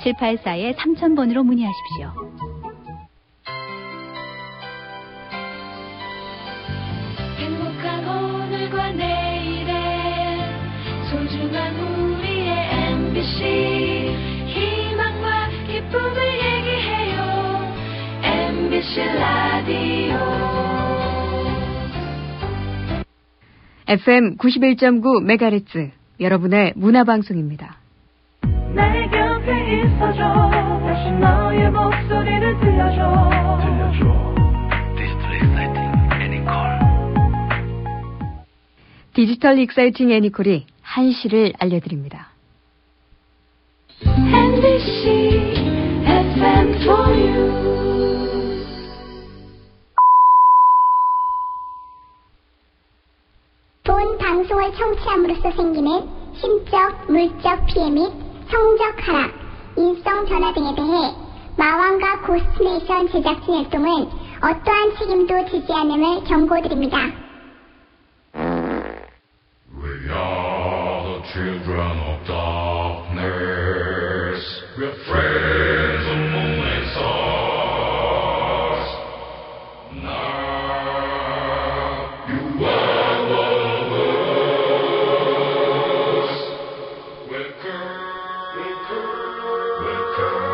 784-3000번으로 문의하십시오. 행복한 오늘과 내일의 소중한 우리의 MBC 희망과 기쁨을 얘기해요. MBC 라디오 FM 91.9MHz 여러분의 문화방송입니다. 내 곁에 있어줘. 다시 너의 목소리를 들려줘. 디지털 익사이팅 애니콜이 한시를 알려드립니다. MBC FM for you. 본 방송을 청취함으로써 생기는 심적, 물적 피해 및 성적 하락, 인성 변화 등에 대해 마왕과 고스트네이션 제작진 활동은 어떠한 책임도 지지 않음을 경고드립니다. We are the children of darkness. We're friends of moon and stars. Now you are one of us. Welcome, welcome, welcome.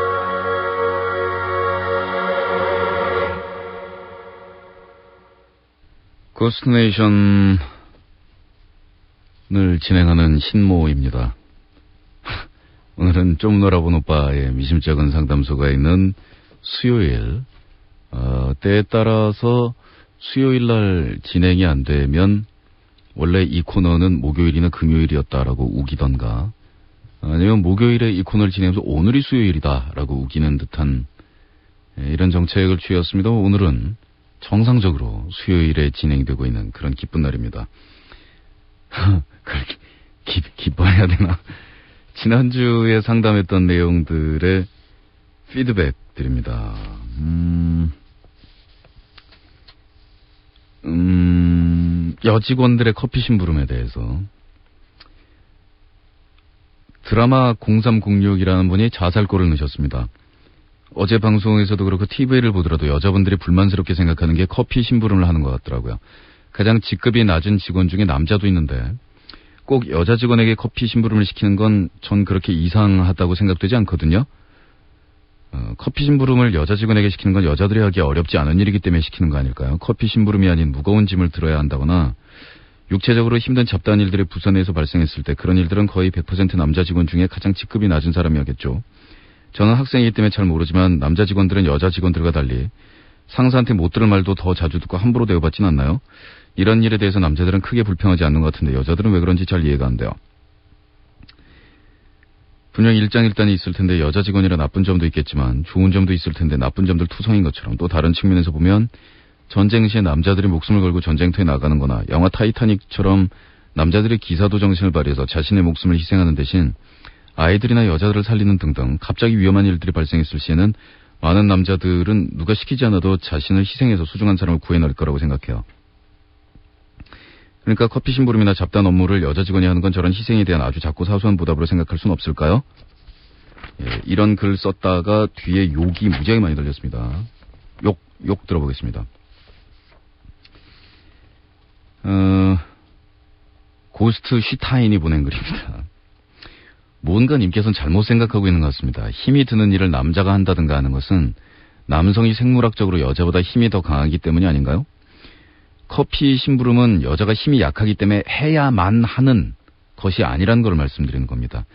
고스트네이션 을 진행하는 신모입니다. 오늘은 좀 놀아본 오빠의 미심쩍은 상담소가 있는 수요일, 때에 따라서 수요일 날 진행이 안 되면 원래 이 코너는 목요일이나 금요일이었다라고 우기던가, 아니면 목요일에 이 코너를 진행하면서 오늘이 수요일이다라고 우기는 듯한 이런 정책을 취했습니다. 오늘은 정상적으로 수요일에 진행되고 있는 그런 기쁜 날입니다. 그렇게 기뻐해야 되나? 지난주에 상담했던 내용들의 피드백 드립니다. 여직원들의 커피 심부름에 대해서 드라마 0306이라는 분이 자살골을 넣으셨습니다. 어제 방송에서도 그렇고 TV를 보더라도 여자분들이 불만스럽게 생각하는 게 커피 심부름을 하는 것 같더라고요. 가장 직급이 낮은 직원 중에 남자도 있는데 꼭 여자 직원에게 커피 심부름을 시키는 건 전 그렇게 이상하다고 생각되지 않거든요. 커피 심부름을 여자 직원에게 시키는 건 여자들이 하기 어렵지 않은 일이기 때문에 시키는 거 아닐까요? 커피 심부름이 아닌 무거운 짐을 들어야 한다거나 육체적으로 힘든 잡다한 일들이 부서 내에서 발생했을 때 그런 일들은 거의 100% 남자 직원 중에 가장 직급이 낮은 사람이 하겠죠. 저는 학생이기 때문에 잘 모르지만 남자 직원들은 여자 직원들과 달리 상사한테 못 들을 말도 더 자주 듣고 함부로 대우받진 않나요? 이런 일에 대해서 남자들은 크게 불평하지 않는 것 같은데 여자들은 왜 그런지 잘 이해가 안 돼요. 분명 일장일단이 있을 텐데 여자 직원이라 나쁜 점도 있겠지만 좋은 점도 있을 텐데 나쁜 점들 투성인 것처럼 또 다른 측면에서 보면 전쟁 시에 남자들이 목숨을 걸고 전쟁터에 나가는 거나 영화 타이타닉처럼 남자들이 기사도 정신을 발휘해서 자신의 목숨을 희생하는 대신 아이들이나 여자들을 살리는 등등 갑자기 위험한 일들이 발생했을 시에는 많은 남자들은 누가 시키지 않아도 자신을 희생해서 소중한 사람을 구해낼 거라고 생각해요. 그러니까 커피 심부름이나 잡다한 업무를 여자 직원이 하는 건 저런 희생에 대한 아주 작고 사소한 보답으로 생각할 수는 없을까요? 예, 이런 글 썼다가 뒤에 욕이 무지하게 많이 달렸습니다. 욕 들어보겠습니다. 고스트 쉬타인이 보낸 글입니다. 뭔가 님께서는 잘못 생각하고 있는 것 같습니다. 힘이 드는 일을 남자가 한다든가 하는 것은 남성이 생물학적으로 여자보다 힘이 더 강하기 때문이 아닌가요? 커피 심부름은 여자가 힘이 약하기 때문에 해야만 하는 것이 아니라는 걸 말씀드리는 겁니다.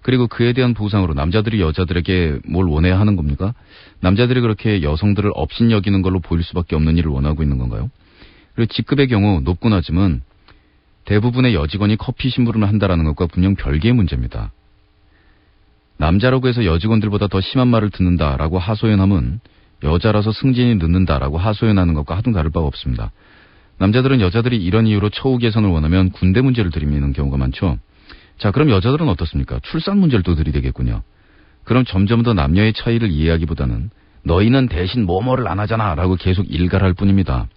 그리고 그에 대한 보상으로 남자들이 여자들에게 뭘 원해야 하는 겁니까? 남자들이 그렇게 여성들을 업신여기는 걸로 보일 수밖에 없는 일을 원하고 있는 건가요? 그리고 직급의 경우 높고 낮으면 대부분의 여직원이 커피 심부름을 한다라는 것과 분명 별개의 문제입니다. 남자라고 해서 여직원들보다 더 심한 말을 듣는다라고 하소연함은 여자라서 승진이 늦는다라고 하소연하는 것과 하등 다를 바가 없습니다. 남자들은 여자들이 이런 이유로 처우 개선을 원하면 군대 문제를 들이미는 경우가 많죠. 자, 그럼 여자들은 어떻습니까? 출산 문제를 또 들이대겠군요. 그럼 점점 더 남녀의 차이를 이해하기보다는 너희는 대신 뭐뭐를 안 하잖아 라고 계속 일갈할 뿐입니다.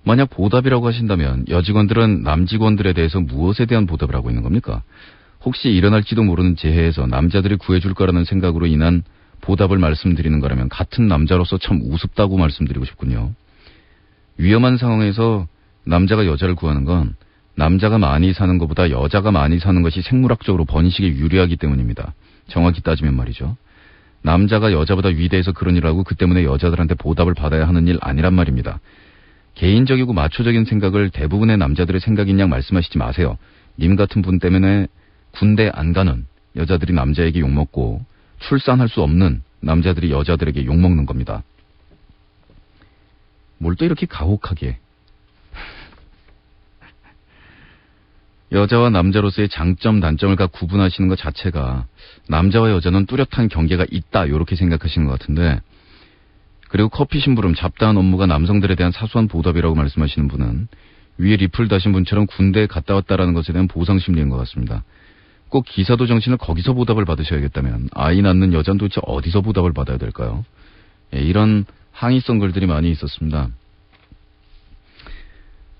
만약 보답이라고 하신다면 여직원들은 남직원들에 대해서 무엇에 대한 보답을 하고 있는 겁니까? 혹시 일어날지도 모르는 재해에서 남자들이 구해줄 거라는 생각으로 인한 보답을 말씀드리는 거라면 같은 남자로서 참 우습다고 말씀드리고 싶군요. 위험한 상황에서 남자가 여자를 구하는 건 남자가 많이 사는 것보다 여자가 많이 사는 것이 생물학적으로 번식에 유리하기 때문입니다. 정확히 따지면 말이죠. 남자가 여자보다 위대해서 그런 일을 하고 그 때문에 여자들한테 보답을 받아야 하는 일 아니란 말입니다. 개인적이고 마초적인 생각을 대부분의 남자들의 생각인 양 말씀하시지 마세요. 님 같은 분 때문에 군대 안 가는 여자들이 남자에게 욕먹고 출산할 수 없는 남자들이 여자들에게 욕먹는 겁니다. 뭘 또 이렇게 가혹하게. 여자와 남자로서의 장점, 단점을 각 구분하시는 것 자체가 남자와 여자는 뚜렷한 경계가 있다 이렇게 생각하시는 것 같은데, 그리고 커피 심부름, 잡다한 업무가 남성들에 대한 사소한 보답이라고 말씀하시는 분은 위에 리플 다신 분처럼 군대에 갔다 왔다라는 것에 대한 보상 심리인 것 같습니다. 꼭 기사도 정신을 거기서 보답을 받으셔야겠다면 아이 낳는 여자는 도대체 어디서 보답을 받아야 될까요? 예, 이런 항의성 글들이 많이 있었습니다.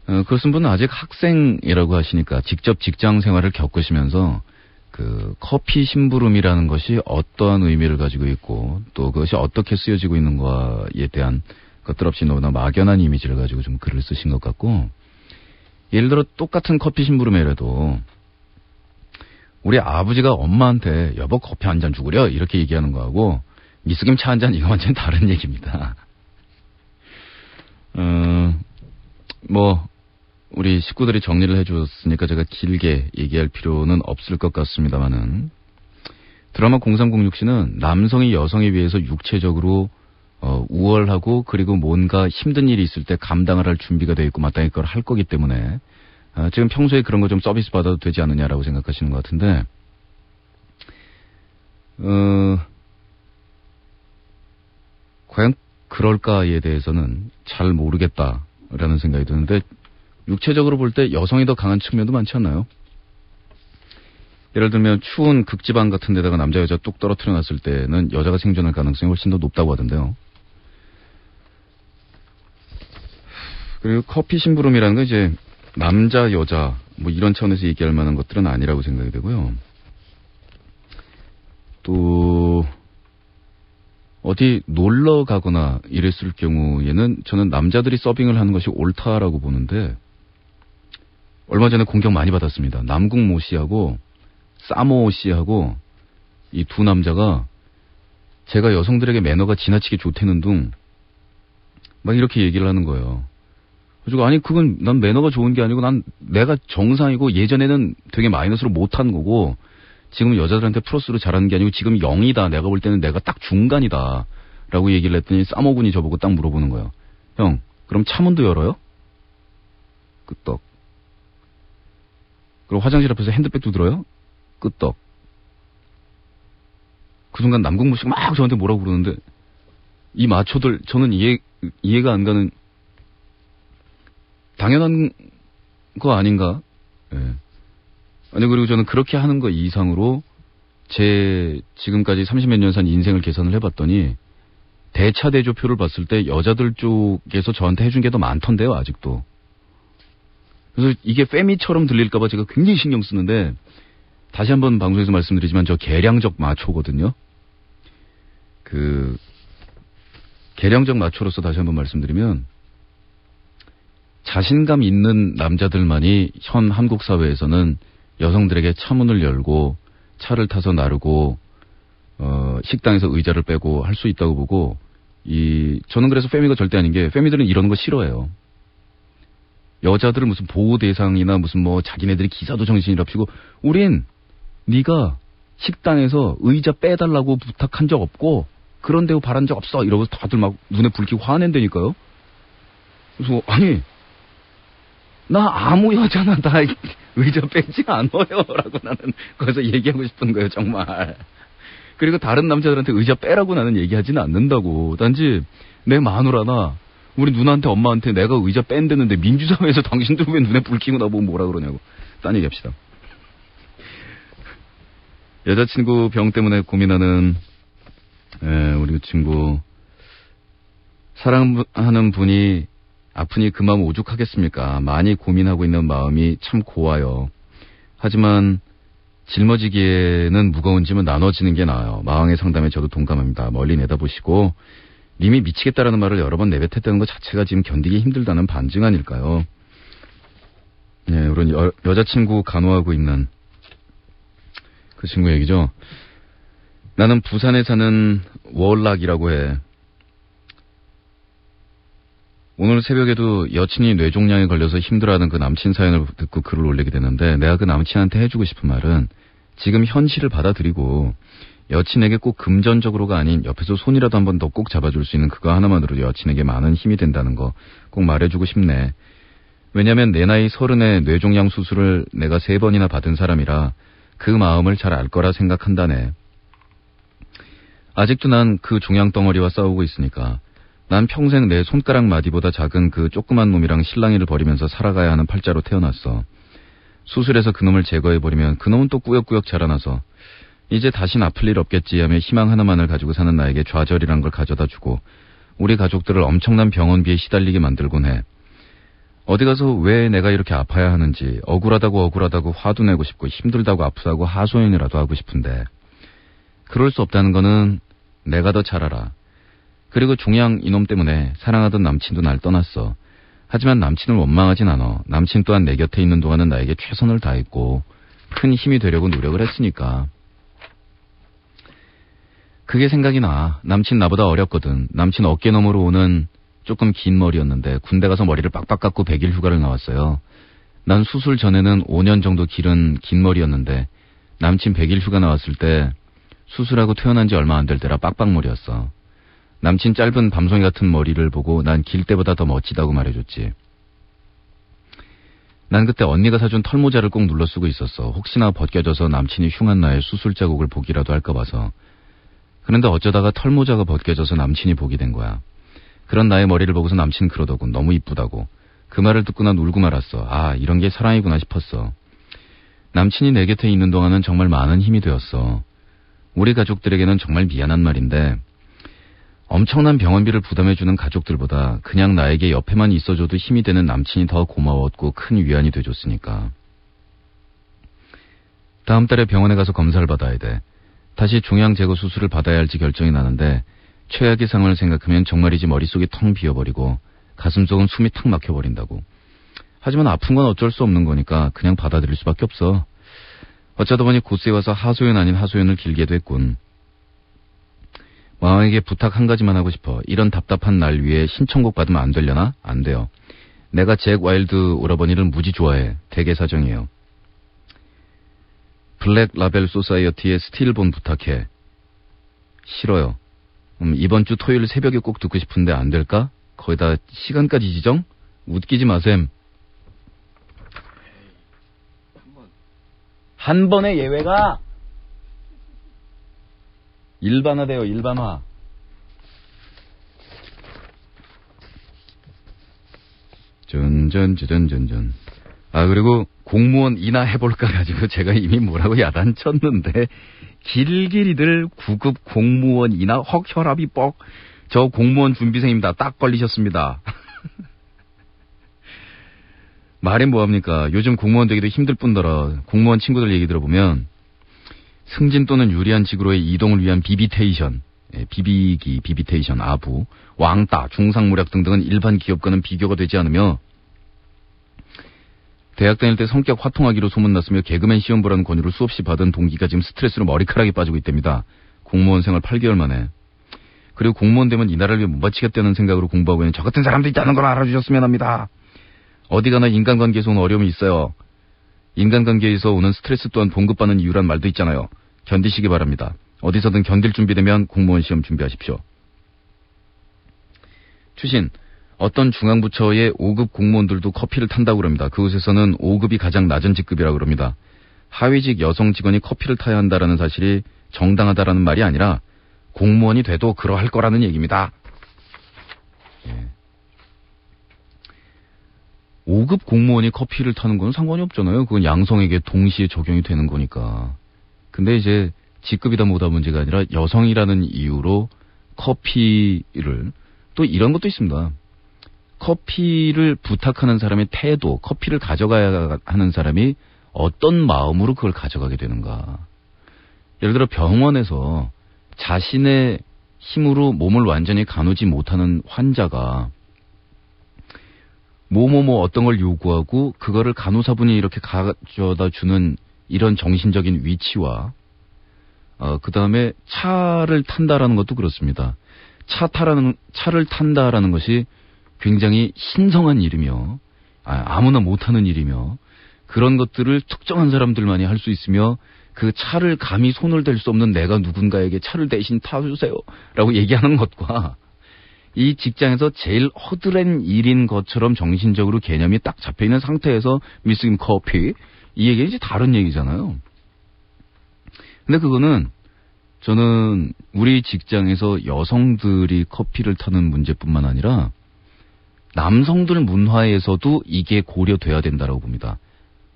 그렇은 분은 아직 학생이라고 하시니까 직접 직장 생활을 겪으시면서 그 커피 심부름이라는 것이 어떠한 의미를 가지고 있고 또 그것이 어떻게 쓰여지고 있는가에 대한 것들 없이 너무나 막연한 이미지를 가지고 좀 글을 쓰신 것 같고, 예를 들어 똑같은 커피 심부름이라도 우리 아버지가 엄마한테 여보 커피 한 잔 주구려 이렇게 얘기하는 거하고 미스김 차 한 잔 이거 완전히 다른 얘기입니다. 우리 식구들이 정리를 해줬으니까 제가 길게 얘기할 필요는 없을 것 같습니다만은, 드라마 0306씨는 남성이 여성에 비해서 육체적으로 우월하고 그리고 뭔가 힘든 일이 있을 때 감당을 할 준비가 되어 있고 마땅히 그걸 할 거기 때문에 지금 평소에 그런 거 좀 서비스 받아도 되지 않느냐라고 생각하시는 것 같은데, 과연 그럴까에 대해서는 잘 모르겠다라는 생각이 드는데, 육체적으로 볼 때 여성이 더 강한 측면도 많지 않나요? 예를 들면 추운 극지방 같은 데다가 남자 여자 뚝 떨어뜨려 놨을 때는 여자가 생존할 가능성이 훨씬 더 높다고 하던데요. 그리고 커피 심부름이라는 건 이제 남자 여자 뭐 이런 차원에서 얘기할 만한 것들은 아니라고 생각이 되고요. 또 어디 놀러 가거나 이랬을 경우에는 저는 남자들이 서빙을 하는 것이 옳다라고 보는데, 얼마 전에 공격 많이 받았습니다. 남궁모 씨하고 싸모 씨하고 이 두 남자가 제가 여성들에게 매너가 지나치게 좋다는 둥 막 이렇게 얘기를 하는 거예요. 그래서 아니 그건 난 매너가 좋은 게 아니고 난 내가 정상이고 예전에는 되게 마이너스로 못한 거고 지금 여자들한테 플러스로 잘하는 게 아니고 지금 0이다. 내가 볼 때는 내가 딱 중간이다. 라고 얘기를 했더니 싸모군이 저보고 딱 물어보는 거예요. 형, 그럼 차문도 열어요? 끄떡. 그리고 화장실 앞에서 핸드백도 들어요? 끄떡. 그 순간 남궁모 씨가 막 저한테 뭐라고 그러는데, 이 마초들 저는 이해가 안 가는, 당연한 거 아닌가? 예. 아니, 그리고 저는 그렇게 하는 거 이상으로 제 지금까지 30몇 년 산 인생을 계산을 해봤더니 대차대조표를 봤을 때 여자들 쪽에서 저한테 해준 게 더 많던데요, 아직도. 그래서 이게 페미처럼 들릴까봐 제가 굉장히 신경 쓰는데, 다시 한번 방송에서 말씀드리지만 저 계량적 마초거든요. 계량적 마초로서 다시 한번 말씀드리면, 자신감 있는 남자들만이 현 한국 사회에서는 여성들에게 차문을 열고 차를 타서 나르고 식당에서 의자를 빼고 할 수 있다고 보고, 저는 그래서 페미가 절대 아닌 게, 페미들은 이런 거 싫어해요. 여자들을 무슨 보호 대상이나 무슨 뭐 자기네들이 기사도 정신이랍시고, 우린 네가 식당에서 의자 빼달라고 부탁한 적 없고 그런 데고 바란 적 없어 이러고 다들 막 눈에 불 켜고 화낸다니까요. 그래서 아니 나 아무 여자나 다 의자 빼지 않아요 라고 나는 거기서 얘기하고 싶은 거예요, 정말. 그리고 다른 남자들한테 의자 빼라고 나는 얘기하지는 않는다고. 단지 내 마누라나 우리 누나한테 엄마한테 내가 의자 뺀다는데 민주사회에서 당신들 왜 눈에 불 켜고 나보고 뭐라 그러냐고. 딴 얘기합시다. 여자친구 병 때문에 고민하는 우리 친구, 사랑하는 분이 아프니 그 마음 오죽하겠습니까? 많이 고민하고 있는 마음이 참 고와요. 하지만 짊어지기에는 무거운 짐은 나눠지는 게 나아요. 마왕의 상담에 저도 동감합니다. 멀리 내다보시고 님이 미치겠다라는 말을 여러 번 내뱉었다는 것 자체가 지금 견디기 힘들다는 반증 아닐까요? 네, 우리 여자친구 간호하고 있는 그 친구 얘기죠. 나는 부산에 사는 월락이라고 해. 오늘 새벽에도 여친이 뇌종양에 걸려서 힘들어하는 그 남친 사연을 듣고 글을 올리게 되는데 내가 그 남친한테 해주고 싶은 말은 지금 현실을 받아들이고 여친에게 꼭 금전적으로가 아닌 옆에서 손이라도 한 번 더 꼭 잡아줄 수 있는 그거 하나만으로도 여친에게 많은 힘이 된다는 거 꼭 말해주고 싶네. 왜냐면 내 나이 30에 뇌종양 수술을 내가 3번이나 받은 사람이라 그 마음을 잘 알 거라 생각한다네. 아직도 난 그 종양덩어리와 싸우고 있으니까 난 평생 내 손가락 마디보다 작은 그 조그만 놈이랑 실랑이를 벌이면서 살아가야 하는 팔자로 태어났어. 수술해서 그놈을 제거해버리면 그놈은 또 꾸역꾸역 자라나서 이제 다신 아플 일 없겠지 하며 희망 하나만을 가지고 사는 나에게 좌절이란 걸 가져다주고 우리 가족들을 엄청난 병원비에 시달리게 만들곤 해. 어디 가서 왜 내가 이렇게 아파야 하는지 억울하다고 화도 내고 싶고 힘들다고 아프다고 하소연이라도 하고 싶은데 그럴 수 없다는 거는 내가 더 잘 알아. 그리고 종양 이놈 때문에 사랑하던 남친도 날 떠났어. 하지만 남친을 원망하진 않아. 남친 또한 내 곁에 있는 동안은 나에게 최선을 다했고 큰 힘이 되려고 노력을 했으니까. 그게 생각이 나. 남친 나보다 어렸거든. 남친 어깨 너머로 오는 조금 긴 머리였는데 군대 가서 머리를 빡빡 깎고 100일 휴가를 나왔어요. 난 수술 전에는 5년 정도 긴 머리였는데 남친 100일 휴가 나왔을 때 수술하고 퇴원한 지 얼마 안 될 때라 빡빡머리였어. 남친 짧은 밤송이 같은 머리를 보고 난 길 때보다 더 멋지다고 말해줬지. 난 그때 언니가 사준 털모자를 꼭 눌러 쓰고 있었어. 혹시나 벗겨져서 남친이 흉한 나의 수술 자국을 보기라도 할까 봐서. 그런데 어쩌다가 털모자가 벗겨져서 남친이 보게 된 거야. 그런 나의 머리를 보고서 남친은 그러더군. 너무 이쁘다고. 그 말을 듣고 난 울고 말았어. 아, 이런 게 사랑이구나 싶었어. 남친이 내 곁에 있는 동안은 정말 많은 힘이 되었어. 우리 가족들에게는 정말 미안한 말인데 엄청난 병원비를 부담해주는 가족들보다 그냥 나에게 옆에만 있어줘도 힘이 되는 남친이 더 고마웠고 큰 위안이 돼줬으니까. 다음 달에 병원에 가서 검사를 받아야 돼. 다시 종양 제거 수술을 받아야 할지 결정이 나는데 최악의 상황을 생각하면 정말이지 머릿속이 텅 비어버리고 가슴속은 숨이 탁 막혀버린다고. 하지만 아픈 건 어쩔 수 없는 거니까 그냥 받아들일 수밖에 없어. 어쩌다 보니 곳에 와서 하소연 아닌 하소연을 길게도 했군. 마왕에게 부탁 한 가지만 하고 싶어. 이런 답답한 날 위에 신청곡 받으면 안 되려나? 안 돼요. 내가 잭 와일드 오라버니를 무지 좋아해. 대개 사정이에요. 블랙 라벨 소사이어티의 스틸본 부탁해. 싫어요. 이번 주 토요일 새벽에 꼭 듣고 싶은데 안 될까? 거기다 시간까지 지정? 웃기지 마셈. 한 번의 예외가 일반화돼요. 일반화. 전전전전전. 아, 그리고 공무원 인하 해볼까 가지고 제가 이미 뭐라고 야단쳤는데 길길이들 9급 공무원 인하 헉 혈압이 뻑. 저 공무원 준비생입니다. 딱 걸리셨습니다. 말해 뭐합니까. 요즘 공무원 되기도 힘들 뿐더러 공무원 친구들 얘기 들어보면 승진 또는 유리한 직으로의 이동을 위한 비비테이션, 비비기, 비비테이션, 아부, 왕따, 중상무략 등등은 일반 기업과는 비교가 되지 않으며 대학 다닐 때 성격 화통하기로 소문났으며 개그맨 시험 보라는 권유를 수없이 받은 동기가 지금 스트레스로 머리카락이 빠지고 있답니다. 공무원 생활 8개월 만에. 그리고 공무원 되면 이 나라를 위해 못 바치겠다는 생각으로 공부하고 있는 저 같은 사람도 있다는 걸 알아주셨으면 합니다. 어디 가나 인간관계에서 오는 어려움이 있어요. 인간관계에서 오는 스트레스 또한 봉급받는 이유란 말도 있잖아요. 견디시기 바랍니다. 어디서든 견딜 준비되면 공무원 시험 준비하십시오. 추신, 어떤 중앙부처의 5급 공무원들도 커피를 탄다고 그럽니다. 그곳에서는 5급이 가장 낮은 직급이라고 그럽니다. 하위직 여성 직원이 커피를 타야 한다라는 사실이 정당하다라는 말이 아니라 공무원이 돼도 그러할 거라는 얘기입니다. 예. 5급 공무원이 커피를 타는 건 상관이 없잖아요. 그건 양성에게 동시에 적용이 되는 거니까. 근데 이제 직급이다 뭐다 문제가 아니라 여성이라는 이유로 커피를, 또 이런 것도 있습니다. 커피를 부탁하는 사람의 태도, 커피를 가져가야 하는 사람이 어떤 마음으로 그걸 가져가게 되는가. 예를 들어 병원에서 자신의 힘으로 몸을 완전히 가누지 못하는 환자가 어떤 걸 요구하고 그거를 간호사분이 이렇게 가져다 주는 이런 정신적인 위치와 그 다음에 차를 탄다라는 것도 그렇습니다. 차를 탄다라는 것이 굉장히 신성한 일이며 아무나 못하는 일이며 그런 것들을 특정한 사람들만이 할 수 있으며 그 차를 감히 손을 댈 수 없는 내가 누군가에게 차를 대신 타주세요 라고 얘기하는 것과 이 직장에서 제일 허드렛 일인 것처럼 정신적으로 개념이 딱 잡혀있는 상태에서 미스김 커피 이 얘기는 이제 다른 얘기잖아요. 근데 그거는 저는 우리 직장에서 여성들이 커피를 타는 문제뿐만 아니라 남성들 문화에서도 이게 고려돼야 된다고 봅니다.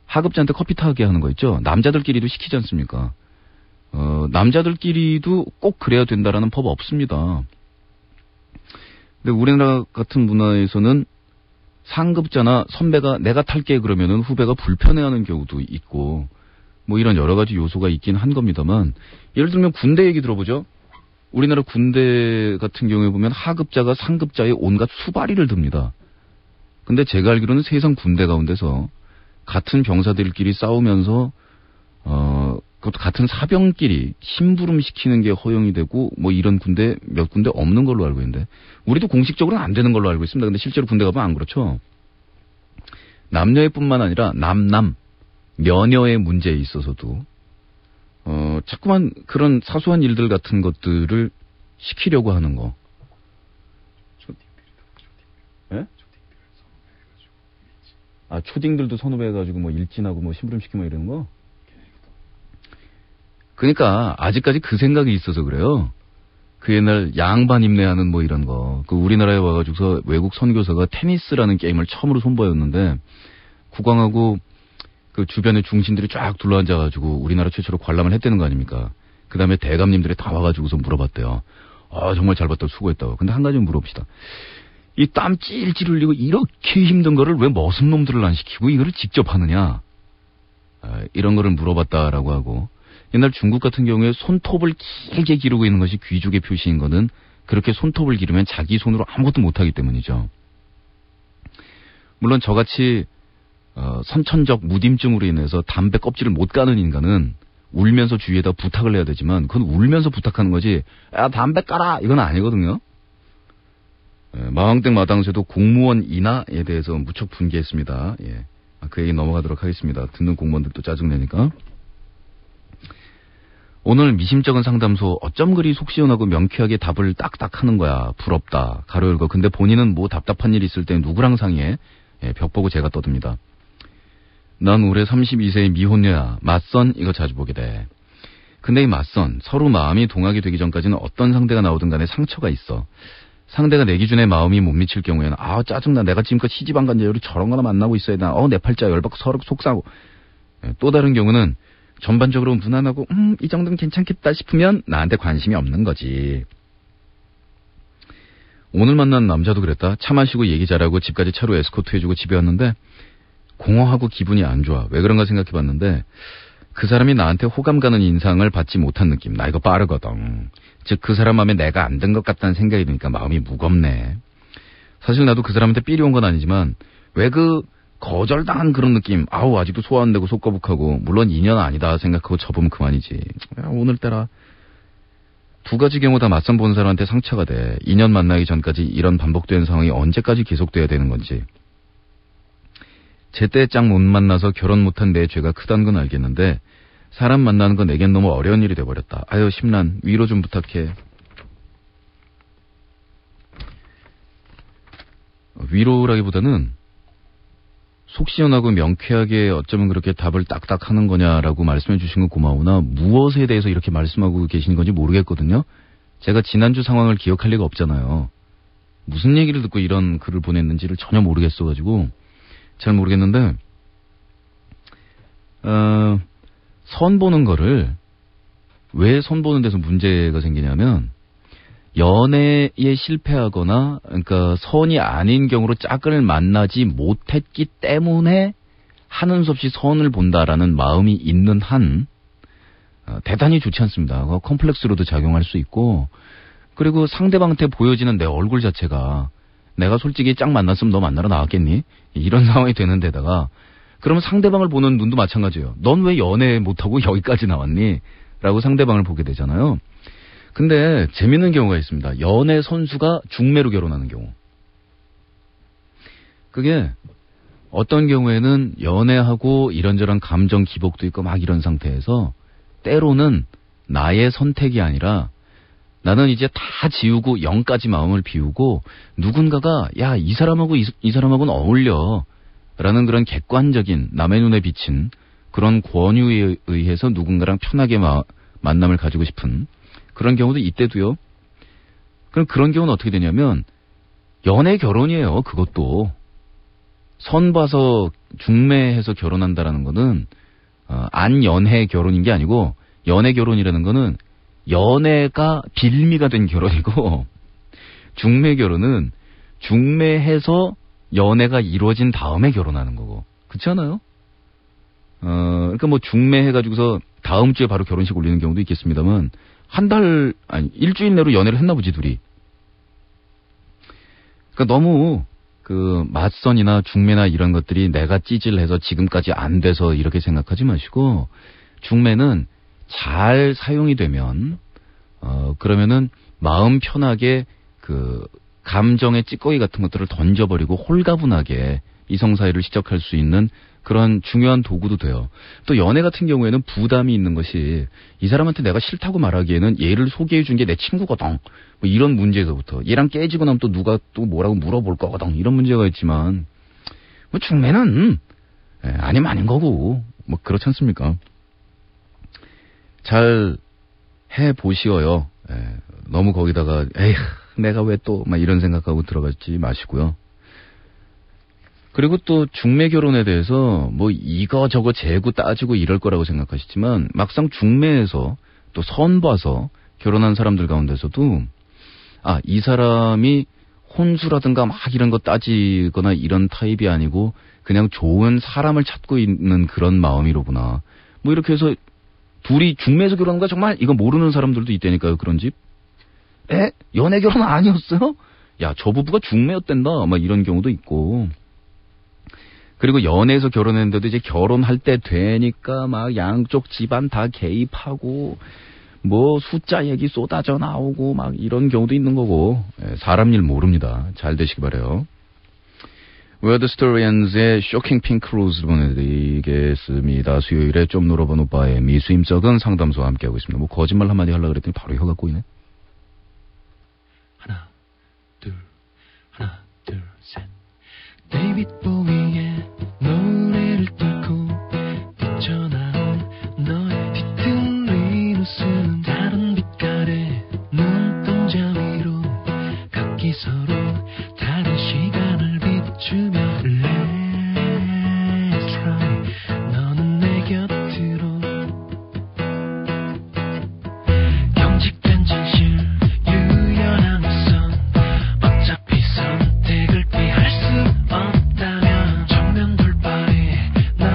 하급자한테 커피 타게 하는 거 있죠. 남자들끼리도 시키지 않습니까? 남자들끼리도 꼭 그래야 된다라는 법 없습니다. 근데 우리나라 같은 문화에서는 상급자나 선배가 내가 탈게 그러면은 후배가 불편해하는 경우도 있고 뭐 이런 여러 가지 요소가 있긴 한 겁니다만 예를 들면 군대 얘기 들어보죠. 우리나라 군대 같은 경우에 보면 하급자가 상급자의 온갖 수바리를 듭니다. 근데 제가 알기로는 세상 군대 가운데서 같은 병사들끼리 싸우면서 그것도 같은 사병끼리 심부름 시키는 게 허용이 되고 뭐 이런 군대 몇 군데 없는 걸로 알고 있는데 우리도 공식적으로는 안 되는 걸로 알고 있습니다. 근데 실제로 군대 가면 안 그렇죠. 남녀의 뿐만 아니라 면여의 문제에 있어서도 자꾸만 그런 사소한 일들 같은 것들을 시키려고 하는 거. 예? 초딩들도 선후배해가지고 뭐 일진하고 뭐 심부름 시키고 뭐 이러는 거? 그러니까 아직까지 그 생각이 있어서 그래요. 그 옛날 양반 임내하는 뭐 이런 거. 그 우리나라에 와가지고서 외국 선교사가 테니스라는 게임을 처음으로 선보였는데 국왕하고 그 주변의 중신들이 쫙 둘러앉아가지고 우리나라 최초로 관람을 했다는 거 아닙니까? 그 다음에 대감님들이 다 와가지고서 물어봤대요. 정말 잘 봤다고 수고했다고. 근데 한 가지 물어봅시다. 이 땀 찔찔 흘리고 이렇게 힘든 거를 왜 머슴 놈들을 안 시키고 이거를 직접 하느냐? 이런 거를 물어봤다라고 하고 옛날 중국 같은 경우에 손톱을 길게 기르고 있는 것이 귀족의 표시인 거는 그렇게 손톱을 기르면 자기 손으로 아무것도 못하기 때문이죠. 물론 저같이 선천적 무딤증으로 인해서 담배 껍질을 못 까는 인간은 울면서 주위에다 부탁을 해야 되지만 그건 울면서 부탁하는 거지 야 담배 까라 이건 아니거든요. 마왕댁 마당새도 공무원 인하에 대해서 무척 분개했습니다. 예. 그 얘기 넘어가도록 하겠습니다. 듣는 공무원들도 짜증내니까. 오늘 미심쩍은 상담소 어쩜 그리 속 시원하고 명쾌하게 답을 딱딱 하는 거야. 부럽다. 가로 열고. 근데 본인은 뭐 답답한 일 있을 때 누구랑 상의해? 벽 보고 제가 떠듭니다. 난 올해 32세의 미혼녀야. 맞선 이거 자주 보게 돼. 근데 이 맞선 서로 마음이 동하게 되기 전까지는 어떤 상대가 나오든 간에 상처가 있어. 상대가 내 기준에 마음이 못 미칠 경우에는 짜증나. 내가 지금껏 시집 안 간 여자로 저런 거나 만나고 있어야 되나. 내 팔자 열받고 서로 속상하고. 또 다른 경우는 전반적으로 무난하고 이 정도는 괜찮겠다 싶으면 나한테 관심이 없는 거지. 오늘 만난 남자도 그랬다. 차 마시고 얘기 잘하고 집까지 차로 에스코트 해주고 집에 왔는데 공허하고 기분이 안 좋아. 왜 그런가 생각해봤는데 그 사람이 나한테 호감 가는 인상을 받지 못한 느낌. 나 이거 빠르거든. 즉 그 사람 마음에 내가 안 든 것 같다는 생각이 드니까 마음이 무겁네. 사실 나도 그 사람한테 삘이 온 건 아니지만 왜 그 거절당한 그런 느낌. 아직도 소화 안 되고 속거북하고 물론 인연 아니다 생각하고 접으면 그만이지. 오늘따라 두 가지 경우 다 맞선 보는 사람한테 상처가 돼. 인연 만나기 전까지 이런 반복되는 상황이 언제까지 계속돼야 되는 건지. 제때 짝 못 만나서 결혼 못한 내 죄가 크다는 건 알겠는데 사람 만나는 건 내겐 너무 어려운 일이 돼버렸다. 심란 위로 좀 부탁해. 위로라기보다는 속 시원하고 명쾌하게 어쩌면 그렇게 답을 딱딱 하는 거냐라고 말씀해 주신 건 고마우나 무엇에 대해서 이렇게 말씀하고 계시는 건지 모르겠거든요. 제가 지난주 상황을 기억할 리가 없잖아요. 무슨 얘기를 듣고 이런 글을 보냈는지를 전혀 모르겠어가지고 잘 모르겠는데 선 보는 거를 왜 선 보는 데서 문제가 생기냐면 연애에 실패하거나 그러니까 선이 아닌 경우로 짝을 만나지 못했기 때문에 하는 수 없이 선을 본다라는 마음이 있는 한 대단히 좋지 않습니다. 컴플렉스로도 작용할 수 있고 그리고 상대방한테 보여지는 내 얼굴 자체가 내가 솔직히 짝 만났으면 너 만나러 나왔겠니? 이런 상황이 되는 데다가 그러면 상대방을 보는 눈도 마찬가지예요. 넌 왜 연애 못하고 여기까지 나왔니? 라고 상대방을 보게 되잖아요. 근데 재밌는 경우가 있습니다. 연애 선수가 중매로 결혼하는 경우. 그게 어떤 경우에는 연애하고 이런저런 감정 기복도 있고 막 이런 상태에서 때로는 나의 선택이 아니라 나는 이제 다 지우고 0까지 마음을 비우고 누군가가 야, 이 사람하고 이 사람하고는 어울려 라는 그런 객관적인 남의 눈에 비친 그런 권유에 의해서 누군가랑 편하게 만남을 가지고 싶은 그런 경우도 이때도요. 그럼 그런 경우는 어떻게 되냐면 연애 결혼이에요. 그것도 선 봐서 중매해서 결혼한다라는 거는 안연애 결혼인 게 아니고 연애 결혼이라는 거는 연애가 빌미가 된 결혼이고 중매 결혼은 중매해서 연애가 이루어진 다음에 결혼하는 거고 그렇지 않아요? 그러니까 뭐 중매해가지고서 다음 주에 바로 결혼식 올리는 경우도 있겠습니다만 일주일 내로 연애를 했나 보지 둘이. 그러니까 너무 그 맞선이나 중매나 이런 것들이 내가 찌질해서 지금까지 안 돼서 이렇게 생각하지 마시고 중매는 잘 사용이 되면 그러면은 마음 편하게 그 감정의 찌꺼기 같은 것들을 던져버리고 홀가분하게 이성 사이를 시작할 수 있는 그런 중요한 도구도 돼요. 또 연애 같은 경우에는 부담이 있는 것이 이 사람한테 내가 싫다고 말하기에는 얘를 소개해 준 게 내 친구거든. 뭐 이런 문제에서부터 얘랑 깨지고 나면 또 누가 또 뭐라고 물어볼 거거든. 이런 문제가 있지만 뭐 중매는 아니면 아닌 거고 뭐 그렇지 않습니까? 잘 해보시어요. 너무 거기다가 에휴 내가 왜 또 막 이런 생각하고 들어가지 마시고요. 그리고 또 중매 결혼에 대해서 뭐 이거저거 재고 따지고 이럴 거라고 생각하시지만 막상 중매에서 또 선 봐서 결혼한 사람들 가운데서도 이 사람이 혼수라든가 막 이런 거 따지거나 이런 타입이 아니고 그냥 좋은 사람을 찾고 있는 그런 마음이로구나. 뭐 이렇게 해서 둘이 중매에서 결혼한 거 정말 이거 모르는 사람들도 있다니까요. 그런 집. 연애 결혼 아니었어요? 야, 저 부부가 중매였댄다. 막 이런 경우도 있고. 그리고 연애에서 결혼했는데도 이제 결혼할 때 되니까 막 양쪽 집안 다 개입하고 뭐 숫자 얘기 쏟아져 나오고 막 이런 경우도 있는 거고 사람 일 모릅니다. 잘 되시기 바라요. Where the Story Ends의 Shocking Pink Rose 보내드리겠습니다. 수요일에 좀 놀아본 오빠의 미수임적은 상담소와 함께하고 있습니다. 뭐 거짓말 한마디 하려고 그랬더니 바로 혀가 꼬이네. 하나 둘 셋 데이비드 보위의 노래를 뚫고 뛰쳐나온 너의 뒤틀린 웃음 다른 빛깔의 눈동자 위로 각기 서로 다른 시간을 비추며 Let's fly 너는 내 곁으로 경직된 진실 유연한 우선 어차피 선택을 피할 수 없다면 정면 돌파해 넌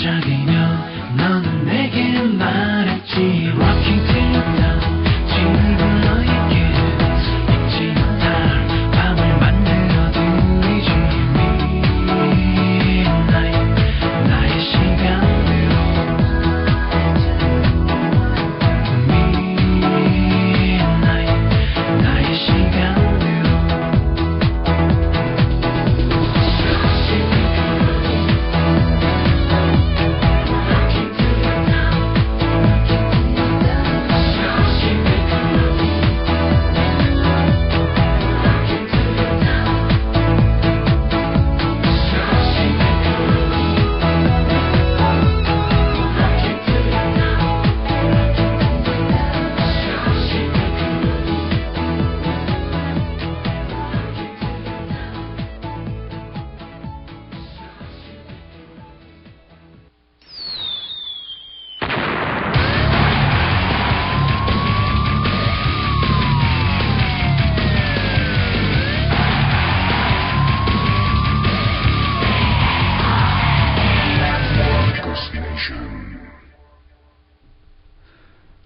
반짝이며 너는 내게 말했지 Rocking till now 지금 너에게 잊지 못할 밤을 만들어 드리지 Midnight 나의 시간으로 Midnight 나의 시간으로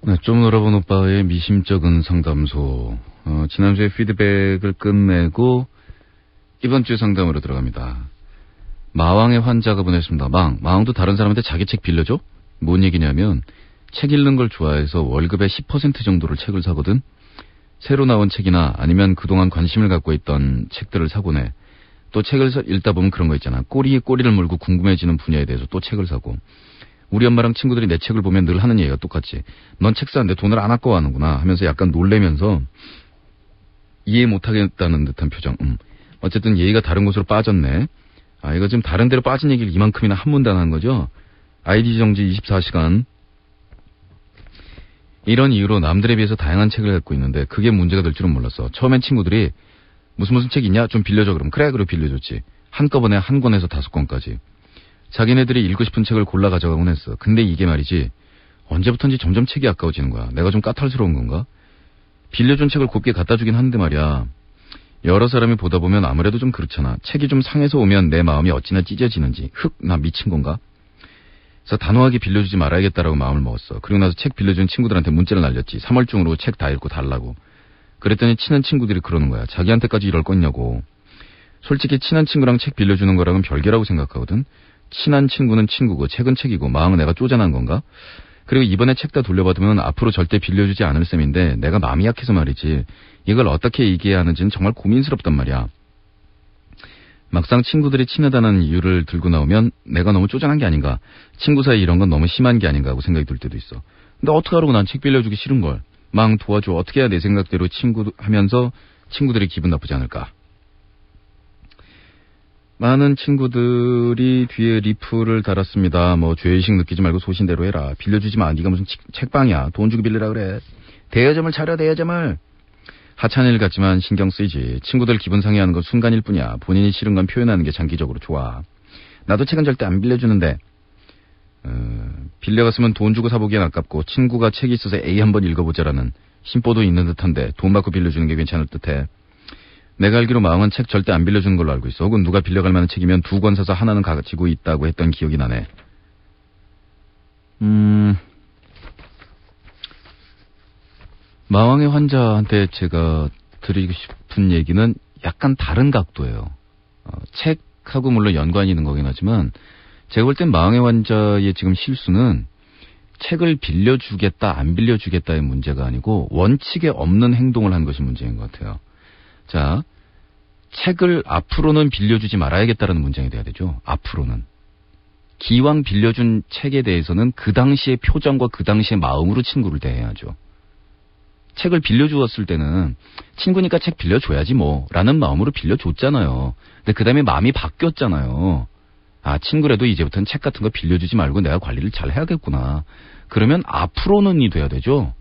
네, 좀 놀아본 오빠의 미심쩍은 상담소. 지난주에 피드백을 끝내고 이번 주 상담으로 들어갑니다. 마왕의 환자가 보냈습니다. 마왕도 다른 사람한테 자기 책 빌려줘? 뭔 얘기냐면 책 읽는 걸 좋아해서 월급의 10% 정도를 책을 사거든. 새로 나온 책이나 아니면 그동안 관심을 갖고 있던 책들을 사곤 해. 또 책을 읽다 보면 그런 거 있잖아. 꼬리에 꼬리를 물고 궁금해지는 분야에 대해서 또 책을 사고. 우리 엄마랑 친구들이 내 책을 보면 늘 하는 얘기가 똑같지. 넌 책 사는데 돈을 안 아까워하는구나 하면서 약간 놀래면서 이해 못하겠다는 듯한 표정. 어쨌든 얘기가 다른 곳으로 빠졌네. 아, 이거 지금 다른 데로 빠진 얘기를 이만큼이나 한문단한 거죠. 아이디 정지 24시간. 이런 이유로 남들에 비해서 다양한 책을 갖고 있는데 그게 문제가 될 줄은 몰랐어. 처음엔 친구들이 무슨 책 있냐? 좀 빌려줘. 그럼 그래, 그리고 빌려줬지. 한꺼번에 한 권에서 5권까지. 자기네들이 읽고 싶은 책을 골라 가져가곤 했어. 근데 이게 말이지 언제부턴지 점점 책이 아까워지는 거야. 내가 좀 까탈스러운 건가? 빌려준 책을 곱게 갖다 주긴 하는데 말이야. 여러 사람이 보다 보면 아무래도 좀 그렇잖아. 책이 좀 상해서 오면 내 마음이 어찌나 찢어지는지. 나 미친 건가? 그래서 단호하게 빌려주지 말아야겠다라고 마음을 먹었어. 그리고 나서 책 빌려준 친구들한테 문자를 날렸지. 3월 중으로 책 다 읽고 달라고. 그랬더니 친한 친구들이 그러는 거야. 자기한테까지 이럴 거냐고. 솔직히 친한 친구랑 책 빌려주는 거랑은 별개라고 생각하거든. 친한 친구는 친구고 책은 책이고 마음은 내가 쪼잔한 건가? 그리고 이번에 책 다 돌려받으면 앞으로 절대 빌려주지 않을 셈인데 내가 마음이 약해서 말이지. 이걸 어떻게 얘기해야 하는지는 정말 고민스럽단 말이야. 막상 친구들이 친하다는 이유를 들고 나오면 내가 너무 쪼잔한 게 아닌가. 친구 사이 이런 건 너무 심한 게 아닌가 하고 생각이 들 때도 있어. 근데 어떡하라고 난 책 빌려주기 싫은걸. 망 도와줘. 어떻게 해야 내 생각대로 하면서 친구들이 기분 나쁘지 않을까. 많은 친구들이 뒤에 리플을 달았습니다. 뭐 죄의식 느끼지 말고 소신대로 해라. 빌려주지 마. 네가 무슨 책방이야. 돈 주고 빌리라 그래. 대여점을 차려, 대여점을. 하찮은 일 같지만 신경 쓰이지. 친구들 기분 상해하는 건 순간일 뿐이야. 본인이 싫은 건 표현하는 게 장기적으로 좋아. 나도 책은 절대 안 빌려주는데. 빌려갔으면 돈 주고 사보기엔 아깝고 친구가 책이 있어서 A 한번 읽어보자라는 심보도 있는 듯한데 돈 받고 빌려주는 게 괜찮을 듯해. 내가 알기로 마왕은 책 절대 안 빌려주는 걸로 알고 있어. 혹은 누가 빌려갈 만한 책이면 2권 사서 하나는 가지고 있다고 했던 기억이 나네. 마왕의 환자한테 제가 드리고 싶은 얘기는 약간 다른 각도예요. 책하고 물론 연관이 있는 거긴 하지만 제가 볼 땐 마왕의 환자의 지금 실수는 책을 빌려주겠다 안 빌려주겠다의 문제가 아니고 원칙에 없는 행동을 한 것이 문제인 것 같아요. 자, 책을 앞으로는 빌려주지 말아야겠다라는 문장이 돼야 되죠. 앞으로는. 기왕 빌려준 책에 대해서는 그 당시의 표정과 그 당시의 마음으로 친구를 대해야죠. 책을 빌려주었을 때는 친구니까 책 빌려줘야지 뭐 라는 마음으로 빌려줬잖아요. 근데 그 다음에 마음이 바뀌었잖아요. 아, 친구라도 이제부터는 책 같은 거 빌려주지 말고 내가 관리를 잘 해야겠구나. 그러면 앞으로는이 돼야 되죠.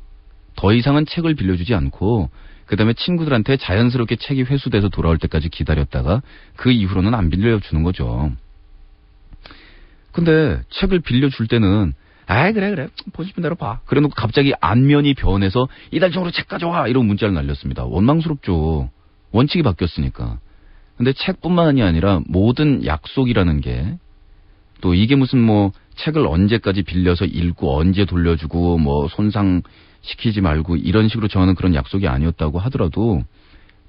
더 이상은 책을 빌려주지 않고 그 다음에 친구들한테 자연스럽게 책이 회수돼서 돌아올 때까지 기다렸다가 그 이후로는 안 빌려주는 거죠. 근데 책을 빌려줄 때는 아이 그래 보고 싶은 대로 봐. 그래놓고 갑자기 안면이 변해서 이달 중으로 책 가져와 이러고 문자를 날렸습니다. 원망스럽죠. 원칙이 바뀌었으니까. 근데 책뿐만이 아니라 모든 약속이라는 게 또 이게 무슨 뭐 책을 언제까지 빌려서 읽고 언제 돌려주고 뭐 손상시키지 말고 이런 식으로 정하는 그런 약속이 아니었다고 하더라도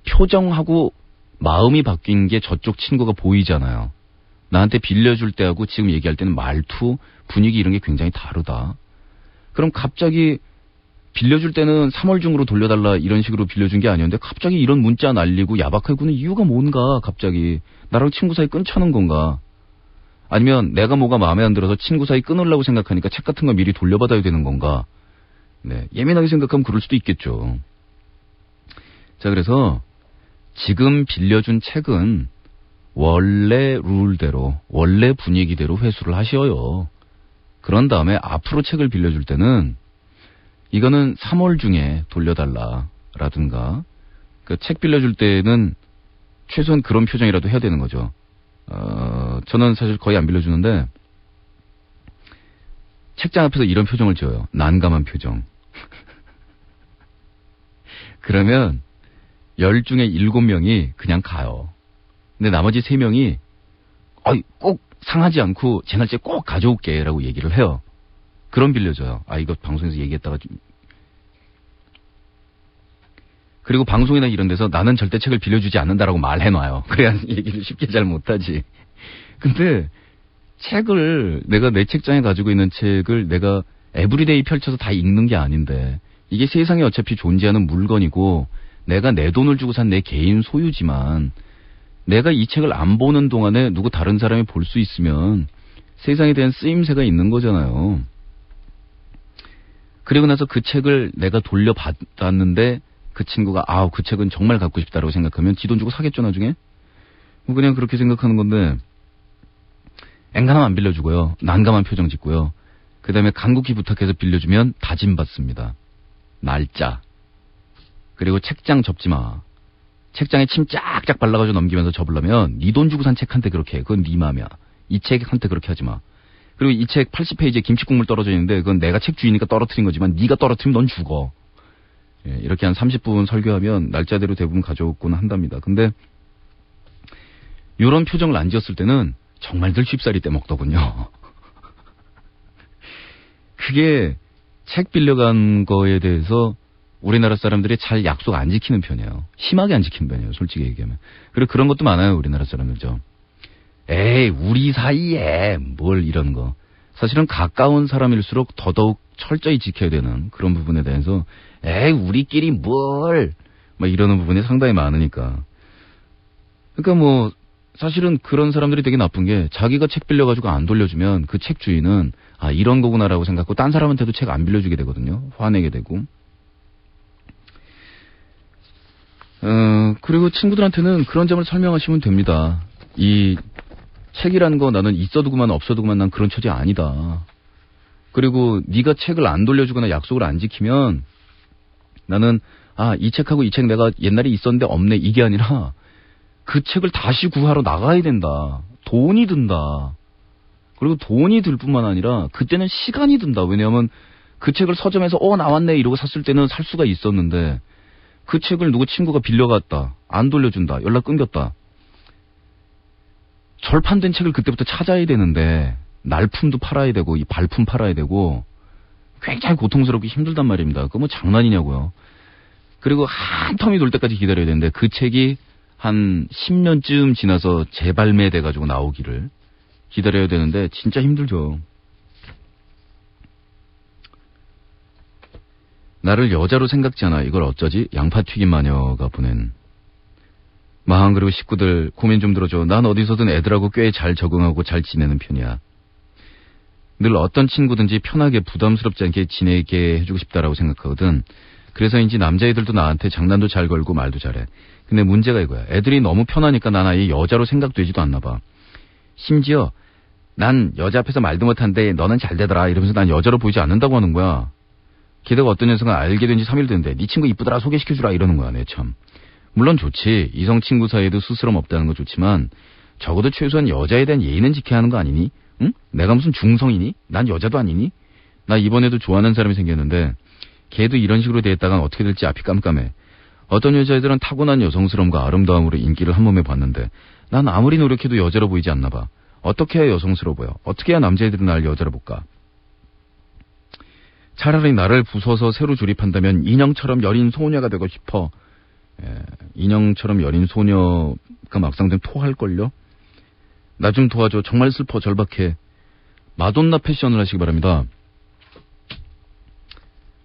표정하고 마음이 바뀐 게 저쪽 친구가 보이잖아요. 나한테 빌려줄 때하고 지금 얘기할 때는 말투, 분위기 이런 게 굉장히 다르다. 그럼 갑자기 빌려줄 때는 3월 중으로 돌려달라 이런 식으로 빌려준 게 아니었는데 갑자기 이런 문자 날리고 야박하게 구는 이유가 뭔가 갑자기 나랑 친구 사이 끊자는 건가? 아니면 내가 뭐가 마음에 안 들어서 친구 사이 끊으려고 생각하니까 책 같은 거 미리 돌려받아야 되는 건가? 네, 예민하게 생각하면 그럴 수도 있겠죠. 자, 그래서 지금 빌려준 책은 원래 룰대로, 원래 분위기대로 회수를 하셔요. 그런 다음에 앞으로 책을 빌려줄 때는 이거는 3월 중에 돌려달라라든가 그 책 빌려줄 때는 최소한 그런 표정이라도 해야 되는 거죠. 저는 사실 거의 안 빌려주는데 책장 앞에서 이런 표정을 지어요. 난감한 표정. 그러면 10 중에 7명이 그냥 가요. 근데 나머지 3명이 꼭 상하지 않고 제 날짜에 꼭 가져올게 라고 얘기를 해요. 그럼 빌려줘요. 이거 방송에서 얘기했다가 그리고 방송이나 이런 데서 나는 절대 책을 빌려주지 않는다라고 말해놔요. 그래야 얘기를 쉽게 잘 못하지. 근데 책을 내가 내 책장에 가지고 있는 책을 내가 에브리데이 펼쳐서 다 읽는 게 아닌데 이게 세상에 어차피 존재하는 물건이고 내가 내 돈을 주고 산 내 개인 소유지만 내가 이 책을 안 보는 동안에 누구 다른 사람이 볼 수 있으면 세상에 대한 쓰임새가 있는 거잖아요. 그리고 나서 그 책을 내가 돌려받았는데 그 친구가 그 책은 정말 갖고 싶다라고 생각하면 지 돈 주고 사겠죠 나중에? 뭐 그냥 그렇게 생각하는 건데 앵간하면 안 빌려주고요. 난감한 표정 짓고요. 그 다음에 간곡히 부탁해서 빌려주면 다짐받습니다. 날짜. 그리고 책장 접지 마. 책장에 침 쫙쫙 발라가지고 넘기면서 접으려면 네 돈 주고 산 책한테 그렇게 해. 그건 네 맘이야. 이 책한테 그렇게 하지 마. 그리고 이 책 80페이지에 김치국물 떨어져 있는데 그건 내가 책 주인이니까 떨어뜨린 거지만 네가 떨어뜨리면 넌 죽어. 예, 이렇게 한 30분 설교하면 날짜대로 대부분 가져오곤 한답니다. 근데 이런 표정을 안 지었을 때는 정말들 쉽사리 떼먹더군요. 그게 책 빌려간 거에 대해서 우리나라 사람들이 잘 약속 안 지키는 편이에요. 심하게 안 지키는 편이에요. 솔직히 얘기하면. 그리고 그런 것도 많아요. 우리나라 사람들죠. 에이 우리 사이에 뭘 이런 거. 사실은 가까운 사람일수록 더더욱 철저히 지켜야 되는 그런 부분에 대해서 에이 우리끼리 뭘 막 이러는 부분이 상당히 많으니까. 그러니까 뭐 사실은 그런 사람들이 되게 나쁜 게 자기가 책 빌려가지고 안 돌려주면 그 책 주인은 이런 거구나라고 생각하고 딴 사람한테도 책 안 빌려주게 되거든요. 화내게 되고. 그리고 친구들한테는 그런 점을 설명하시면 됩니다. 이 책이라는 거 나는 있어도 그만 없어도 그만 난 그런 처지 아니다. 그리고 네가 책을 안 돌려주거나 약속을 안 지키면 나는 이 책하고 이 책 내가 옛날에 있었는데 없네 이게 아니라 그 책을 다시 구하러 나가야 된다. 돈이 든다. 그리고 돈이 들 뿐만 아니라 그때는 시간이 든다. 왜냐하면 그 책을 서점에서 나왔네 이러고 샀을 때는 살 수가 있었는데 그 책을 누구 친구가 빌려갔다. 안 돌려준다. 연락 끊겼다. 절판된 책을 그때부터 찾아야 되는데 날품도 팔아야 되고 이 발품 팔아야 되고 굉장히 고통스럽고 힘들단 말입니다. 그거 뭐 장난이냐고요. 그리고 한 텀이 돌 때까지 기다려야 되는데 그 책이 한 10년쯤 지나서 재발매돼가지고 나오기를 기다려야 되는데 진짜 힘들죠. 나를 여자로 생각지 않아. 이걸 어쩌지? 양파튀김 마녀가 보낸. 마항 그리고 식구들 고민 좀 들어줘. 난 어디서든 애들하고 꽤 잘 적응하고 잘 지내는 편이야. 늘 어떤 친구든지 편하게 부담스럽지 않게 지내게 해주고 싶다라고 생각하거든. 그래서인지 남자애들도 나한테 장난도 잘 걸고 말도 잘해. 근데 문제가 이거야. 애들이 너무 편하니까 난 아예 여자로 생각되지도 않나 봐. 심지어 난 여자 앞에서 말도 못하는데 너는 잘 되더라 이러면서 난 여자로 보이지 않는다고 하는 거야. 게다가 어떤 녀석은 알게 된 지 3일 됐는데 네 친구 이쁘더라 소개시켜주라 이러는 거야. 내 참. 물론 좋지. 이성 친구 사이에도 스스럼 없다는 거 좋지만 적어도 최소한 여자에 대한 예의는 지켜야 하는 거 아니니? 응? 내가 무슨 중성이니? 난 여자도 아니니? 나 이번에도 좋아하는 사람이 생겼는데 걔도 이런 식으로 대했다간 어떻게 될지 앞이 깜깜해. 어떤 여자애들은 타고난 여성스러움과 아름다움으로 인기를 한 몸에 봤는데 난 아무리 노력해도 여자로 보이지 않나 봐. 어떻게 해야 여성스러워 보여? 어떻게 해야 남자애들이 날 여자로 볼까? 차라리 나를 부숴서 새로 조립한다면 인형처럼 여린 소녀가 되고 싶어. 인형처럼 여린 소녀가 막상 좀 토할걸요? 나 좀 도와줘. 정말 슬퍼. 절박해. 마돈나 패션을 하시기 바랍니다.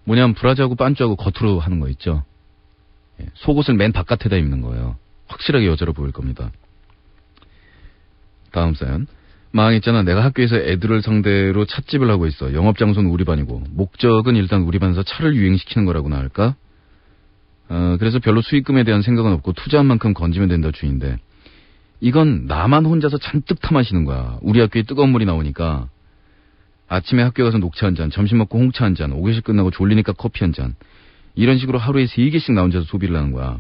뭐냐면 브라자하고 반주하고 겉으로 하는 거 있죠. 속옷을 맨 바깥에다 입는 거예요. 확실하게 여자로 보일 겁니다. 다음 사연. 망했잖아. 내가 학교에서 애들을 상대로 찻집을 하고 있어. 영업장소는 우리 반이고 목적은 일단 우리 반에서 차를 유행시키는 거라고나 할까? 그래서 별로 수익금에 대한 생각은 없고 투자한 만큼 건지면 된다 주인데 이건 나만 혼자서 잔뜩 탐하시는 거야. 우리 학교에 뜨거운 물이 나오니까 아침에 학교 가서 녹차 한 잔, 점심 먹고 홍차 한 잔, 오교시 끝나고 졸리니까 커피 한 잔. 이런 식으로 하루에 3개씩 나 혼자서 소비를 하는 거야.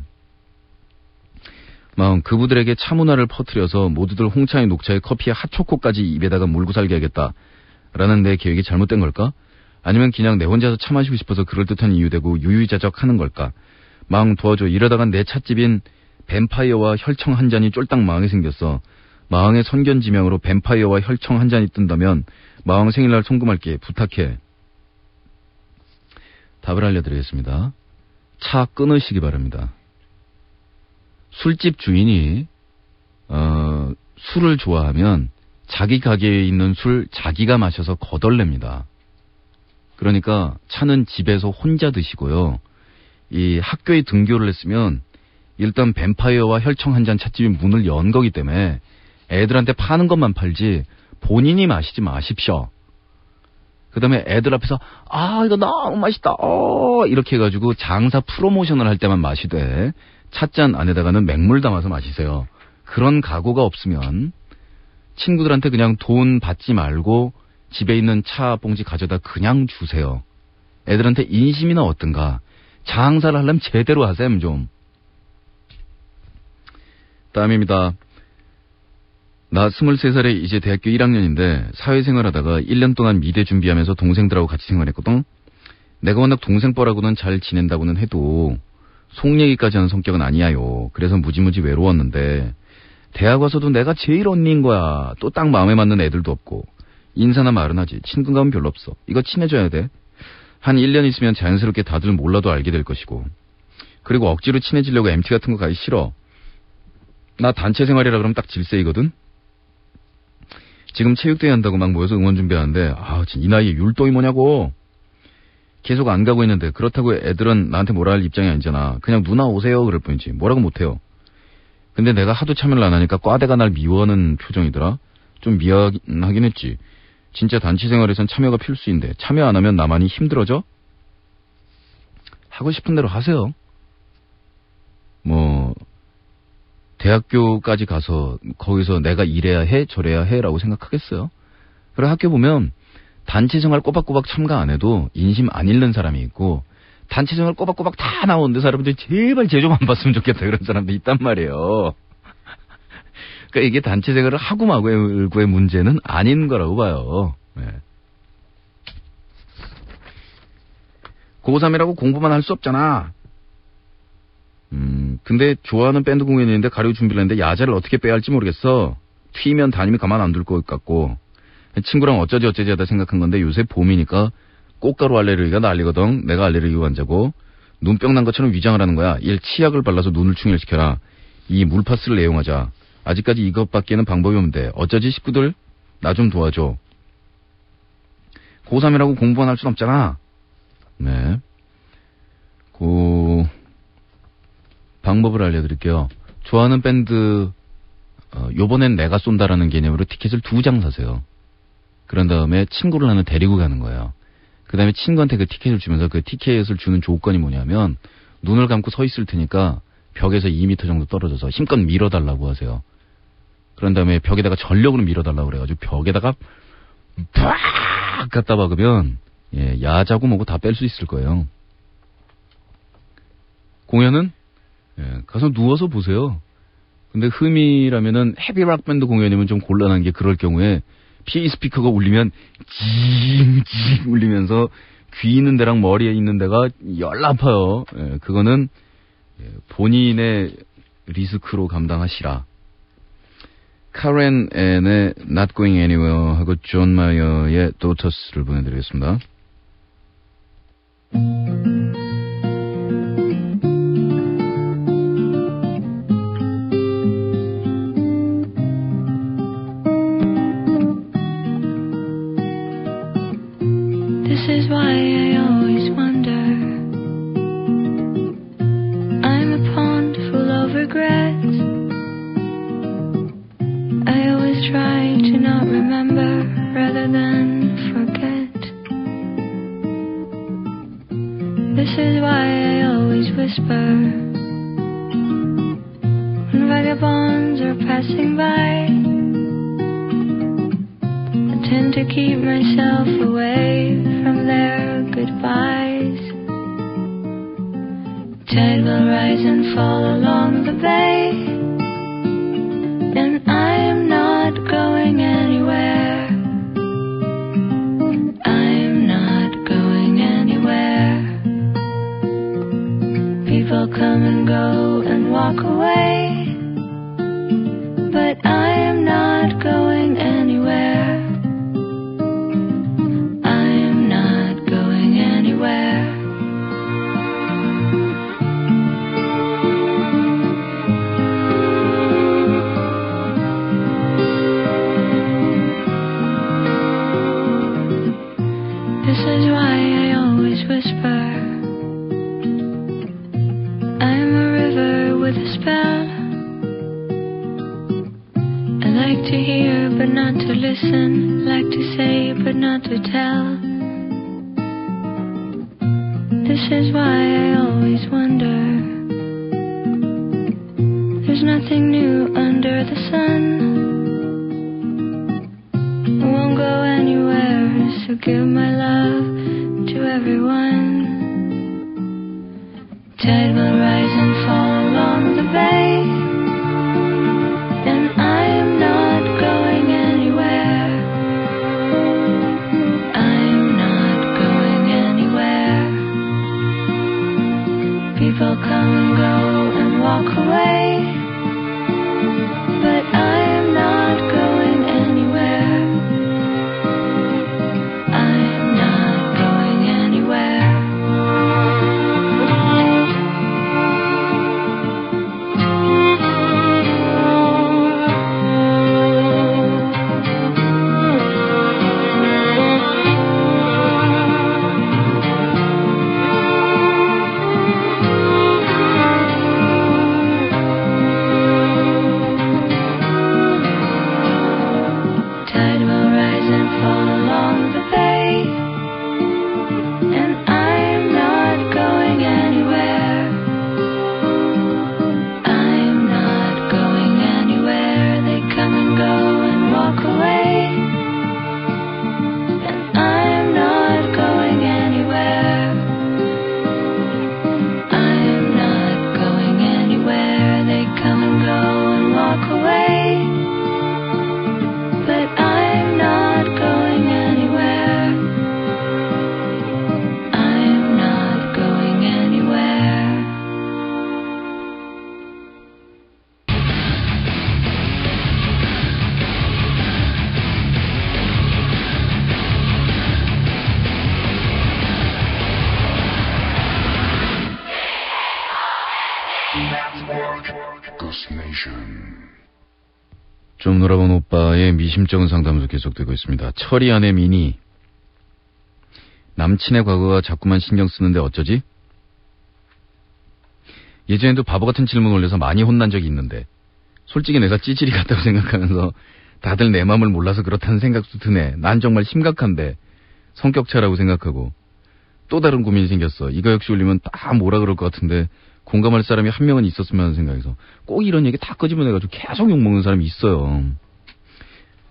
마음 그부들에게 차 문화를 퍼뜨려서 모두들 홍차에 녹차에 커피에 핫초코까지 입에다가 물고 살게 하겠다. 라는 내 계획이 잘못된 걸까? 아니면 그냥 내 혼자서 차 마시고 싶어서 그럴듯한 이유되고 유유자적 하는 걸까? 마음 도와줘. 이러다간 내 찻집인 뱀파이어와 혈청 한 잔이 쫄딱 망하게 생겼어. 마왕의 선견지명으로 뱀파이어와 혈청 한 잔이 뜬다면 마왕 생일날 송금할게. 부탁해. 답을 알려드리겠습니다. 차 끊으시기 바랍니다. 술집 주인이 술을 좋아하면 자기 가게에 있는 술 자기가 마셔서 거덜냅니다. 그러니까 차는 집에서 혼자 드시고요. 이 학교에 등교를 했으면 일단 뱀파이어와 혈청 한 잔 찻집이 문을 연 거기 때문에 애들한테 파는 것만 팔지 본인이 마시지 마십시오. 그 다음에 애들 앞에서 이거 너무 맛있다 이렇게 해가지고 장사 프로모션을 할 때만 마시되 찻잔 안에다가는 맹물 담아서 마시세요. 그런 각오가 없으면 친구들한테 그냥 돈 받지 말고 집에 있는 차 봉지 가져다 그냥 주세요. 애들한테 인심이나 어떤가. 장사를 하려면 제대로 하셈 좀. 다음입니다. 나 23살에 이제 대학교 1학년인데 사회생활 하다가 1년 동안 미대 준비하면서 동생들하고 같이 생활했거든. 내가 워낙 동생뻘하고는 잘 지낸다고는 해도 속 얘기까지 하는 성격은 아니야요. 그래서 무지무지 외로웠는데 대학 와서도 내가 제일 언니인 거야. 또 딱 마음에 맞는 애들도 없고 인사나 말은 하지 친근감은 별로 없어. 이거 친해져야 돼. 한 1년 있으면 자연스럽게 다들 몰라도 알게 될 것이고 그리고 억지로 친해지려고 MT 같은 거 가기 싫어. 나 단체 생활이라 그러면 딱 질색이거든. 지금 체육대회 한다고 막 모여서 응원 준비하는데 이 나이에 율동이 뭐냐고. 계속 안 가고 있는데 그렇다고 애들은 나한테 뭐라 할 입장이 아니잖아. 그냥 누나 오세요 그럴 뿐이지 뭐라고 못해요. 근데 내가 하도 참여를 안 하니까 과대가 날 미워하는 표정이더라. 좀 미안하긴 했지. 진짜 단체 생활에선 참여가 필수인데 참여 안 하면 나만이 힘들어져? 하고 싶은 대로 하세요. 대학교까지 가서 거기서 내가 이래야 해 저래야 해라고 생각하겠어요? 그래 학교 보면 단체생활 꼬박꼬박 참가 안 해도 인심 안 잃는 사람이 있고 단체생활 꼬박꼬박 다 나오는데 사람들이 제발 쟤 좀 안 봤으면 좋겠다 그런 사람도 있단 말이에요. 그러니까 이게 단체생활을 하고 마고의 문제는 아닌 거라고 봐요. 네. 고3이라고 공부만 할 수 없잖아. 근데 좋아하는 밴드 공연이 있는데 가려고 준비를 했는데 야자를 어떻게 빼야 할지 모르겠어. 튀면 담임이 가만 안 둘 것 같고 친구랑 어쩌지 하다 생각한 건데 요새 봄이니까 꽃가루 알레르기가 난리거든. 내가 알레르기 환자고 눈병 난 것처럼 위장을 하는 거야. 1. 치약을 발라서 눈을 충혈시켜라. 2. 물파스를 애용하자. 아직까지 이것밖에는 방법이 없는데 어쩌지 식구들 나 좀 도와줘. 고3이라고 공부만 할 순 없잖아. 네. 방법을 알려드릴게요. 좋아하는 밴드 요번엔 내가 쏜다라는 개념으로 티켓을 2장 사세요. 그런 다음에 친구를 하나 데리고 가는 거예요. 그 다음에 친구한테 그 티켓을 주면서 그 티켓을 주는 조건이 뭐냐면 눈을 감고 서 있을 테니까 벽에서 2m 정도 떨어져서 힘껏 밀어달라고 하세요. 그런 다음에 벽에다가 전력으로 밀어달라고 그래가지고 벽에다가 팍 갖다 박으면 야자고 뭐고 다 뺄 수 있을 거예요. 공연은 가서 누워서 보세요. 근데 흠이라면은 헤비락 밴드 공연이면 좀 곤란한 게 그럴 경우에 PA 스피커가 울리면 징징 울리면서 귀 있는 데랑 머리에 있는 데가 열 아파요. 그거는 본인의 리스크로 감당하시라. 카렌 앤의 Not Going Anywhere 하고 존 마이어의 Daughters를 보내드리겠습니다. This is why I always wonder. I'm a pond full of regrets. I always try to not remember rather than forget. This is why I always whisper when vagabonds are passing by. I tend to keep myself away from their goodbyes. Tide will rise and fall along the bay, and I am not going anywhere. I am not going anywhere. People come and go and walk away, but I am not going anywhere. I am not going anywhere. This is why I always whisper. I'm a river with a spell. I like to hear but not to listen, like to say but not to tell. This is why I always wonder. There's nothing new under the sun. I won't go anywhere, so give my love to everyone. Tide will rise and fall along the bay, and I am not going anywhere. I am not going anywhere. People come and go and walk away, but I am not going anywhere. I am not going anywhere. Tide will rise and fall along the bay, and I am not going anywhere. I am not going anywhere. They come and go and walk away, and I am not going anywhere. I am not going anywhere. They come and go and walk away, but I am not going anywhere. I am not going anywhere. Ghost Nation. 좀 놀아본 오빠의 미심쩍은 상담도 계속되고 있습니다. 철이 안에 미니. 남친의 과거가 자꾸만 신경 쓰는데 어쩌지? 예전에도 바보 같은 질문 올려서 많이 혼난 적이 있는데 솔직히 내가 찌질이 같다고 생각하면서 다들 내 마음을 몰라서 그렇다는 생각도 드네. 난 정말 심각한데 성격차라고 생각하고 또 다른 고민이 생겼어. 이거 역시 올리면 다 뭐라 그럴 것 같은데 공감할 사람이 한 명은 있었으면 하는 생각에서 꼭 이런 얘기 다 끄집어내가지고 계속 욕먹는 사람이 있어요.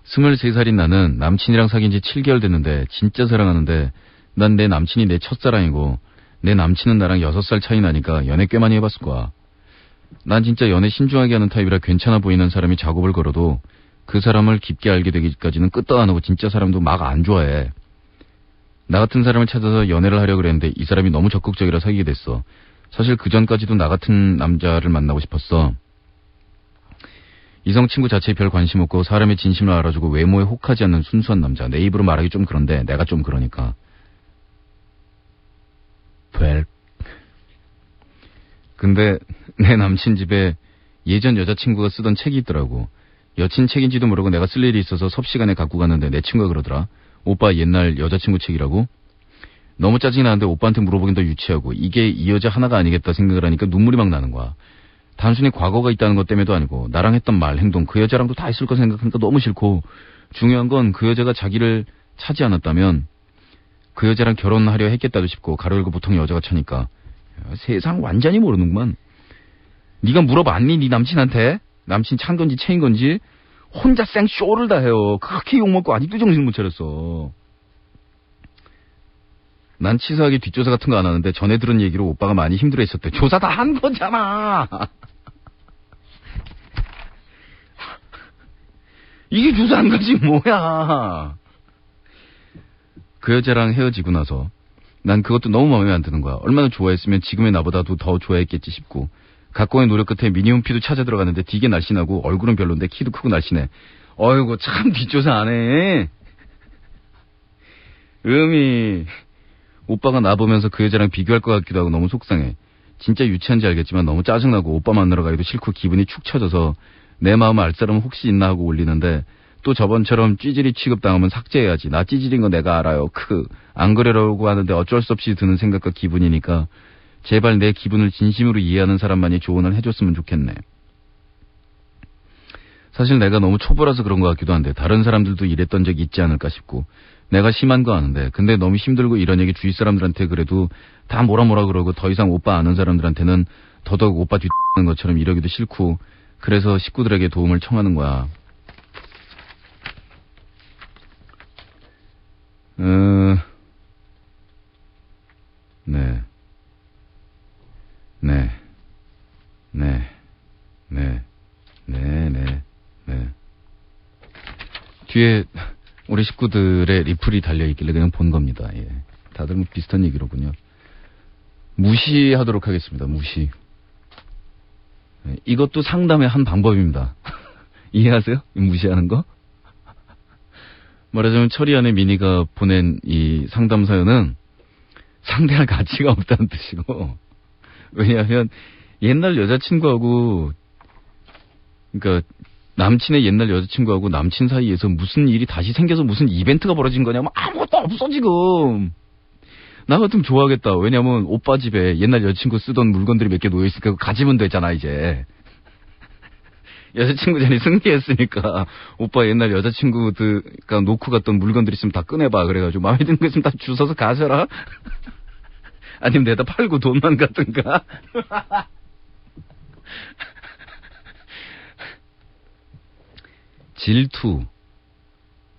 23살인 나는 남친이랑 사귄 지 7개월 됐는데 진짜 사랑하는데 난 내 남친이 내 첫사랑이고 내 남친은 나랑 6살 차이 나니까 연애 꽤 많이 해봤을 거야. 난 진짜 연애 신중하게 하는 타입이라 괜찮아 보이는 사람이 작업을 걸어도 그 사람을 깊게 알게 되기까지는 끄떡 안 하고 진짜 사람도 막 안 좋아해. 나 같은 사람을 찾아서 연애를 하려고 그랬는데 이 사람이 너무 적극적이라 사귀게 됐어. 사실 그 전까지도 나 같은 남자를 만나고 싶었어. 이성 친구 자체에 별 관심 없고 사람의 진심을 알아주고 외모에 혹하지 않는 순수한 남자. 내 입으로 말하기 좀 그런데 내가 좀 그러니까. 근데 내 남친 집에 예전 여자친구가 쓰던 책이 있더라고. 여친 책인지도 모르고 내가 쓸 일이 있어서 섭시간에 갖고 갔는데 내 친구가 그러더라. 오빠 옛날 여자친구 책이라고? 너무 짜증이 나는데 오빠한테 물어보긴 더 유치하고 이게 이 여자 하나가 아니겠다 생각을 하니까 눈물이 막 나는 거야. 단순히 과거가 있다는 것 때문에도 아니고 나랑 했던 말, 행동 그 여자랑도 다 있을 거 생각하니까 너무 싫고 중요한 건 그 여자가 자기를 차지 않았다면 그 여자랑 결혼하려 했겠다도 싶고 가로 열고 보통 여자가 차니까 세상 완전히 모르는구만. 네가 물어봤니? 네 남친한테? 남친 찬 건지 체인 건지? 혼자 생쇼를 다 해요. 그렇게 욕먹고 아직도 정신 못 차렸어. 난 치사하게 뒷조사 같은 거 안 하는데 전에 들은 얘기로 오빠가 많이 힘들어했었대. 조사 다 한 거잖아. 이게 조사한 거지 뭐야. 그 여자랑 헤어지고 나서 난 그것도 너무 마음에 안 드는 거야. 얼마나 좋아했으면 지금의 나보다도 더 좋아했겠지 싶고 각고의 노력 끝에 미니홈 피도 찾아 들어갔는데 되게 날씬하고 얼굴은 별론데 키도 크고 날씬해. 어이구 참 뒷조사 안 해. 오빠가 나 보면서 그 여자랑 비교할 것 같기도 하고 너무 속상해. 진짜 유치한지 알겠지만 너무 짜증나고 오빠 만나러 가기도 싫고 기분이 축 처져서 내 마음 알 사람 혹시 있나 하고 올리는데 또 저번처럼 찌질이 취급당하면 삭제해야지. 나 찌질인 거 내가 알아요. 안 그러려고 하는데 어쩔 수 없이 드는 생각과 기분이니까 제발 내 기분을 진심으로 이해하는 사람만이 조언을 해줬으면 좋겠네. 사실 내가 너무 초보라서 그런 것 같기도 한데 다른 사람들도 이랬던 적이 있지 않을까 싶고 내가 심한 거 아는데 근데 너무 힘들고 이런 얘기 주위 사람들한테 그래도 다 뭐라 그러고 더 이상 오빠 아는 사람들한테는 더더욱 오빠 뒤는 것처럼 이러기도 싫고 그래서 식구들에게 도움을 청하는 거야. 네. 뒤에 우리 식구들의 리플이 달려있길래 그냥 본 겁니다. 예. 다들 뭐 비슷한 얘기로군요. 무시하도록 하겠습니다. 무시. 예. 이것도 상담의 한 방법입니다. 이해하세요? 무시하는 거? 말하자면 철이 안에 미니가 보낸 이 상담 사연은 상대할 가치가 없다는 뜻이고 왜냐하면 옛날 여자친구하고 그러니까 남친의 옛날 여자친구하고 남친 사이에서 무슨 일이 다시 생겨서 무슨 이벤트가 벌어진 거냐면 아무것도 없어 지금. 나 같으면 좋아하겠다. 왜냐면 오빠 집에 옛날 여자친구 쓰던 물건들이 몇 개 놓여있으니까 가지면 되잖아 이제. 여자친구 전에 승리했으니까 오빠 옛날 여자친구가 놓고 갔던 물건들 있으면 다 꺼내봐. 그래가지고 마음에 드는 거 있으면 다 주워서 가져라. 아니면 내다 팔고 돈만 갖든가. 질투,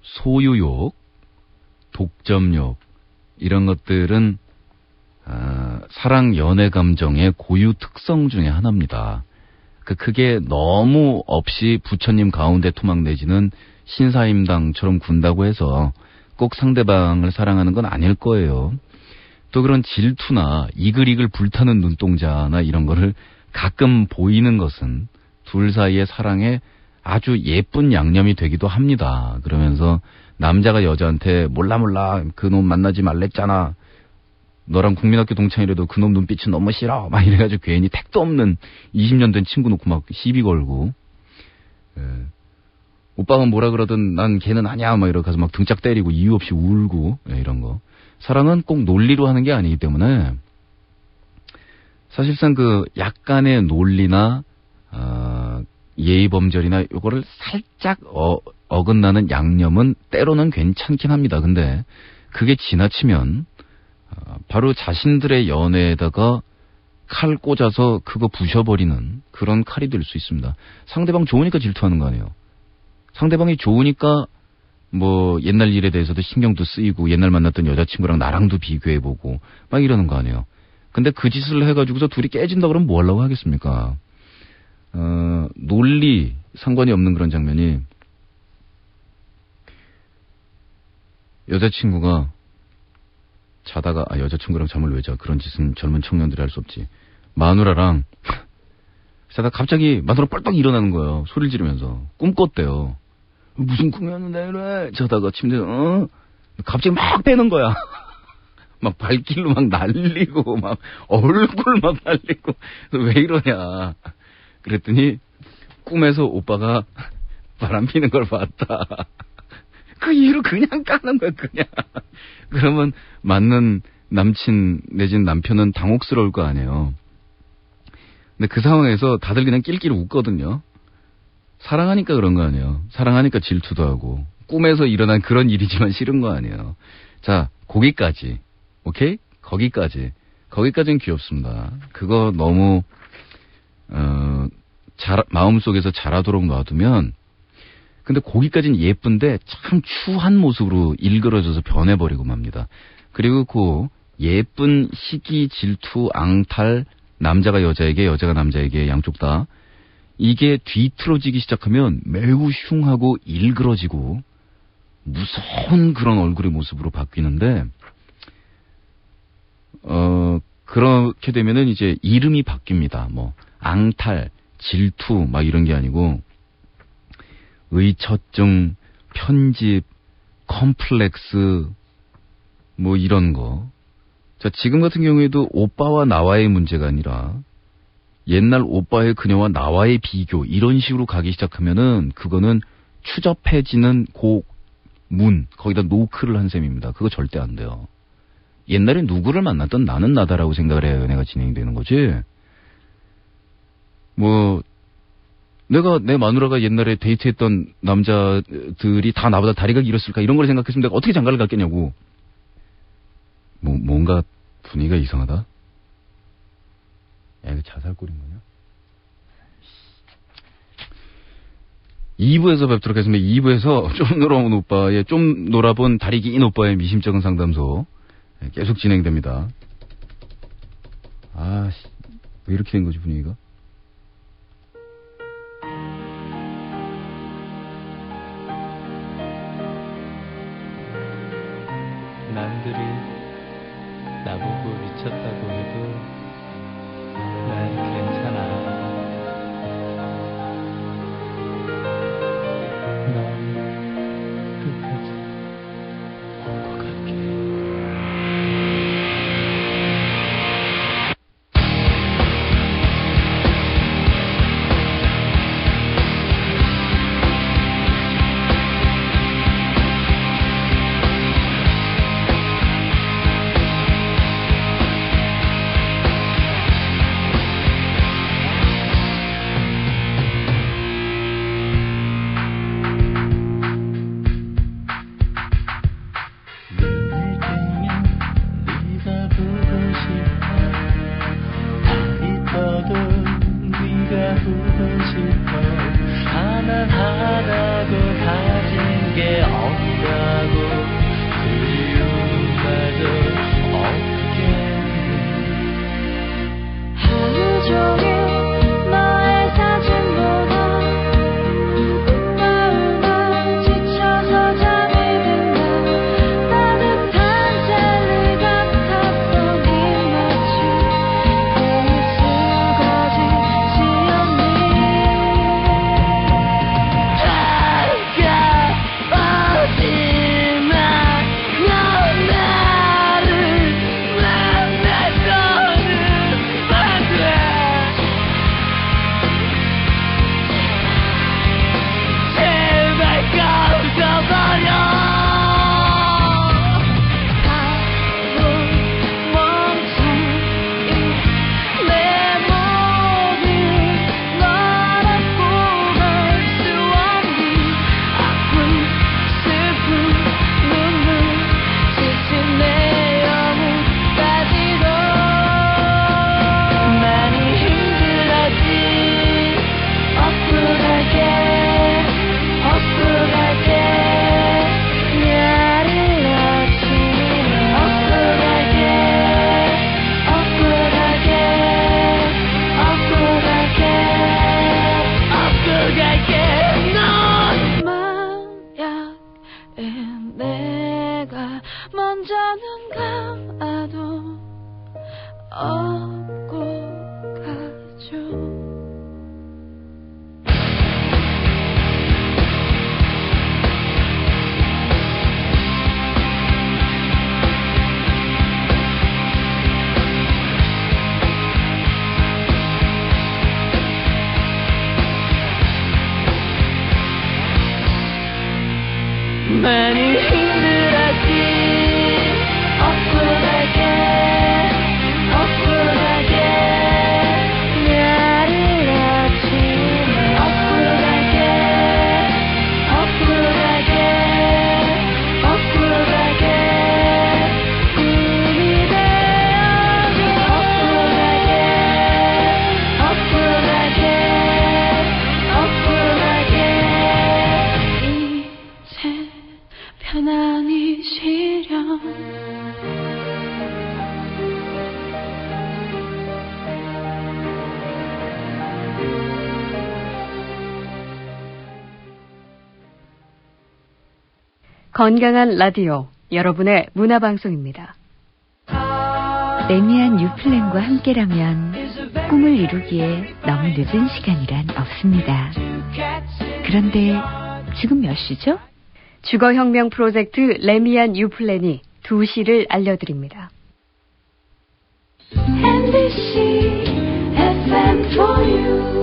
소유욕, 독점욕 이런 것들은 사랑 연애 감정의 고유 특성 중에 하나입니다. 그게 너무 없이 부처님 가운데 토막 내지는 신사임당처럼 군다고 해서 꼭 상대방을 사랑하는 건 아닐 거예요. 또 그런 질투나 이글이글 불타는 눈동자나 이런 거를 가끔 보이는 것은 둘 사이의 사랑에 아주 예쁜 양념이 되기도 합니다. 그러면서 남자가 여자한테 몰라 그놈 만나지 말랬잖아. 너랑 국민학교 동창이라도 그놈 눈빛은 너무 싫어. 막 이래가지고 괜히 택도 없는 20년 된 친구 놓고 막 시비 걸고. 예. 오빠가 뭐라 그러든 난 걔는 아니야. 막 이러고 가서 막 등짝 때리고 이유 없이 울고. 예, 이런 거. 사랑은 꼭 논리로 하는 게 아니기 때문에 사실상 그 약간의 논리나 예의범절이나 요거를 살짝 어긋나는 양념은 때로는 괜찮긴 합니다. 근데 그게 지나치면 바로 자신들의 연애에다가 칼 꽂아서 그거 부셔버리는 그런 칼이 될 수 있습니다. 상대방 좋으니까 질투하는 거 아니에요. 상대방이 좋으니까 뭐 옛날 일에 대해서도 신경도 쓰이고 옛날 만났던 여자친구랑 나랑도 비교해보고 막 이러는 거 아니에요. 근데 그 짓을 해가지고서 둘이 깨진다 그러면 뭐 하려고 하겠습니까? 논리 상관이 없는 그런 장면이 여자친구가 자다가 여자친구랑 잠을 왜 자? 그런 짓은 젊은 청년들이 할 수 없지. 마누라랑 자다 갑자기 마누라 뻘떡 일어나는 거예요. 소리를 지르면서. 꿈 꿨대요. 무슨 꿈이었는데 이래? 자다가 침대에서 갑자기 막 빼는 거야. 막 발길로 막 날리고 막 얼굴 막 날리고 왜 이러냐. 그랬더니 꿈에서 오빠가 바람 피는 걸 봤다. 그 이후로 그냥 까는 거야, 그냥. 그러면 맞는 남친 내지는 남편은 당혹스러울 거 아니에요. 근데 그 상황에서 다들 그냥 낄낄 웃거든요. 사랑하니까 그런 거 아니에요. 사랑하니까 질투도 하고. 꿈에서 일어난 그런 일이지만 싫은 거 아니에요. 자, 거기까지. 오케이? 거기까지는 귀엽습니다. 그거 너무 마음속에서 자라도록 놔두면, 근데 거기까지는 예쁜데 참 추한 모습으로 일그러져서 변해버리고 맙니다. 그리고 그 예쁜 시기, 질투, 앙탈, 남자가 여자에게, 여자가 남자에게 양쪽 다 이게 뒤틀어지기 시작하면 매우 흉하고 일그러지고 무서운 그런 얼굴의 모습으로 바뀌는데, 그렇게 되면은 이제 이름이 바뀝니다. 뭐 앙탈, 질투 막 이런 게 아니고 의처증, 편집, 컴플렉스 뭐 이런 거. 자, 지금 같은 경우에도 오빠와 나와의 문제가 아니라 옛날 오빠의 그녀와 나와의 비교 이런 식으로 가기 시작하면은 그거는 추접해지는 문 거기다 노크를 한 셈입니다. 그거 절대 안 돼요. 옛날에 누구를 만났던 나는 나다라고 생각을 해야 연애가 진행되는 거지. 뭐 내가 내 마누라가 옛날에 데이트했던 남자들이 다 나보다 다리가 길었을까 이런 걸 생각했으면 내가 어떻게 장가를 갔겠냐고. 뭔가 분위기가 이상하다. 야, 이거 자살골인 거냐? 2부에서 뵙도록 하겠습니다. 2부에서 좀 놀아본 다리 긴 오빠의 미심쩍은 상담소 계속 진행됩니다. 왜 이렇게 된 거지, 분위기가? 남들이 나보고 미쳤다고 해도 난 괜찮아. 넌 끝까지 오고 갈게. 먼저는 가도 없고 가죠. 건강한 라디오, 여러분의 문화방송입니다. 레미안 유플랜과 함께라면 꿈을 이루기에 너무 늦은 시간이란 없습니다. 그런데 지금 몇 시죠? 주거혁명 프로젝트 레미안 유플랜이 2시를 알려드립니다. MBC FM for you.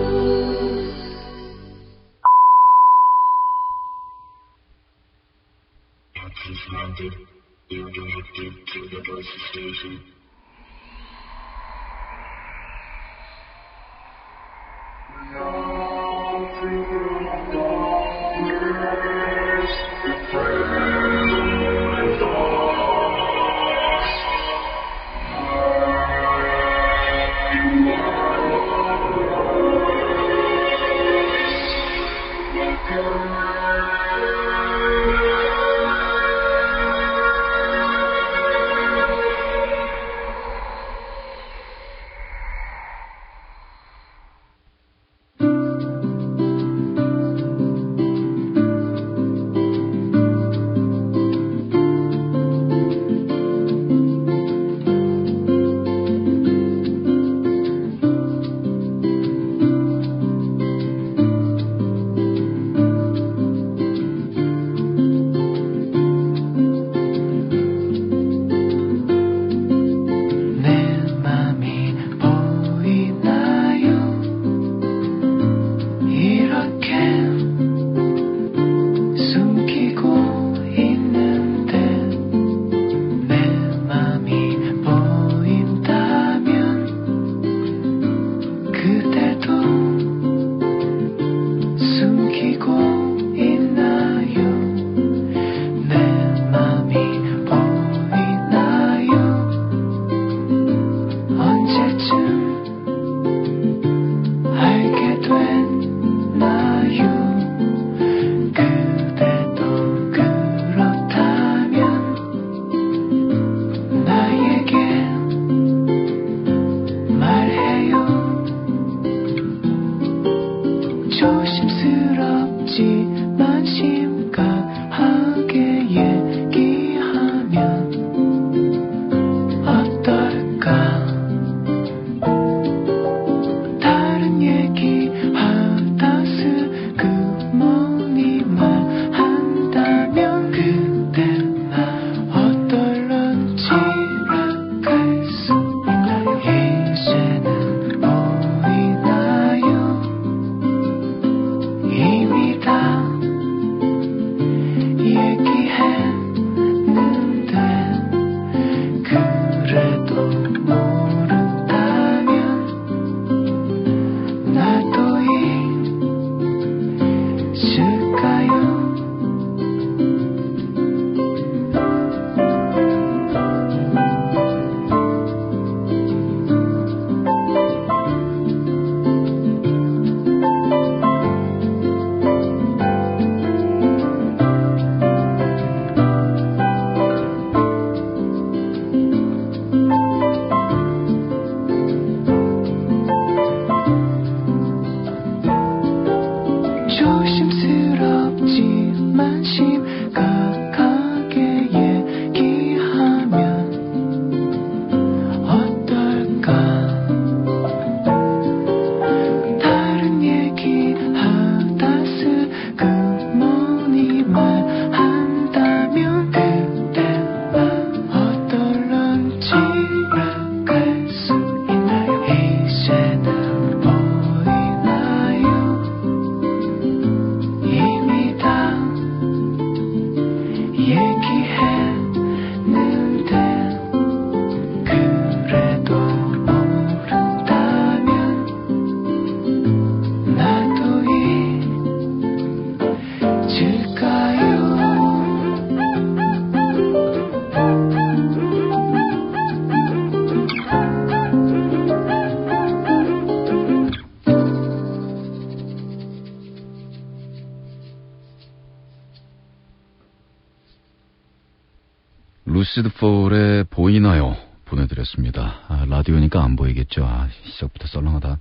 루시드 폴의 보이나요? 보내드렸습니다. 라디오니까 안 보이겠죠. 시작부터 썰렁하다.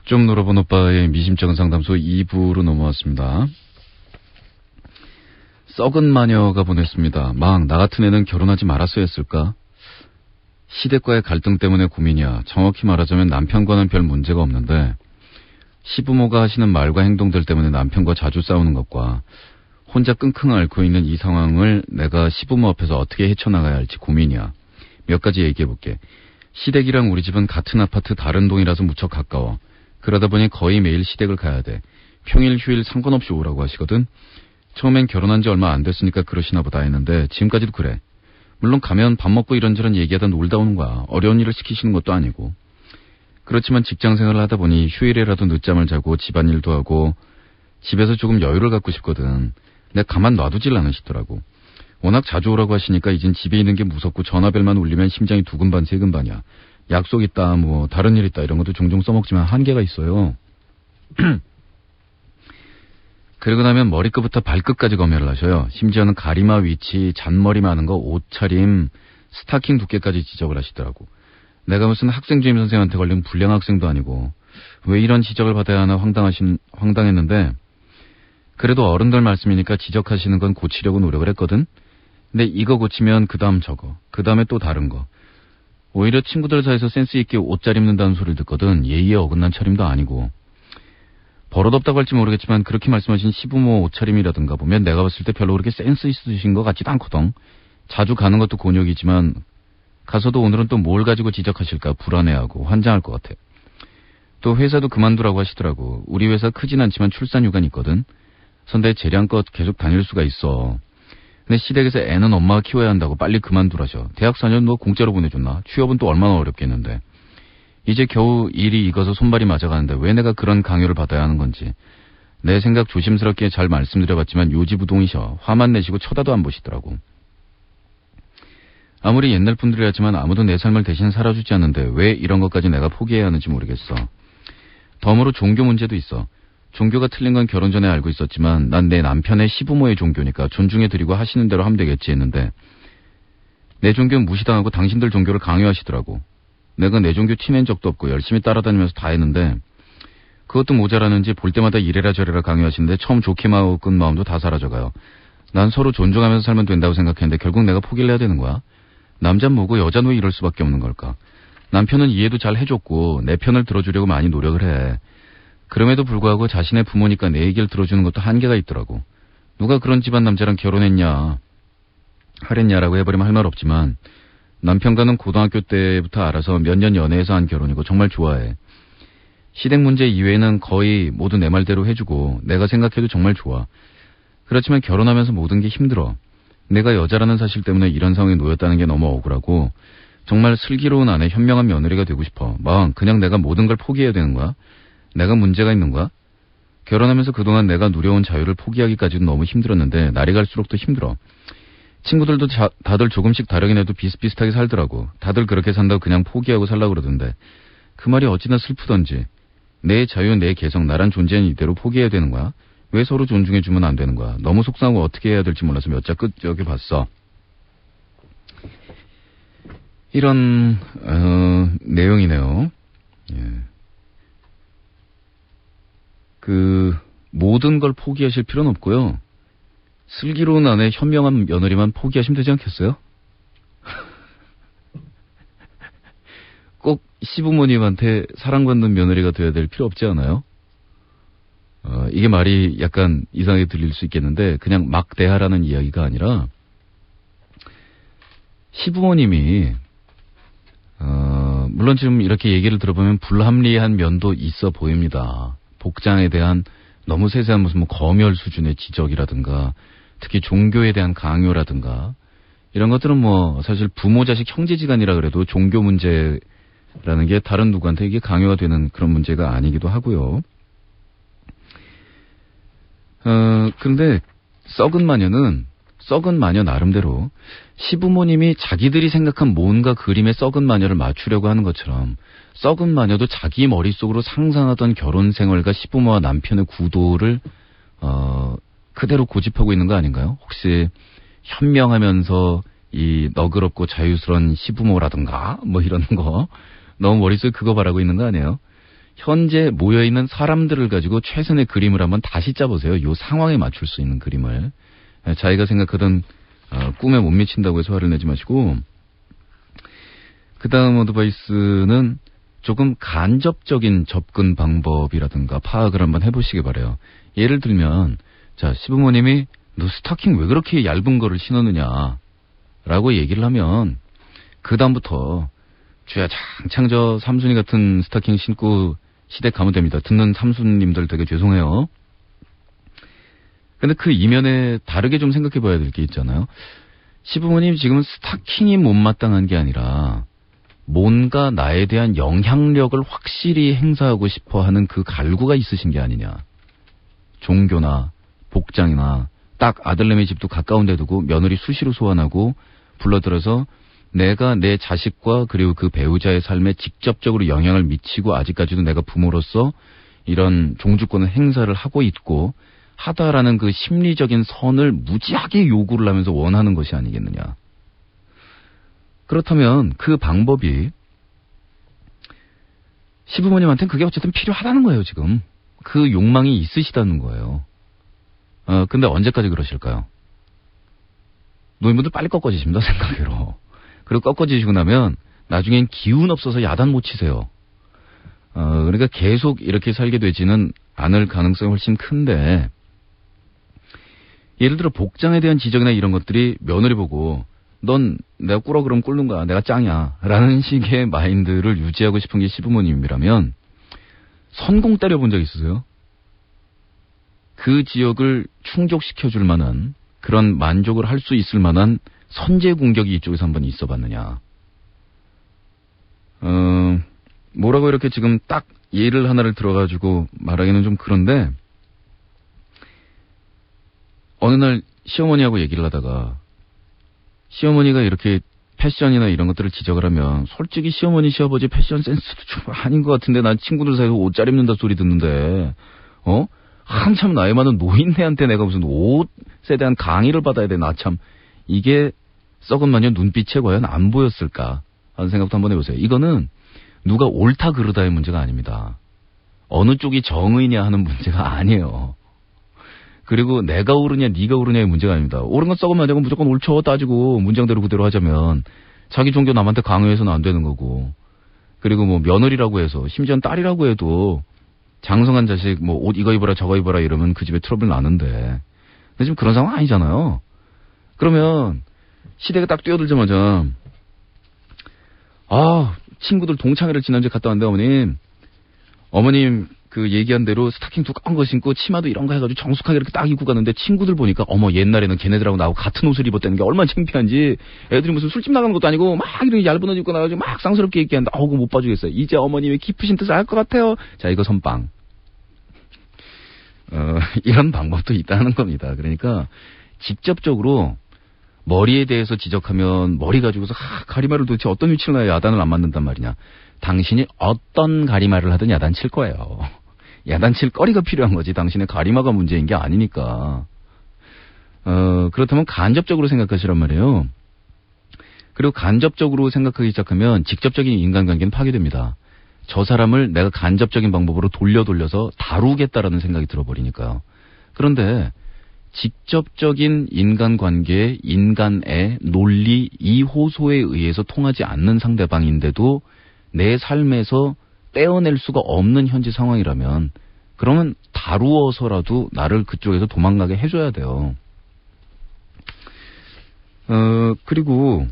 좀 놀아본 오빠의 미심쩍은 상담소 2부로 넘어왔습니다. 썩은 마녀가 보냈습니다. 막 나 같은 애는 결혼하지 말았어야 했을까? 시댁과의 갈등 때문에 고민이야. 정확히 말하자면 남편과는 별 문제가 없는데 시부모가 하시는 말과 행동들 때문에 남편과 자주 싸우는 것과 혼자 끙끙 앓고 있는 이 상황을 내가 시부모 앞에서 어떻게 헤쳐나가야 할지 고민이야. 몇 가지 얘기해볼게. 시댁이랑 우리 집은 같은 아파트 다른 동이라서 무척 가까워. 그러다 보니 거의 매일 시댁을 가야 돼. 평일 휴일 상관없이 오라고 하시거든. 처음엔 결혼한 지 얼마 안 됐으니까 그러시나 보다 했는데 지금까지도 그래. 물론 가면 밥 먹고 이런저런 얘기하다 놀다 오는 거야. 어려운 일을 시키시는 것도 아니고. 그렇지만 직장생활을 하다 보니 휴일에라도 늦잠을 자고 집안일도 하고 집에서 조금 여유를 갖고 싶거든. 근데 가만 놔두질 않으시더라고. 워낙 자주 오라고 하시니까 이젠 집에 있는 게 무섭고 전화벨만 울리면 심장이 두근반 세근반이야. 약속 있다, 뭐 다른 일 있다 이런 것도 종종 써먹지만 한계가 있어요. 그러고 나면 머리끝부터 발끝까지 검열을 하셔요. 심지어는 가리마 위치, 잔머리 많은 거, 옷차림, 스타킹 두께까지 지적을 하시더라고. 내가 무슨 학생주임 선생한테 걸린 불량 학생도 아니고 왜 이런 지적을 받아야 하나 황당했는데 그래도 어른들 말씀이니까 지적하시는 건 고치려고 노력을 했거든. 근데 이거 고치면 그 다음 저거, 그 다음에 또 다른 거. 오히려 친구들 사이에서 센스 있게 옷 잘 입는다는 소리를 듣거든. 예의에 어긋난 차림도 아니고. 버릇없다고 할지 모르겠지만 그렇게 말씀하신 시부모 옷차림이라든가 보면 내가 봤을 때 별로 그렇게 센스 있으신 것 같지도 않거든. 자주 가는 것도 곤욕이지만 가서도 오늘은 또 뭘 가지고 지적하실까 불안해하고 환장할 것 같아. 또 회사도 그만두라고 하시더라고. 우리 회사 크진 않지만 출산휴가는 있거든. 선대 재량껏 계속 다닐 수가 있어. 근데 시댁에서 애는 엄마가 키워야 한다고 빨리 그만두라셔. 대학 4년 너 공짜로 보내줬나? 취업은 또 얼마나 어렵겠는데. 이제 겨우 일이 익어서 손발이 맞아가는데 왜 내가 그런 강요를 받아야 하는 건지. 내 생각 조심스럽게 잘 말씀드려봤지만 요지부동이셔. 화만 내시고 쳐다도 안 보시더라고. 아무리 옛날 분들이었지만 아무도 내 삶을 대신 살아주지 않는데 왜 이런 것까지 내가 포기해야 하는지 모르겠어. 덤으로 종교 문제도 있어. 종교가 틀린 건 결혼 전에 알고 있었지만 난 내 남편의 시부모의 종교니까 존중해드리고 하시는 대로 하면 되겠지 했는데 내 종교는 무시당하고 당신들 종교를 강요하시더라고. 내가 내 종교 티낸 적도 없고 열심히 따라다니면서 다 했는데 그것도 모자라는지 볼 때마다 이래라 저래라 강요하시는데 처음 좋게 먹은 마음도 다 사라져가요. 난 서로 존중하면서 살면 된다고 생각했는데 결국 내가 포기를 해야 되는 거야. 남자는 뭐고 여자는 왜 이럴 수밖에 없는 걸까. 남편은 이해도 잘 해줬고 내 편을 들어주려고 많이 노력을 해. 그럼에도 불구하고 자신의 부모니까 내 얘기를 들어주는 것도 한계가 있더라고. 누가 그런 집안 남자랑 결혼했냐 하랬냐라고 해버리면 할 말 없지만 남편과는 고등학교 때부터 알아서 몇 년 연애해서 한 결혼이고 정말 좋아해. 시댁 문제 이외에는 거의 모두 내 말대로 해주고 내가 생각해도 정말 좋아. 그렇지만 결혼하면서 모든 게 힘들어. 내가 여자라는 사실 때문에 이런 상황에 놓였다는 게 너무 억울하고 정말 슬기로운 아내, 현명한 며느리가 되고 싶어. 막 그냥 내가 모든 걸 포기해야 되는 거야? 내가 문제가 있는 거야? 결혼하면서 그동안 내가 누려온 자유를 포기하기까지는 너무 힘들었는데 날이 갈수록 더 힘들어. 친구들도 다들 조금씩 다르긴 해도 비슷비슷하게 살더라고. 다들 그렇게 산다고 그냥 포기하고 살라고 그러던데 그 말이 어찌나 슬프던지. 내 자유, 내 개성, 나란 존재는 이대로 포기해야 되는 거야? 왜 서로 존중해주면 안 되는 거야? 너무 속상하고 어떻게 해야 될지 몰라서 몇 자 끄적여봤어. 이런 내용이네요. 예. 모든 걸 포기하실 필요는 없고요. 슬기로운 아내, 현명한 며느리만 포기하시면 되지 않겠어요? 꼭 시부모님한테 사랑받는 며느리가 되어야 될 필요 없지 않아요? 이게 말이 약간 이상하게 들릴 수 있겠는데 그냥 막 대하라는 이야기가 아니라 시부모님이 물론 지금 이렇게 얘기를 들어보면 불합리한 면도 있어 보입니다. 복장에 대한 너무 세세한 무슨 뭐 검열 수준의 지적이라든가 특히 종교에 대한 강요라든가 이런 것들은 뭐 사실 부모 자식 형제지간이라 그래도 종교 문제라는 게 다른 누구한테 이게 강요가 되는 그런 문제가 아니기도 하고요. 근데 썩은 마녀 나름대로 시부모님이 자기들이 생각한 뭔가 그림에 썩은 마녀를 맞추려고 하는 것처럼 썩은 마녀도 자기 머릿속으로 상상하던 결혼 생활과 시부모와 남편의 구도를 그대로 고집하고 있는 거 아닌가요? 혹시 현명하면서 이 너그럽고 자유스러운 시부모라든가 뭐 이런 거 너무 머릿속에 그거 바라고 있는 거 아니에요? 현재 모여있는 사람들을 가지고 최선의 그림을 한번 다시 짜보세요. 이 상황에 맞출 수 있는 그림을. 자기가 생각하던 꿈에 못 미친다고 해서 화를 내지 마시고, 그 다음 어드바이스는 조금 간접적인 접근 방법이라든가 파악을 한번 해보시기 바래요. 예를 들면, 자, 시부모님이 너 스타킹 왜 그렇게 얇은 거를 신었느냐 라고 얘기를 하면, 그 다음부터 주야 창창 저 삼순이 같은 스타킹 신고 시댁 가면 됩니다. 듣는 삼순님들 되게 죄송해요. 근데 그 이면에 다르게 좀 생각해 봐야 될 게 있잖아요. 시부모님 지금은 스타킹이 못마땅한 게 아니라 뭔가 나에 대한 영향력을 확실히 행사하고 싶어 하는 그 갈구가 있으신 게 아니냐. 종교나 복장이나 딱 아들내미 집도 가까운 데 두고 며느리 수시로 소환하고 불러들어서 내가 내 자식과 그리고 그 배우자의 삶에 직접적으로 영향을 미치고 아직까지도 내가 부모로서 이런 종주권을 행사를 하고 있고 하다라는 그 심리적인 선을 무지하게 요구를 하면서 원하는 것이 아니겠느냐. 그렇다면 그 방법이 시부모님한테는 그게 어쨌든 필요하다는 거예요, 지금. 그 욕망이 있으시다는 거예요. 근데 언제까지 그러실까요? 노인분들 빨리 꺾어지십니다, 생각외로. 그리고 꺾어지시고 나면 나중엔 기운 없어서 야단 못 치세요. 그러니까 계속 이렇게 살게 되지는 않을 가능성이 훨씬 큰데, 예를 들어 복장에 대한 지적이나 이런 것들이 며느리 보고 넌 내가 꿇어 그러면 꿇는 거야. 내가 짱이야. 라는 식의 마인드를 유지하고 싶은 게 시부모님이라면 선공 때려본 적 있으세요? 그 지역을 충족시켜줄 만한 그런 만족을 할 수 있을 만한 선제 공격이 이쪽에서 한번 있어 봤느냐. 뭐라고 이렇게 지금 딱 예를 하나를 들어가지고 말하기는 좀 그런데, 어느 날 시어머니하고 얘기를 하다가 시어머니가 이렇게 패션이나 이런 것들을 지적을 하면 솔직히 시어머니 시아버지 패션 센스도 좀 아닌 것 같은데 난 친구들 사이에서 옷 잘 입는다 소리 듣는데 한참 나이 많은 노인네한테 내가 무슨 옷에 대한 강의를 받아야 돼. 나 참 이게 썩은 마녀 눈빛에 과연 안 보였을까 하는 생각도 한번 해보세요. 이거는 누가 옳다 그르다의 문제가 아닙니다. 어느 쪽이 정의냐 하는 문제가 아니에요. 그리고 내가 옳으냐 네가 옳으냐의 문제가 아닙니다. 옳은 건 썩은 마녀가 무조건 옳죠 따지고 문장대로 그대로 하자면 자기 종교 남한테 강요해서는 안 되는 거고, 그리고 뭐 며느리라고 해서 심지어는 딸이라고 해도 장성한 자식 뭐 옷 이거 입어라 저거 입어라 이러면 그 집에 트러블 나는데, 근데 지금 그런 상황 아니잖아요. 그러면 시대가 딱 뛰어들자마자 친구들 동창회를 지난주에 갔다 왔는데 어머님 그 얘기한 대로 스타킹 두꺼운 거 신고 치마도 이런 거 해가지고 정숙하게 이렇게 딱 입고 갔는데 친구들 보니까 어머 옛날에는 걔네들하고 나하고 같은 옷을 입었다는 게 얼마나 창피한지, 애들이 무슨 술집 나가는 것도 아니고 막 이렇게 얇은 옷 입고 나가지고 막 쌍스럽게 얘기하는데 그거 못 봐주겠어요. 이제 어머님의 깊으신 뜻을 알 것 같아요. 자, 이거 선빵. 이런 방법도 있다는 겁니다. 그러니까 직접적으로 머리에 대해서 지적하면 머리 가지고서 가리마를 도대체 어떤 위치를 놔야 야단을 안 맞는단 말이냐. 당신이 어떤 가리마를 하든 야단 칠 거예요. 야단 칠 거리가 필요한 거지 당신의 가리마가 문제인 게 아니니까. 그렇다면 간접적으로 생각하시란 말이에요. 그리고 간접적으로 생각하기 시작하면 직접적인 인간관계는 파괴됩니다. 저 사람을 내가 간접적인 방법으로 돌려서 다루겠다라는 생각이 들어버리니까요. 그런데 직접적인 인간관계, 인간의 논리, 이호소에 의해서 통하지 않는 상대방인데도 내 삶에서 떼어낼 수가 없는 현재 상황이라면 그러면 다루어서라도 나를 그쪽에서 도망가게 해줘야 돼요. 그리고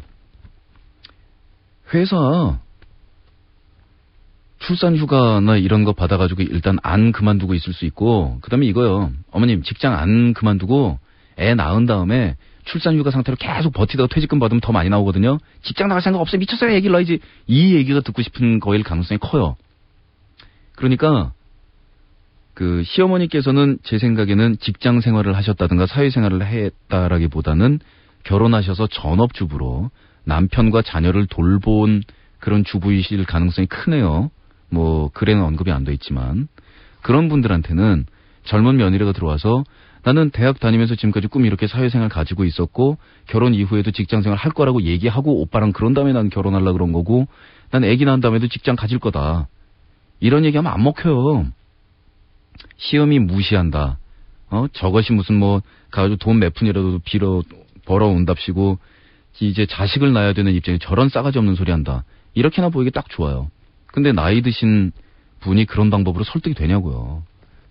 회사 출산휴가나 이런 거 받아가지고 일단 안 그만두고 있을 수 있고, 그 다음에 이거요. 어머님 직장 안 그만두고 애 낳은 다음에 출산휴가 상태로 계속 버티다가 퇴직금 받으면 더 많이 나오거든요. 직장 나갈 생각 없어요. 미쳤어요. 얘기를 놔야지. 이 얘기가 듣고 싶은 거일 가능성이 커요. 그러니까 그 시어머니께서는 제 생각에는 직장 생활을 하셨다든가 사회생활을 했다라기보다는 결혼하셔서 전업주부로 남편과 자녀를 돌본 그런 주부이실 가능성이 크네요. 뭐 글에는 언급이 안 돼 있지만 그런 분들한테는 젊은 며느리가 들어와서 나는 대학 다니면서 지금까지 꿈이 이렇게 사회생활 가지고 있었고 결혼 이후에도 직장생활 할 거라고 얘기하고 오빠랑 그런 다음에 난 결혼하려고 그런 거고 난 애기 낳은 다음에도 직장 가질 거다. 이런 얘기하면 안 먹혀요. 시험이 무시한다. 저것이 무슨 뭐 가지고 돈 몇 푼이라도 벌어온답시고 이제 자식을 낳아야 되는 입장에 저런 싸가지 없는 소리 한다. 이렇게나 보이기 딱 좋아요. 근데 나이 드신 분이 그런 방법으로 설득이 되냐고요.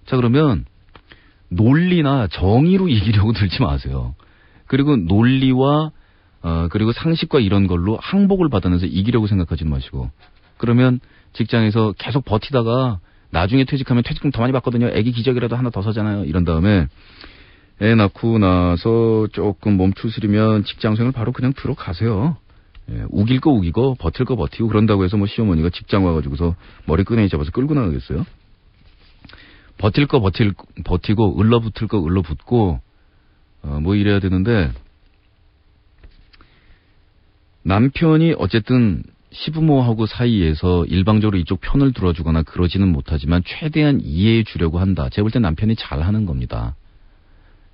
자, 그러면 논리나 정의로 이기려고 들지 마세요. 그리고 논리와 그리고 상식과 이런 걸로 항복을 받아내서 이기려고 생각하지 마시고, 그러면 직장에서 계속 버티다가 나중에 퇴직하면 퇴직금 더 많이 받거든요. 애기 기저귀라도 하나 더 사잖아요. 이런 다음에 애 낳고 나서 조금 몸 추스리면 직장생활 바로 그냥 들어가세요. 예, 우길 거 우기고 버틸 거 버티고, 그런다고 해서 뭐 시어머니가 직장 와가지고서 머리 끄내기 잡아서 끌고 나가겠어요? 버틸 거 버티고 을러붙을 거 을러붙고 뭐 이래야 되는데, 남편이 어쨌든 시부모하고 사이에서 일방적으로 이쪽 편을 들어주거나 그러지는 못하지만 최대한 이해해 주려고 한다. 제가 볼 땐 남편이 잘하는 겁니다.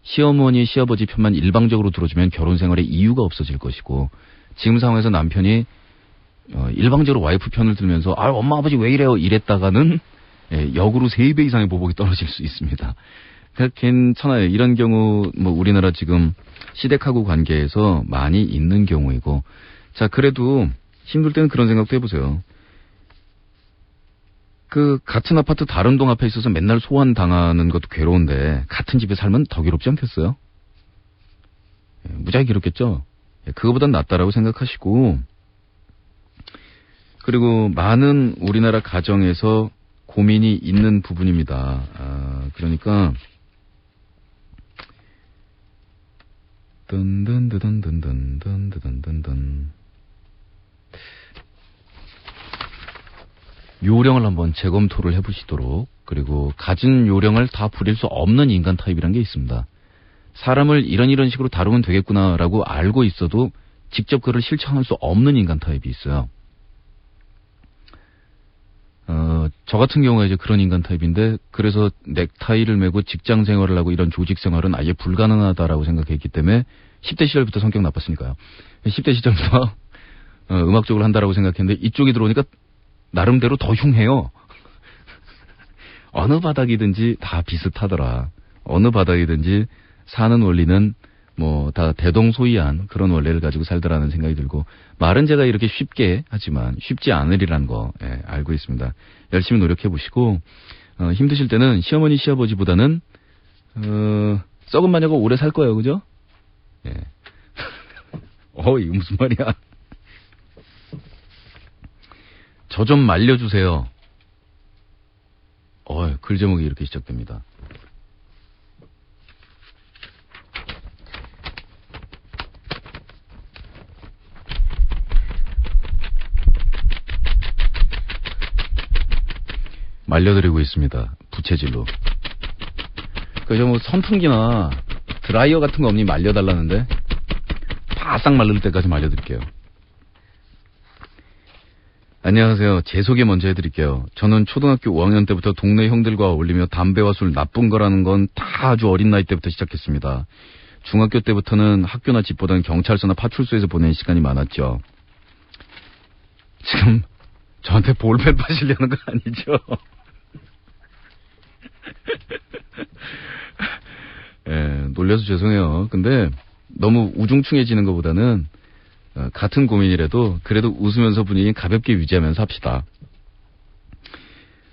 시어머니, 시아버지 편만 일방적으로 들어주면 결혼 생활에 이유가 없어질 것이고, 지금 상황에서 남편이 일방적으로 와이프 편을 들면서 엄마 아버지 왜 이래요 이랬다가는 역으로 3배 이상의 보복이 떨어질 수 있습니다. 그러니까 괜찮아요. 이런 경우 뭐 우리나라 지금 시댁하고 관계에서 많이 있는 경우이고, 자, 그래도 힘들 때는 그런 생각도 해보세요. 그 같은 아파트 다른 동 앞에 있어서 맨날 소환 당하는 것도 괴로운데 같은 집에 살면 더 괴롭지 않겠어요? 무지하게 괴롭겠죠? 그거보단 낫다라고 생각하시고, 그리고 많은 우리나라 가정에서 고민이 있는 부분입니다. 그러니까 요령을 한번 재검토를 해보시도록, 그리고 가진 요령을 다 부릴 수 없는 인간 타입이란 게 있습니다. 사람을 이런 식으로 다루면 되겠구나라고 알고 있어도 직접 그를 실천할 수 없는 인간 타입이 있어요. 저 같은 경우가 이제 그런 인간 타입인데, 그래서 넥타이를 메고 직장 생활을 하고 이런 조직 생활은 아예 불가능하다라고 생각했기 때문에 10대 시절부터 성격 나빴으니까요. 10대 시절부터 음악적으로 한다라고 생각했는데 이쪽이 들어오니까 나름대로 더 흉해요. 어느 바닥이든지 다 비슷하더라. 어느 바닥이든지 사는 원리는 뭐 다 대동소이한 그런 원리를 가지고 살더라는 생각이 들고, 말은 제가 이렇게 쉽게 하지만 쉽지 않으리란 거 알고 있습니다. 열심히 노력해 보시고, 힘드실 때는 시어머니 시아버지보다는 썩은 마녀가 오래 살 거예요. 그죠? 예. 이거 무슨 말이야. 저 좀 말려주세요. 글 제목이 이렇게 시작됩니다. 말려드리고 있습니다. 부채질로. 그저 뭐 선풍기나 드라이어 같은 거 없니 말려달라는데 바싹 마를 때까지 말려드릴게요. 안녕하세요. 제 소개 먼저 해드릴게요. 저는 초등학교 5학년 때부터 동네 형들과 어울리며 담배와 술 나쁜 거라는 건 다 아주 어린 나이 때부터 시작했습니다. 중학교 때부터는 학교나 집보다는 경찰서나 파출소에서 보낸 시간이 많았죠. 지금 저한테 볼펜 파시려는 거 아니죠? 놀려서 죄송해요. 근데 너무 우중충해지는 것보다는 같은 고민이라도 그래도 웃으면서 분위기 가볍게 유지하면서 합시다.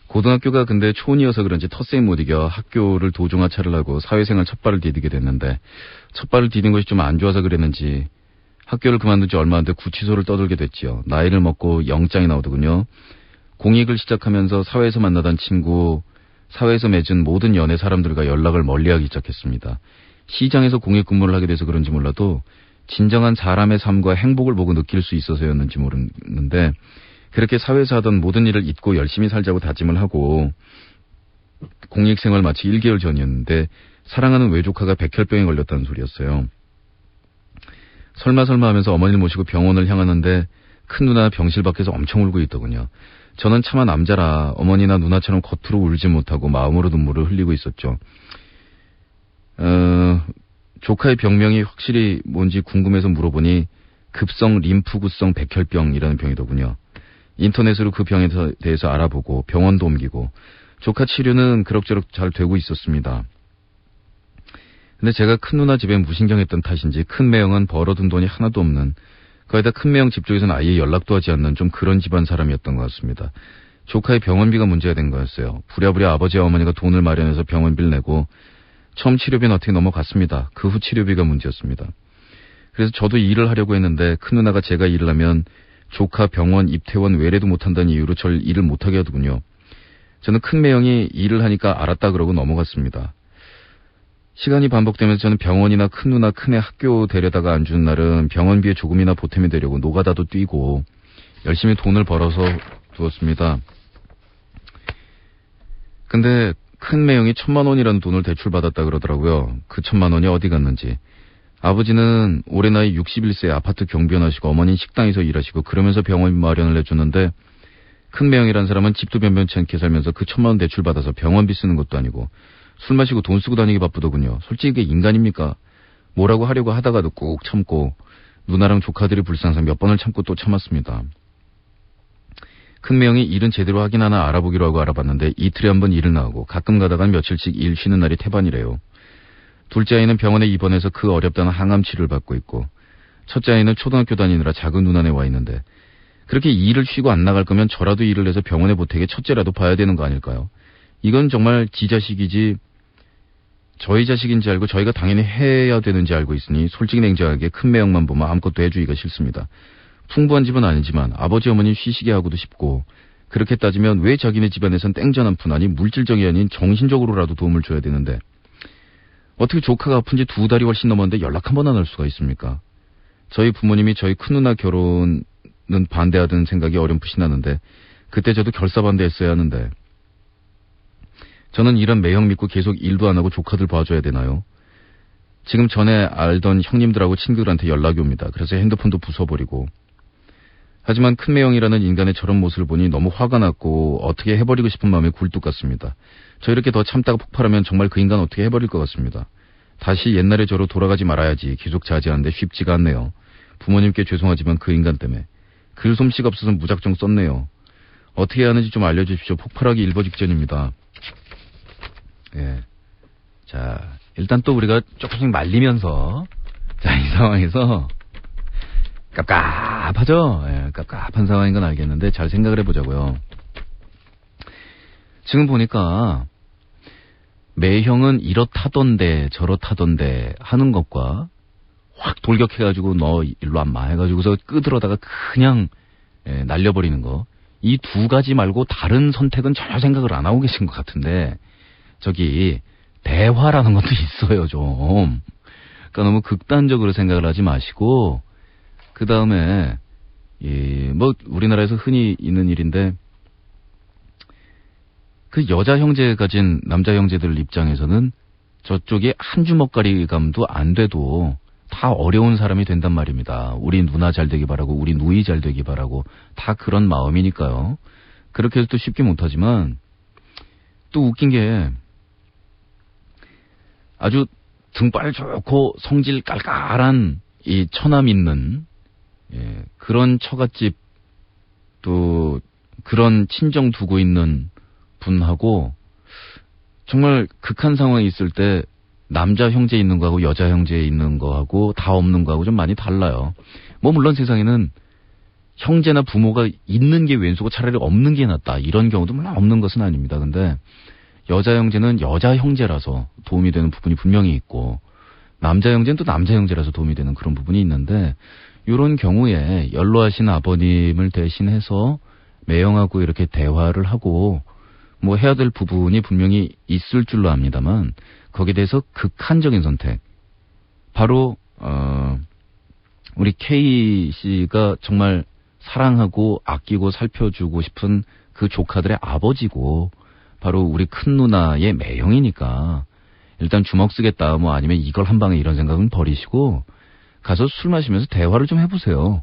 고등학교가 근데 초원이어서 그런지 텃세에 못 이겨 학교를 도중하차를 하고 사회생활 첫 발을 디디게 됐는데, 첫 발을 디딘 것이 좀 안 좋아서 그랬는지 학교를 그만둔 지 얼마 안 돼 구치소를 떠돌게 됐지요. 나이를 먹고 영장이 나오더군요. 공익을 시작하면서 사회에서 만나던 친구, 사회에서 맺은 모든 연애 사람들과 연락을 멀리하기 시작했습니다. 시장에서 공익 근무를 하게 돼서 그런지 몰라도 진정한 사람의 삶과 행복을 보고 느낄 수 있어서였는지 모르는데, 그렇게 사회에서 하던 모든 일을 잊고 열심히 살자고 다짐을 하고 공익생활 마치 1개월 전이었는데 사랑하는 외조카가 백혈병에 걸렸다는 소리였어요. 설마 하면서 어머니를 모시고 병원을 향하는데 큰 누나 병실 밖에서 엄청 울고 있더군요. 저는 차마 남자라 어머니나 누나처럼 겉으로 울지 못하고 마음으로 눈물을 흘리고 있었죠. 조카의 병명이 확실히 뭔지 궁금해서 물어보니 급성 림프구성 백혈병이라는 병이더군요. 인터넷으로 그 병에 대해서 알아보고 병원도 옮기고 조카 치료는 그럭저럭 잘 되고 있었습니다. 근데 제가 큰 누나 집에 무신경했던 탓인지 큰 매형은 벌어둔 돈이 하나도 없는, 거기다 큰 매형 집 쪽에서는 아예 연락도 하지 않는 좀 그런 집안 사람이었던 것 같습니다. 조카의 병원비가 문제가 된 거였어요. 부랴부랴 아버지와 어머니가 돈을 마련해서 병원비를 내고 처음 치료비는 어떻게 넘어갔습니다. 그 후 치료비가 문제였습니다. 그래서 저도 일을 하려고 했는데 큰 누나가 제가 일을 하면 조카 병원 입퇴원 외래도 못한다는 이유로 절 일을 못하게 하더군요. 저는 큰 매형이 일을 하니까 알았다 그러고 넘어갔습니다. 시간이 반복되면서 저는 병원이나 큰 누나 큰애 학교 데려다가 안 주는 날은 병원비에 조금이나 보탬이 되려고 노가다도 뛰고 열심히 돈을 벌어서 두었습니다. 근데 큰 매형이 1,000만 원이라는 돈을 대출받았다 그러더라고요. 그 1,000만 원이 어디 갔는지. 아버지는 올해 나이 61세 아파트 경비원하시고 어머니는 식당에서 일하시고 그러면서 병원 마련을 해주는데 큰 매형이라는 사람은 집도 변변치 않게 살면서 그 1,000만 원 대출받아서 병원비 쓰는 것도 아니고 술 마시고 돈 쓰고 다니기 바쁘더군요. 솔직히 이게 인간입니까? 뭐라고 하려고 하다가도 꾹 참고 누나랑 조카들이 불쌍해서 몇 번을 참고 또 참았습니다. 큰 매형이 일은 제대로 하긴 하나 알아보기로 하고 알아봤는데 이틀에 한 번 일을 나오고 가끔 가다간 며칠씩 일 쉬는 날이 태반이래요. 둘째 아이는 병원에 입원해서 그 어렵다는 항암 치료를 받고 있고 첫째 아이는 초등학교 다니느라 작은 누나네 와 있는데 그렇게 일을 쉬고 안 나갈 거면 저라도 일을 해서 병원에 보태게 첫째라도 봐야 되는 거 아닐까요? 이건 정말 지 자식이지 저희 자식인지 알고 저희가 당연히 해야 되는지 알고 있으니 솔직히 냉정하게 큰 매형만 보면 아무것도 해주기가 싫습니다. 풍부한 집은 아니지만 아버지 어머니 쉬시게 하고도 싶고 그렇게 따지면 왜 자기네 집안에선 땡전 한 푼 아니 물질적이 아닌 정신적으로라도 도움을 줘야 되는데 어떻게 조카가 아픈 지 2달이 훨씬 넘었는데 연락 한 번 안 할 수가 있습니까? 저희 부모님이 저희 큰누나 결혼은 반대하던 생각이 어렴풋이 나는데 그때 저도 결사반대했어야 하는데 저는 이런 매형 믿고 계속 일도 안 하고 조카들 봐줘야 되나요? 지금 전에 알던 형님들하고 친구들한테 연락이 옵니다. 그래서 핸드폰도 부숴버리고 하지만 큰 매형이라는 인간의 저런 모습을 보니 너무 화가 났고 어떻게 해버리고 싶은 마음이 굴뚝 같습니다. 저 이렇게 더 참다가 폭발하면 정말 그 인간 어떻게 해버릴 것 같습니다. 다시 옛날의 저로 돌아가지 말아야지 기속자지하는데 쉽지가 않네요. 부모님께 죄송하지만 그 인간 때문에 글솜씨가 없어서 무작정 썼네요. 어떻게 해야 하는지 좀 알려주십시오. 폭발하기 일보 직전입니다. 예. 자, 일단 또 우리가 조금씩 말리면서 자, 이 상황에서 깝깝하죠? 예, 깝깝한 상황인 건 알겠는데 잘 생각을 해보자고요. 지금 보니까 매형은 이렇다던데 저렇다던데 하는 것과 확 돌격해가지고 너 일로 안 마 해가지고서 끄들어다가 그냥 날려버리는 거. 이 두 가지 말고 다른 선택은 전혀 생각을 안 하고 계신 것 같은데 저기 대화라는 것도 있어요 좀. 그러니까 너무 극단적으로 생각을 하지 마시고 그 다음에 뭐 우리나라에서 흔히 있는 일인데 그 여자 형제 가진 남자 형제들 입장에서는 저쪽에 한 주먹가리 감도 안 돼도 다 어려운 사람이 된단 말입니다. 우리 누나 잘 되기 바라고 우리 누이 잘 되기 바라고 다 그런 마음이니까요. 그렇게 해서 또 쉽게 못하지만 또 웃긴 게 아주 등발 좋고 성질 깔깔한 이 처남 있는 그런 처갓집 또 그런 친정 두고 있는 분하고 정말 극한 상황에 있을 때 남자 형제 있는 거하고 여자 형제 있는 거하고 다 없는 거하고 좀 많이 달라요. 뭐 물론 세상에는 형제나 부모가 있는 게 왼수고 차라리 없는 게 낫다 이런 경우도 물론 없는 것은 아닙니다. 근데 여자 형제는 여자 형제라서 도움이 되는 부분이 분명히 있고 남자 형제는 또 남자 형제라서 도움이 되는 그런 부분이 있는데 이런 경우에 연로하신 아버님을 대신해서 매형하고 이렇게 대화를 하고 뭐 해야 될 부분이 분명히 있을 줄로 압니다만 거기에 대해서 극한적인 선택 바로 우리 K 씨가 정말 사랑하고 아끼고 살펴주고 싶은 그 조카들의 아버지고 바로 우리 큰 누나의 매형이니까 일단 주먹 쓰겠다 뭐 아니면 이걸 한 방에 이런 생각은 버리시고 가서 술 마시면서 대화를 좀 해보세요.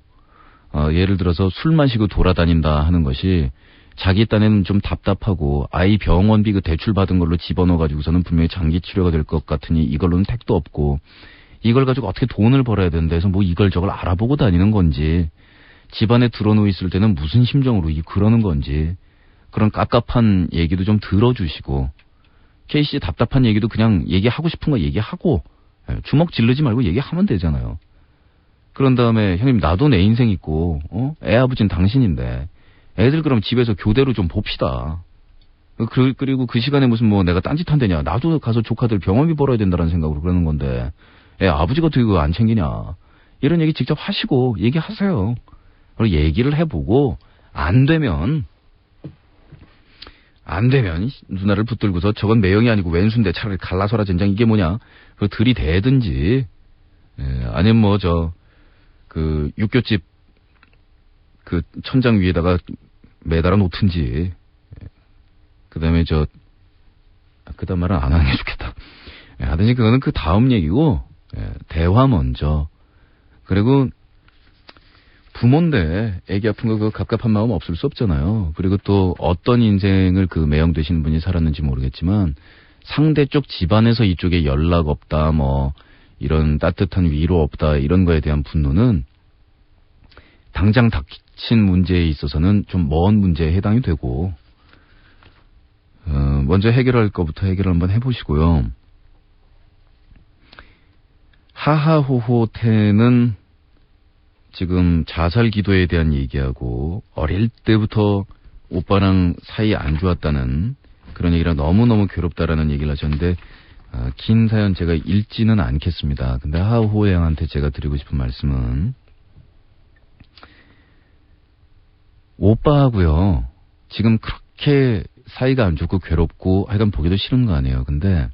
예를 들어서 술 마시고 돌아다닌다 하는 것이 자기 딴에는 좀 답답하고 아이 병원비 그 대출 받은 걸로 집어넣어가지고서는 분명히 장기 치료가 될 것 같으니 이걸로는 택도 없고 이걸 가지고 어떻게 돈을 벌어야 된다 해서 뭐 이걸 저걸 알아보고 다니는 건지 집안에 들어놓여 있을 때는 무슨 심정으로 그러는 건지 그런 깝깝한 얘기도 좀 들어주시고 K씨 답답한 얘기도 그냥 얘기하고 싶은 거 얘기하고 주먹 지르지 말고 얘기하면 되잖아요. 그런 다음에 형님 나도 내 인생 있고 애 아버지는 당신인데 애들 그럼 집에서 교대로 좀 봅시다. 그리고 그 시간에 무슨 뭐 내가 딴짓한대냐. 나도 가서 조카들 병원비 벌어야 된다는 생각으로 그러는 건데 애 아버지가 어떻게 그거 안 챙기냐. 이런 얘기 직접 하시고 얘기하세요. 그리고 얘기를 해보고 안 되면 누나를 붙들고서 저건 매형이 아니고 왼수인데 차라리 갈라서라 젠장 이게 뭐냐. 그거 들이대든지 아니면 뭐 그 육교집 그 천장 위에다가 매달아 놓든지 그 다음에 그다음 말은 안 하는 게 좋겠다. 하든지 그거는 그 다음 얘기고 대화 먼저. 그리고 부모인데 애기 아픈 거 그 갑갑한 마음 없을 수 없잖아요. 그리고 또 어떤 인생을 그 매형 되시는 분이 살았는지 모르겠지만 상대 쪽 집안에서 이쪽에 연락 없다 뭐 이런 따뜻한 위로 없다 이런 거에 대한 분노는 당장 닥친 문제에 있어서는 좀 먼 문제에 해당이 되고 먼저 해결할 것부터 해결을 한번 해보시고요. 하하호호태는 지금 자살 기도에 대한 얘기하고 어릴 때부터 오빠랑 사이 안 좋았다는 그런 얘기라 너무너무 괴롭다라는 얘기를 하셨는데 긴 사연 제가 읽지는 않겠습니다. 근데 하하호호 양한테 제가 드리고 싶은 말씀은 오빠하고요. 지금 그렇게 사이가 안 좋고 괴롭고 하여간 보기도 싫은 거 아니에요. 근데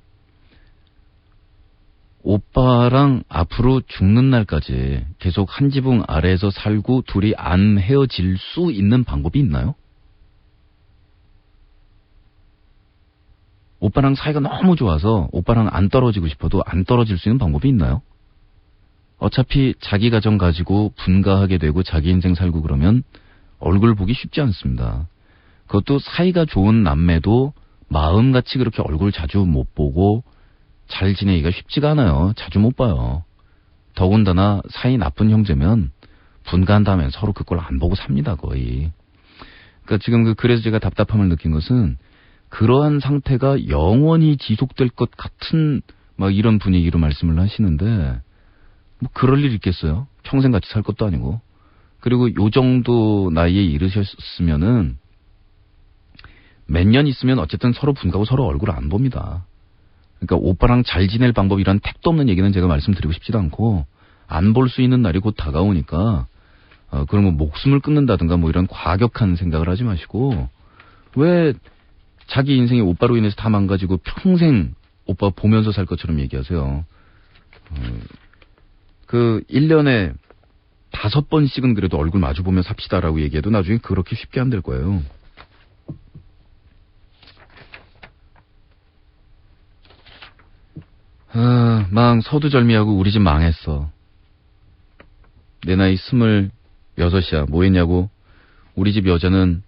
오빠랑 앞으로 죽는 날까지 계속 한 지붕 아래에서 살고 둘이 안 헤어질 수 있는 방법이 있나요? 오빠랑 사이가 너무 좋아서 오빠랑 안 떨어지고 싶어도 안 떨어질 수 있는 방법이 있나요? 어차피 자기 가정 가지고 분가하게 되고 자기 인생 살고 그러면 얼굴 보기 쉽지 않습니다. 그것도 사이가 좋은 남매도 마음같이 그렇게 얼굴 자주 못 보고 잘 지내기가 쉽지가 않아요. 자주 못 봐요. 더군다나 사이 나쁜 형제면 분가한 다음에 서로 그걸 안 보고 삽니다, 거의. 그러니까 지금 그래서 제가 답답함을 느낀 것은 그러한 상태가 영원히 지속될 것 같은 막 이런 분위기로 말씀을 하시는데 뭐 그럴 일 있겠어요? 평생 같이 살 것도 아니고. 그리고 요 정도 나이에 이르셨으면은 몇 년 있으면 어쨌든 서로 분가하고 서로 얼굴을 안 봅니다. 그러니까 오빠랑 잘 지낼 방법이란 택도 없는 얘기는 제가 말씀드리고 싶지도 않고 안 볼 수 있는 날이 곧 다가오니까 그러면 목숨을 끊는다든가 뭐 이런 과격한 생각을 하지 마시고 왜 자기 인생이 오빠로 인해서 다 망가지고 평생 오빠 보면서 살 것처럼 얘기하세요. 1년에 5번씩은 그래도 얼굴 마주보며 삽시다라고 얘기해도 나중에 그렇게 쉽게 안 될 거예요. 망 서두절미하고 우리 집 망했어. 내 나이 26이야. 뭐 했냐고. 우리 집 여자는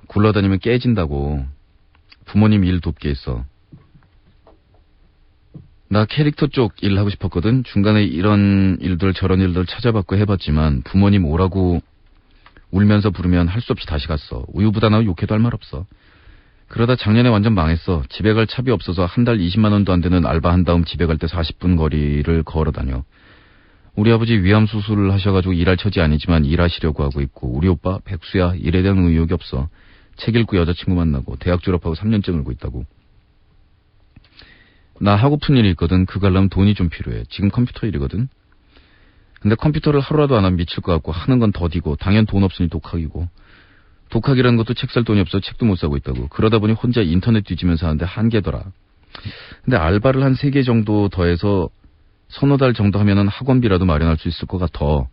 굴러다니면 깨진다고. 부모님 일 돕게 했어. 나 캐릭터 쪽 일 하고 싶었거든. 중간에 이런 일들 저런 일들 찾아봤고 해봤지만 부모님 오라고 울면서 부르면 할 수 없이 다시 갔어. 우유부단하고 욕해도 할 말 없어. 그러다 작년에 완전 망했어. 집에 갈 차비 없어서 한 달 20만 원도 안 되는 알바 한 다음 집에 갈 때 40분 거리를 걸어 다녀. 우리 아버지 위암 수술을 하셔가지고 일할 처지 아니지만 일하시려고 하고 있고 우리 오빠 백수야. 일에 대한 의욕이 없어. 책 읽고 여자친구 만나고 대학 졸업하고 3년째 놀고 있다고. 나 하고픈 일이 있거든. 그거 하려면 돈이 좀 필요해. 지금 컴퓨터 일이거든. 근데 컴퓨터를 하루라도 안 하면 미칠 것 같고 하는 건 더디고 당연 돈 없으니 독학이고 독학이라는 것도 책 살 돈이 없어 책도 못 사고 있다고. 그러다 보니 혼자 인터넷 뒤지면서 하는데 한계더라. 근데 알바를 한 3개 정도 더해서 서너 달 정도 하면은 학원비라도 마련할 수 있을 것 같아.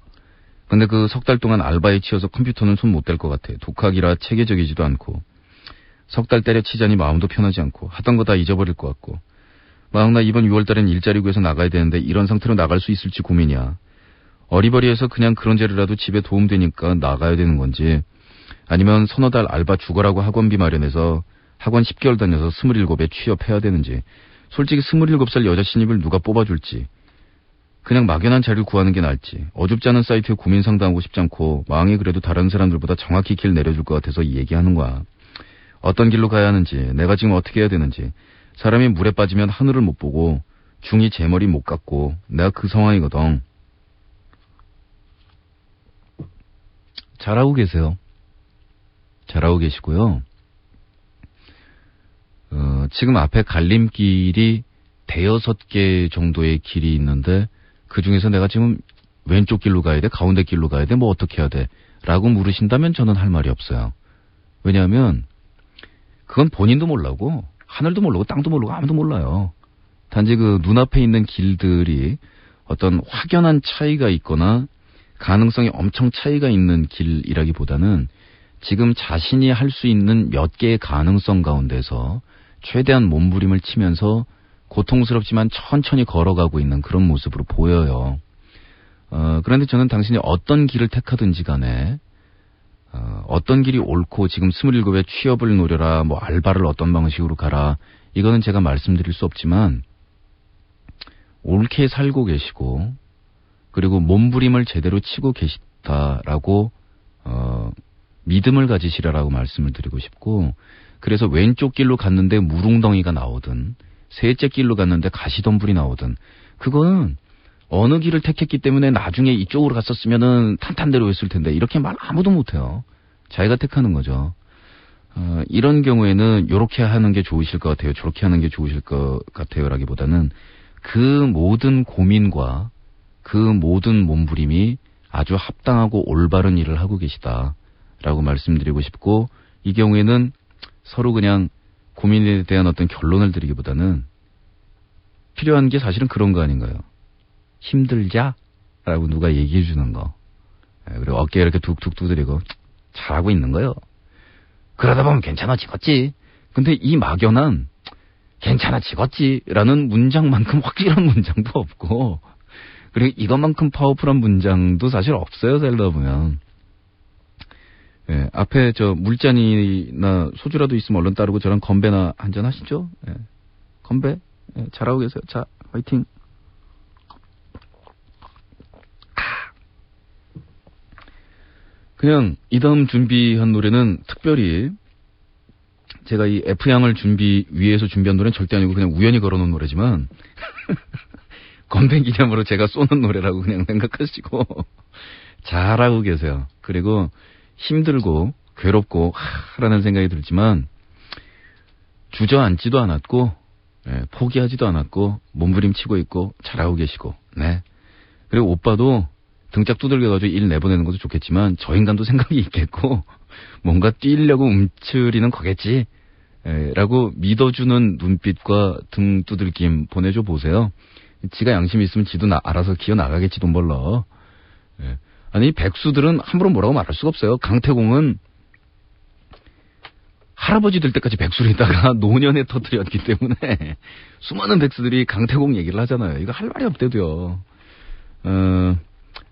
근데 그 석 달 동안 알바에 치여서 컴퓨터는 손 못 댈 것 같아. 독학이라 체계적이지도 않고 석 달 때려치자니 마음도 편하지 않고 하던 거 다 잊어버릴 것 같고 막 나 이번 6월 달엔 일자리 구해서 나가야 되는데 이런 상태로 나갈 수 있을지 고민이야. 어리버리해서 그냥 그런 재료라도 집에 도움되니까 나가야 되는 건지 아니면 서너 달 알바 죽어라고 학원비 마련해서 학원 10개월 다녀서 27에 취업해야 되는지 솔직히 27살 여자 신입을 누가 뽑아줄지 그냥 막연한 자리를 구하는 게 나을지 어줍지 않은 사이트에 고민 상담하고 싶지 않고 마음이 그래도 다른 사람들보다 정확히 길 내려줄 것 같아서 이 얘기하는 거야. 어떤 길로 가야 하는지 내가 지금 어떻게 해야 되는지 사람이 물에 빠지면 하늘을 못 보고 중이 제 머리 못 깎고 내가 그 상황이거든. 잘하고 계세요. 잘하고 계시고요. 지금 앞에 갈림길이 5-6개 정도의 길이 있는데 그 중에서 내가 지금 왼쪽 길로 가야 돼? 가운데 길로 가야 돼? 뭐 어떻게 해야 돼? 라고 물으신다면 저는 할 말이 없어요. 왜냐하면 그건 본인도 모르고 하늘도 모르고 땅도 모르고 아무도 몰라요. 단지 그 눈앞에 있는 길들이 어떤 확연한 차이가 있거나 가능성이 엄청 차이가 있는 길이라기보다는 지금 자신이 할 수 있는 몇 개의 가능성 가운데서 최대한 몸부림을 치면서 고통스럽지만 천천히 걸어가고 있는 그런 모습으로 보여요. 그런데 저는 당신이 어떤 길을 택하든지 간에 어떤 길이 옳고 지금 27에 취업을 노려라, 뭐 알바를 어떤 방식으로 가라, 이거는 제가 말씀드릴 수 없지만 옳게 살고 계시고 그리고 몸부림을 제대로 치고 계시다라고 믿음을 가지시라라고 말씀을 드리고 싶고, 그래서 왼쪽 길로 갔는데 무릉덩이가 나오든 셋째 길로 갔는데 가시덤불이 나오든 그거는 어느 길을 택했기 때문에 나중에 이쪽으로 갔었으면은 탄탄대로 했을 텐데 이렇게 말 아무도 못해요. 자기가 택하는 거죠. 이런 경우에는 이렇게 하는 게 좋으실 것 같아요, 저렇게 하는 게 좋으실 것 같아요 라기보다는 그 모든 고민과 그 모든 몸부림이 아주 합당하고 올바른 일을 하고 계시다라고 말씀드리고 싶고, 이 경우에는 서로 그냥 고민에 대한 어떤 결론을 드리기보다는 필요한 게 사실은 그런 거 아닌가요? 힘들자? 라고 누가 얘기해 주는 거. 그리고 어깨에 이렇게 툭툭 두드리고 잘하고 있는 거요. 그러다 보면 괜찮아지겠지. 근데 이 막연한 괜찮아지겠지 라는 문장만큼 확실한 문장도 없고, 그리고 이것만큼 파워풀한 문장도 사실 없어요, 살다 보면. 예, 앞에 저 물잔이나 소주라도 있으면 얼른 따르고 저랑 건배나 한잔 하시죠? 예, 건배? 예, 잘하고 계세요. 자, 화이팅! 그냥 이 다음 준비한 노래는 특별히 제가 이 F양을 위해서 준비한 노래는 절대 아니고 그냥 우연히 걸어놓은 노래지만 건배 기념으로 제가 쏘는 노래라고 그냥 생각하시고 잘하고 계세요. 그리고 힘들고 괴롭고 라는 생각이 들지만 주저앉지도 않았고 포기하지도 않았고 몸부림치고 있고 잘하고 계시고, 네. 그리고 오빠도 등짝 두들겨가지고 일 내보내는 것도 좋겠지만 저 인간도 생각이 있겠고 뭔가 뛰려고 움츠리는 거겠지 라고 믿어주는 눈빛과 등 두들김 보내줘 보세요. 지가 양심이 있으면 지도 알아서 기어 나가겠지도 몰라. 아니 백수들은 함부로 뭐라고 말할 수가 없어요. 강태공은 할아버지 될 때까지 백수를 있다가 노년에 터뜨렸기 때문에 수많은 백수들이 강태공 얘기를 하잖아요. 이거 할 말이 없대도요.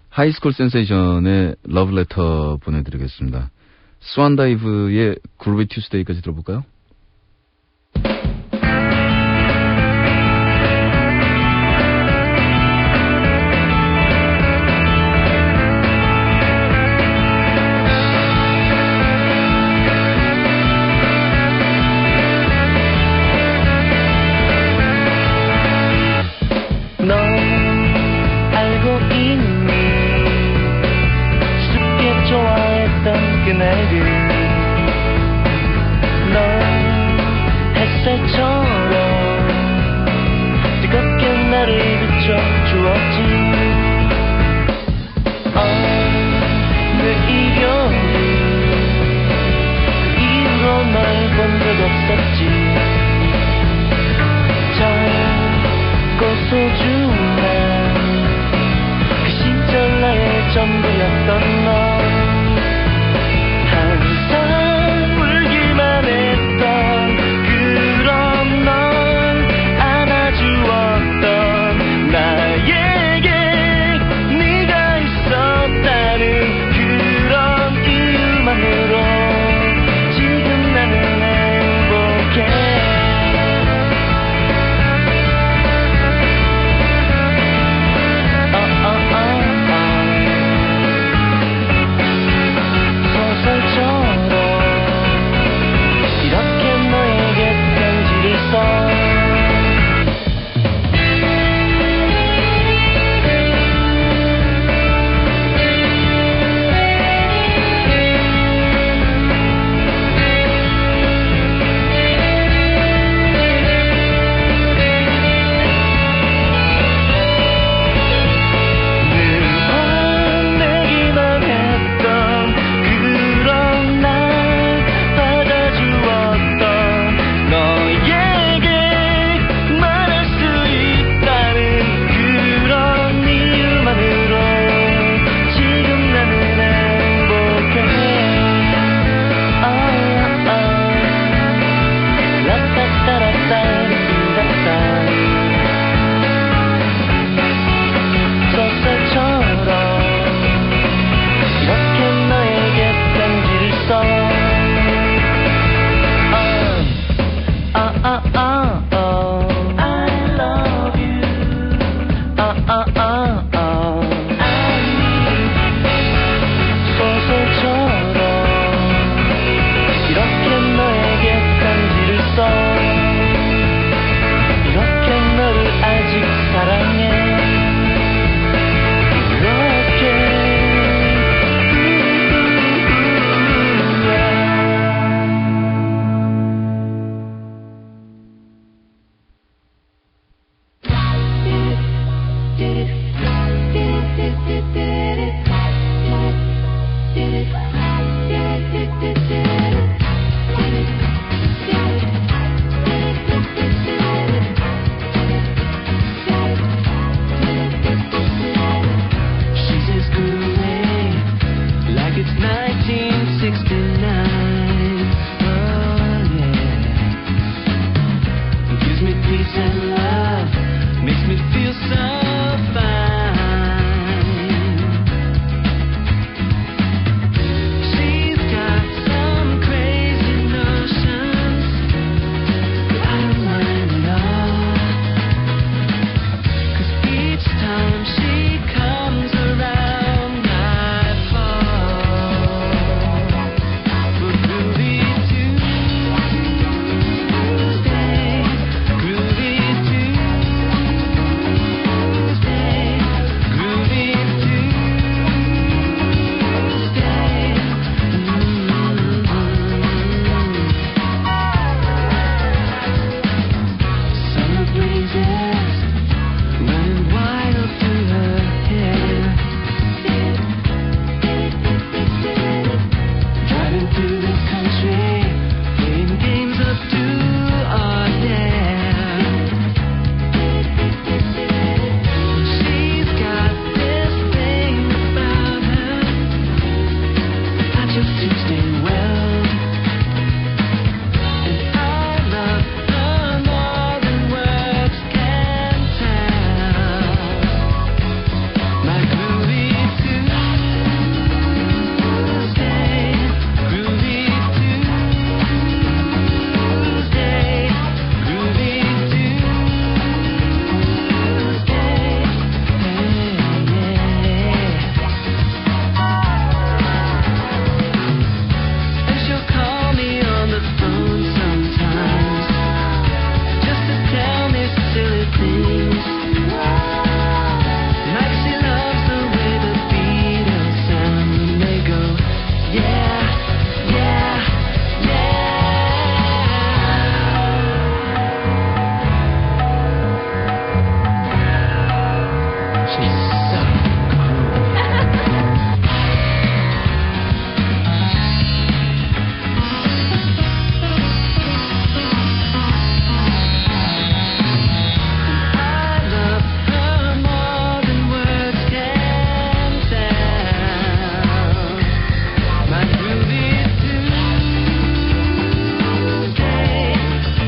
하이스쿨 센세이션의 러브레터 보내드리겠습니다. 스완다이브의 그루비 튜스데이까지 들어볼까요? 전부였던 너 한 it's 1969. Oh yeah. It gives me peace and love, makes me feel so fine. She's got some crazy notions, but I don't mind at all. 'Cause each time she comes around, I fall for groovy Tuesday, groovy Tuesday, groovy Tuesday. Summer breezes running wild through her hair, driving through the country, playing games of do or dare. She's got this thing about her, I just Tuesday well, and I love her more than words can tell. My groovy Tuesday, groovy Tuesday, groovy Tuesday. And she'll call me on the phone sometimes, just to tell me silly things. Like she loves the way the Beatles sound when they go, yeah, yeah, yeah. She's so I love her more than words can tell. My groovy Tuesday,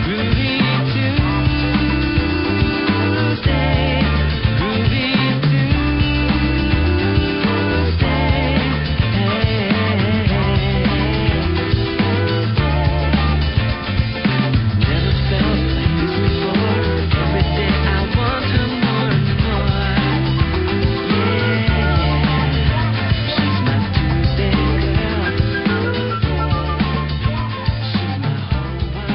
groovy Tuesday, groovy Tuesday. Never felt like this before. Every day I want her more and more. Yeah, she's my Tuesday girl. She's my whole world.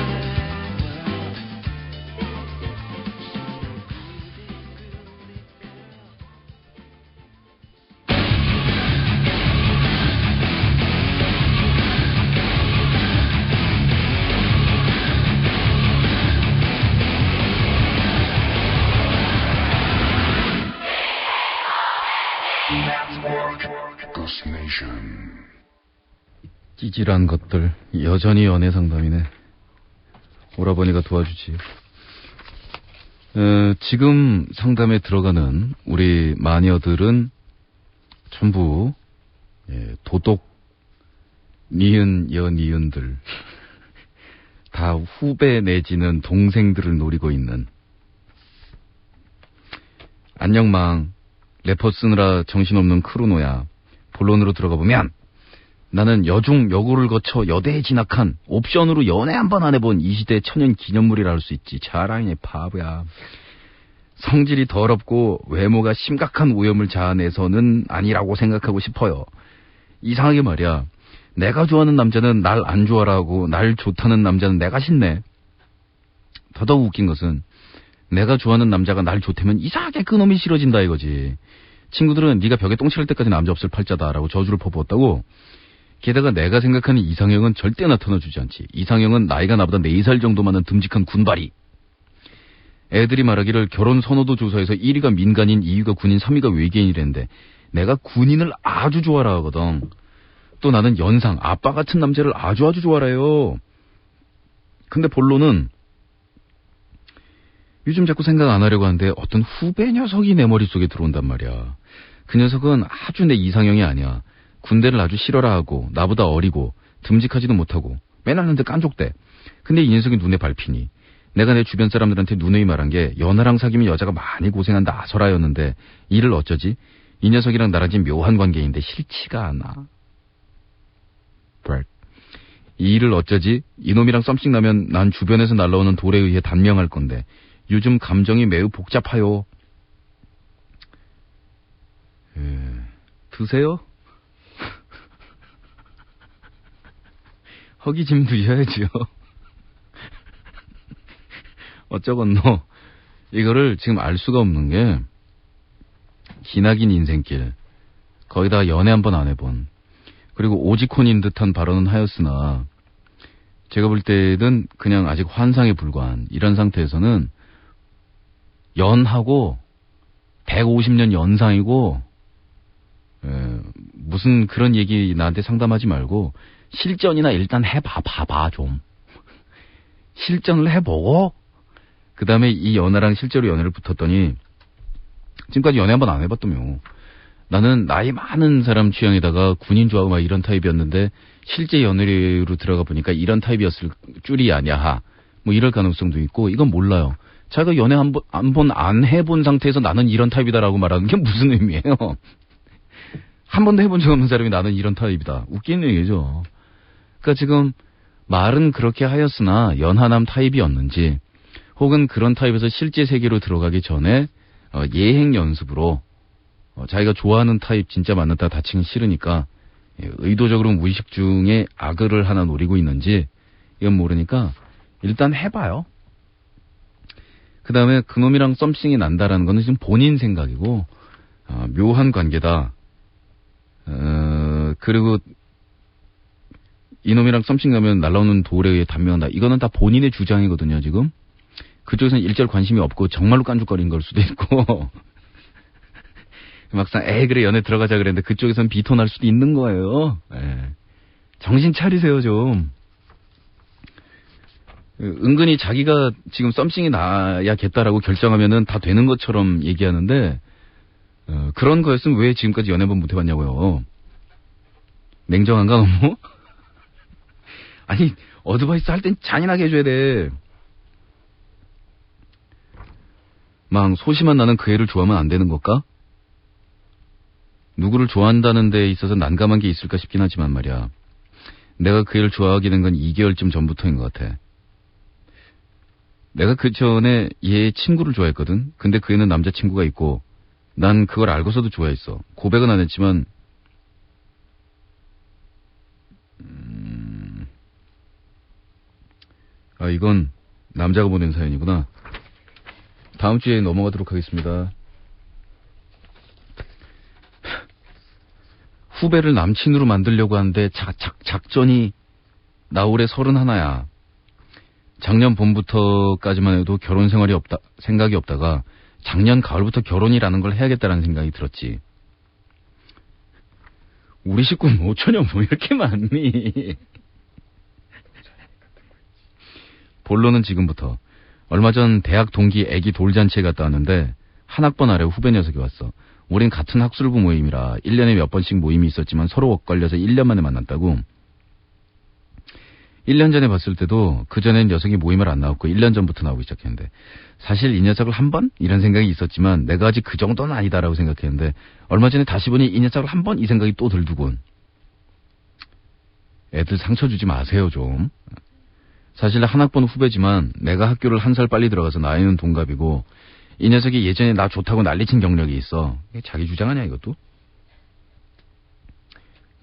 Ghost Nation. 찌질한 것들 여전히 연애 상담이네. 오라버니가 도와주지. 지금 상담에 들어가는 우리 마녀들은 전부 도독 니은 여니은들, 다 후배 내지는 동생들을 노리고 있는. 안녕망, 래퍼 쓰느라 정신없는 크루노야. 본론으로 들어가 보면 나는 여중 여고를 거쳐 여대에 진학한 옵션으로 연애 한 번 안 해본 이 시대 천연 기념물이라 할 수 있지. 자랑이네 바보야. 성질이 더럽고 외모가 심각한 오염을 자아내서는 아니라고 생각하고 싶어요. 이상하게 말이야. 내가 좋아하는 남자는 날 안 좋아라고 날 좋다는 남자는 내가 싫네. 더더욱 웃긴 것은 내가 좋아하는 남자가 날 좋다면 이상하게 그놈이 싫어진다 이거지. 친구들은 네가 벽에 똥 치를 때까지 남자 없을 팔자다라고 저주를 퍼부었다고. 게다가 내가 생각하는 이상형은 절대 나타나주지 않지. 이상형은 나이가 나보다 4살 정도 많은 듬직한 군발이. 애들이 말하기를 결혼 선호도 조사에서 1위가 민간인, 2위가 군인, 3위가 외계인이랬는데 내가 군인을 아주 좋아라 하거든. 또 나는 연상, 아빠 같은 남자를 아주 좋아해요. 근데 본론은 요즘 자꾸 생각 안 하려고 하는데 어떤 후배 녀석이 내 머릿속에 들어온단 말이야. 그 녀석은 아주 내 이상형이 아니야. 군대를 아주 싫어라 하고 나보다 어리고 듬직하지도 못하고 맨날 하는데 깐족대. 근데 이 녀석이 눈에 밟히니 내가 내 주변 사람들한테 누누이 말한 게 연하랑 사귀면 여자가 많이 고생한다 아서라였는데 이를 어쩌지? 이 녀석이랑 나랑 지금 묘한 관계인데 싫지가 않아. 이 일을 어쩌지? 이놈이랑 썸씽 나면 난 주변에서 날라오는 돌에 의해 단명할 건데 요즘 감정이 매우 복잡하요. 드세요? 허기 좀 드셔야죠. 어쩌겠노. 이거를 지금 알 수가 없는 게 기나긴 인생길 거기다가 연애 한 번 안 해본 그리고 오지콘인 듯한 발언은 하였으나 제가 볼 때는 그냥 아직 환상에 불과한 이런 상태에서는 연하고 150년 연상이고 무슨 그런 얘기 나한테 상담하지 말고 실전이나 일단 봐봐 좀. 실전을 해보고 그 다음에 이 연하랑 실제로 연애를 붙었더니 지금까지 연애 한 번 안 해봤다며. 나는 나이 많은 사람 취향에다가 군인 좋아하고 막 이런 타입이었는데 실제 연애로 들어가 보니까 이런 타입이었을 줄이 아냐하. 뭐 이럴 가능성도 있고 이건 몰라요. 자기가 연애 한 번 안 해본 상태에서 나는 이런 타입이다라고 말하는 게 무슨 의미예요? 한 번도 해본 적 없는 사람이 나는 이런 타입이다. 웃기는 얘기죠. 그러니까 지금 말은 그렇게 하였으나 연하남 타입이었는지 혹은 그런 타입에서 실제 세계로 들어가기 전에 예행 연습으로 자기가 좋아하는 타입 진짜 만났다 다치긴 싫으니까 의도적으로 무의식 중에 악을 하나 노리고 있는지 이건 모르니까 일단 해봐요. 그 다음에 그놈이랑 썸씽이 난다라는 거는 지금 본인 생각이고 묘한 관계다. 그리고 이놈이랑 썸씽 가면 날라오는 돌에 의해 단명한다. 이거는 다 본인의 주장이거든요. 지금 그쪽에서는 일절 관심이 없고 정말로 깐죽거린 걸 수도 있고 막상 그래 연애 들어가자 그랬는데 그쪽에서는 비토날 수도 있는 거예요. 정신 차리세요 좀. 은근히 자기가 지금 썸씽이 나야겠다라고 결정하면은 다 되는 것처럼 얘기하는데 그런 거였으면 왜 지금까지 연애 번 못 해봤냐고요. 냉정한가 너무? 아니 어드바이스 할 땐 잔인하게 해줘야 돼. 막 소심한 나는 그 애를 좋아하면 안 되는 걸까? 누구를 좋아한다는 데 있어서 난감한 게 있을까 싶긴 하지만 말이야. 내가 그 애를 좋아하게 된 건 2개월쯤 전부터인 것 같아. 내가 그 전에 얘 친구를 좋아했거든. 근데 그 애는 남자친구가 있고 난 그걸 알고서도 좋아했어. 고백은 안 했지만 이건 남자가 보낸 사연이구나. 다음 주에 넘어가도록 하겠습니다. 후배를 남친으로 만들려고 하는데 작전이 나 올해 31야. 작년 봄부터까지만 해도 결혼 생각이 없다가 작년 가을부터 결혼이라는 걸 해야겠다라는 생각이 들었지. 우리 식구 뭐 어쩌냐 뭐 이렇게 많니. 본론은 지금부터. 얼마 전 대학 동기 애기 돌잔치에 갔다 왔는데 한 학번 아래 후배 녀석이 왔어. 우린 같은 학술부 모임이라 1년에 몇 번씩 모임이 있었지만 서로 엇갈려서 1년 만에 만났다고. 1년 전에 봤을 때도 그전엔 녀석이 모임을 안 나왔고 1년 전부터 나오기 시작했는데 사실 이 녀석을 한 번? 이런 생각이 있었지만 내가 아직 그 정도는 아니다라고 생각했는데 얼마 전에 다시 보니 이 녀석을 한 번? 이 생각이 또 들더군. 애들 상처 주지 마세요 좀. 사실 한 학번 후배지만 내가 학교를 한 살 빨리 들어가서 나이는 동갑이고 이 녀석이 예전에 나 좋다고 난리친 경력이 있어. 자기 주장 아니야 이것도?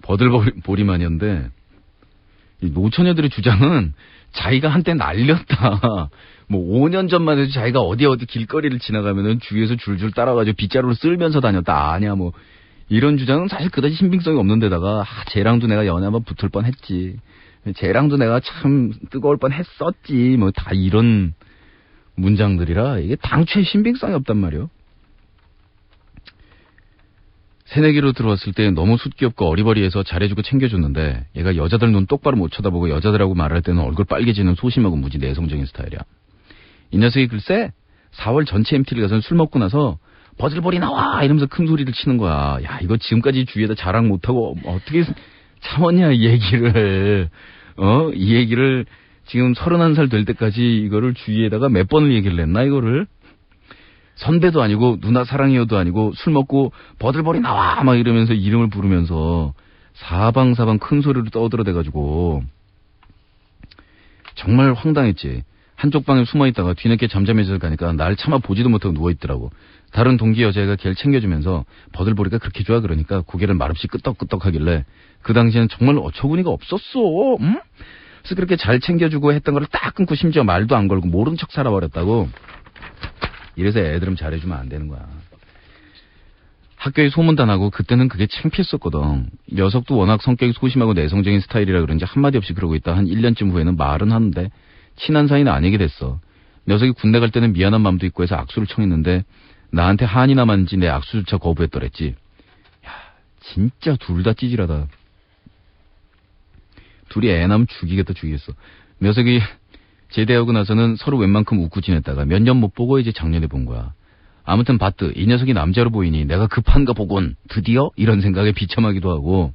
버들보리만이었는데 이 노처녀들의 주장은 자기가 한때 날렸다. 뭐 5년 전만 해도 자기가 어디 길거리를 지나가면은 주위에서 줄줄 따라가지고 빗자루를 쓸면서 다녔다. 아니야 뭐 이런 주장은 사실 그다지 신빙성이 없는 데다가 쟤랑도 내가 연애 한번 붙을 뻔했지. 쟤랑도 내가 참 뜨거울 뻔했었지. 뭐 다 이런 문장들이라 이게 당초에 신빙성이 없단 말이에요. 새내기로 들어왔을 때 너무 숫귀없고 어리버리해서 잘해주고 챙겨줬는데 얘가 여자들 눈 똑바로 못 쳐다보고 여자들하고 말할 때는 얼굴 빨개지는 소심하고 무지 내성적인 스타일이야. 이 녀석이 글쎄 4월 전체 MT를 가서 술 먹고 나서 버들벌이 나와 이러면서 큰 소리를 치는 거야. 야, 이거 지금까지 주위에다 자랑 못하고 어떻게 참았냐 이 얘기를. 이 얘기를 지금 31살 될 때까지 이거를 주위에다가 몇 번을 얘기를 했나 이거를. 선배도 아니고 누나 사랑해요도 아니고 술 먹고 버들벌이 나와 막 이러면서 이름을 부르면서 사방사방 큰 소리로 떠들어대가지고 정말 황당했지. 한쪽 방에 숨어있다가 뒤늦게 잠잠해져서 가니까 날 차마 보지도 못하고 누워있더라고. 다른 동기 여자애가 걔를 챙겨주면서 버들벌이가 그렇게 좋아 그러니까 고개를 말없이 끄덕끄덕 하길래 그 당시에는 정말 어처구니가 없었어. 응? 그래서 그렇게 잘 챙겨주고 했던 거를 딱 끊고 심지어 말도 안 걸고 모른 척 살아버렸다고. 이래서 애들은 잘해주면 안 되는 거야. 학교에 소문다 나고 그때는 그게 창피했었거든. 녀석도 워낙 성격이 소심하고 내성적인 스타일이라 그런지 한마디 없이 그러고 있다 한 1년쯤 후에는 말은 하는데 친한 사이는 아니게 됐어. 녀석이 군대 갈 때는 미안한 마음도 있고 해서 악수를 청했는데 나한테 한이 남았는지 내 악수조차 거부했더랬지. 야, 진짜 둘 다 찌질하다. 둘이 애 낳으면 죽이겠어. 녀석이 제대하고 나서는 서로 웬만큼 웃고 지냈다가 몇 년 못 보고 이제 작년에 본 거야. 아무튼 바뜨 이 녀석이 남자로 보이니 내가 급한가 보군. 드디어? 이런 생각에 비참하기도 하고.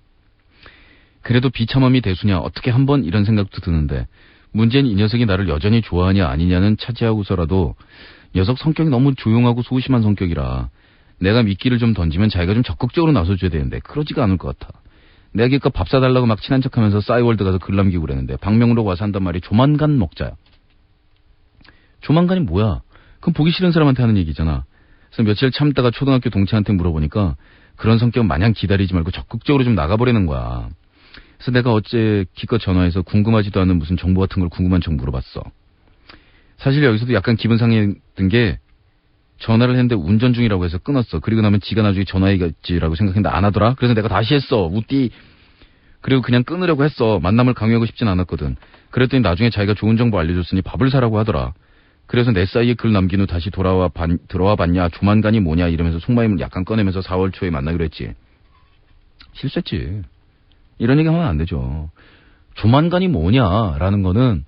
그래도 비참함이 대수냐 어떻게 한번 이런 생각도 드는데 문제는 이 녀석이 나를 여전히 좋아하냐 아니냐는 차지하고서라도 녀석 성격이 너무 조용하고 소심한 성격이라 내가 미끼를 좀 던지면 자기가 좀 적극적으로 나서줘야 되는데 그러지가 않을 것 같아. 내가 기껏 밥 사달라고 막 친한 척하면서 싸이월드 가서 글 남기고 그랬는데 방명록 와서 한단 말이 조만간 먹자야. 조만간이 뭐야? 그럼 보기 싫은 사람한테 하는 얘기잖아. 그래서 며칠 참다가 초등학교 동창한테 물어보니까 그런 성격 마냥 기다리지 말고 적극적으로 좀 나가버리는 거야. 그래서 내가 어째 기껏 전화해서 궁금하지도 않은 무슨 정보 같은 걸 궁금한 척 물어봤어. 사실 여기서도 약간 기분 상했던 게 전화를 했는데 운전 중이라고 해서 끊었어. 그리고 나면 지가 나중에 전화해야지라고 생각했는데 안 하더라. 그래서 내가 다시 했어. 우띠. 그리고 그냥 끊으려고 했어. 만남을 강요하고 싶진 않았거든. 그랬더니 나중에 자기가 좋은 정보 알려줬으니 밥을 사라고 하더라. 그래서 내 사이에 글 남긴 후 다시 들어와 봤냐, 조만간이 뭐냐 이러면서 속마음을 약간 꺼내면서 4월 초에 만나기로 했지. 실수했지. 이런 얘기 하면 안 되죠. 조만간이 뭐냐라는 거는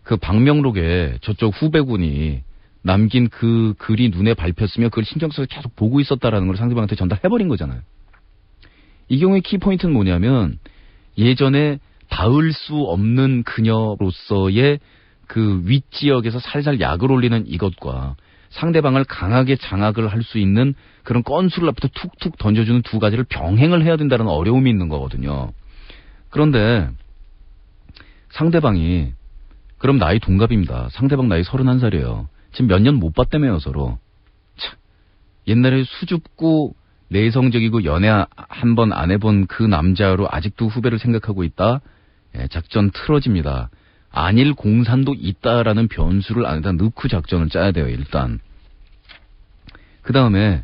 그 방명록에 저쪽 후배군이 남긴 그 글이 눈에 밟혔으며 그걸 신경 써서 계속 보고 있었다라는 걸 상대방한테 전달해버린 거잖아요. 이 경우의 키포인트는 뭐냐면 예전에 닿을 수 없는 그녀로서의 그 윗지역에서 살살 약을 올리는 이것과 상대방을 강하게 장악을 할 수 있는 그런 건수를 앞에서 툭툭 던져주는 두 가지를 병행을 해야 된다는 어려움이 있는 거거든요. 그런데 상대방이 그럼 나이 동갑입니다. 상대방 나이 31살이에요. 지금 몇 년 못 봤다며요 서로. 참, 옛날에 수줍고 내성적이고 연애 한 번 안 해본 그 남자로 아직도 후배를 생각하고 있다. 예, 작전 틀어집니다. 아닐 공산도 있다라는 변수를 안에다 넣고 작전을 짜야 돼요. 일단. 그 다음에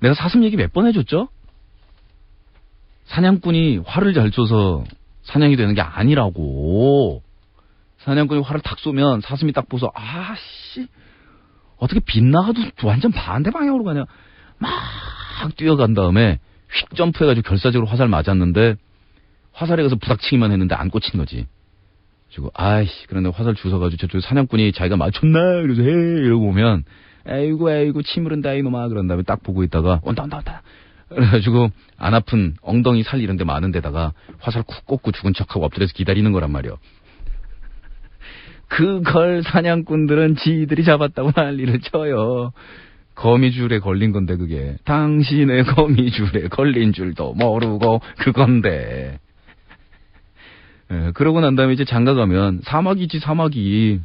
내가 사슴 얘기 몇 번 해줬죠? 사냥꾼이 활을 잘 쏘서 사냥이 되는 게 아니라고. 사냥꾼이 활을 탁 쏘면 사슴이 딱 보서 아씨 어떻게 빗나가도 완전 반대 방향으로 가냐. 막 뛰어간 다음에 휙 점프해가지고 결사적으로 화살 맞았는데 화살에 가서 부닥치기만 했는데 안 꽂힌 거지. 그리고 아이씨 그런데 화살 주워가지고 저쪽 사냥꾼이 자기가 맞췄나 그래서 헤 이러고 오면 아이고 침 흐른다 이놈아 그런 다음에 딱 보고 있다가 온다 그래가지고 안 아픈 엉덩이 살 이런 데 많은 데다가 화살 쿡 꽂고 죽은 척하고 엎드려서 기다리는 거란 말이야. 그걸 사냥꾼들은 지들이 잡았다고 난리를 쳐요. 거미줄에 걸린 건데 그게 당신의 거미줄에 걸린 줄도 모르고 그건데. 예, 그러고 난 다음에 이제 장가 가면 사마귀지 사마귀.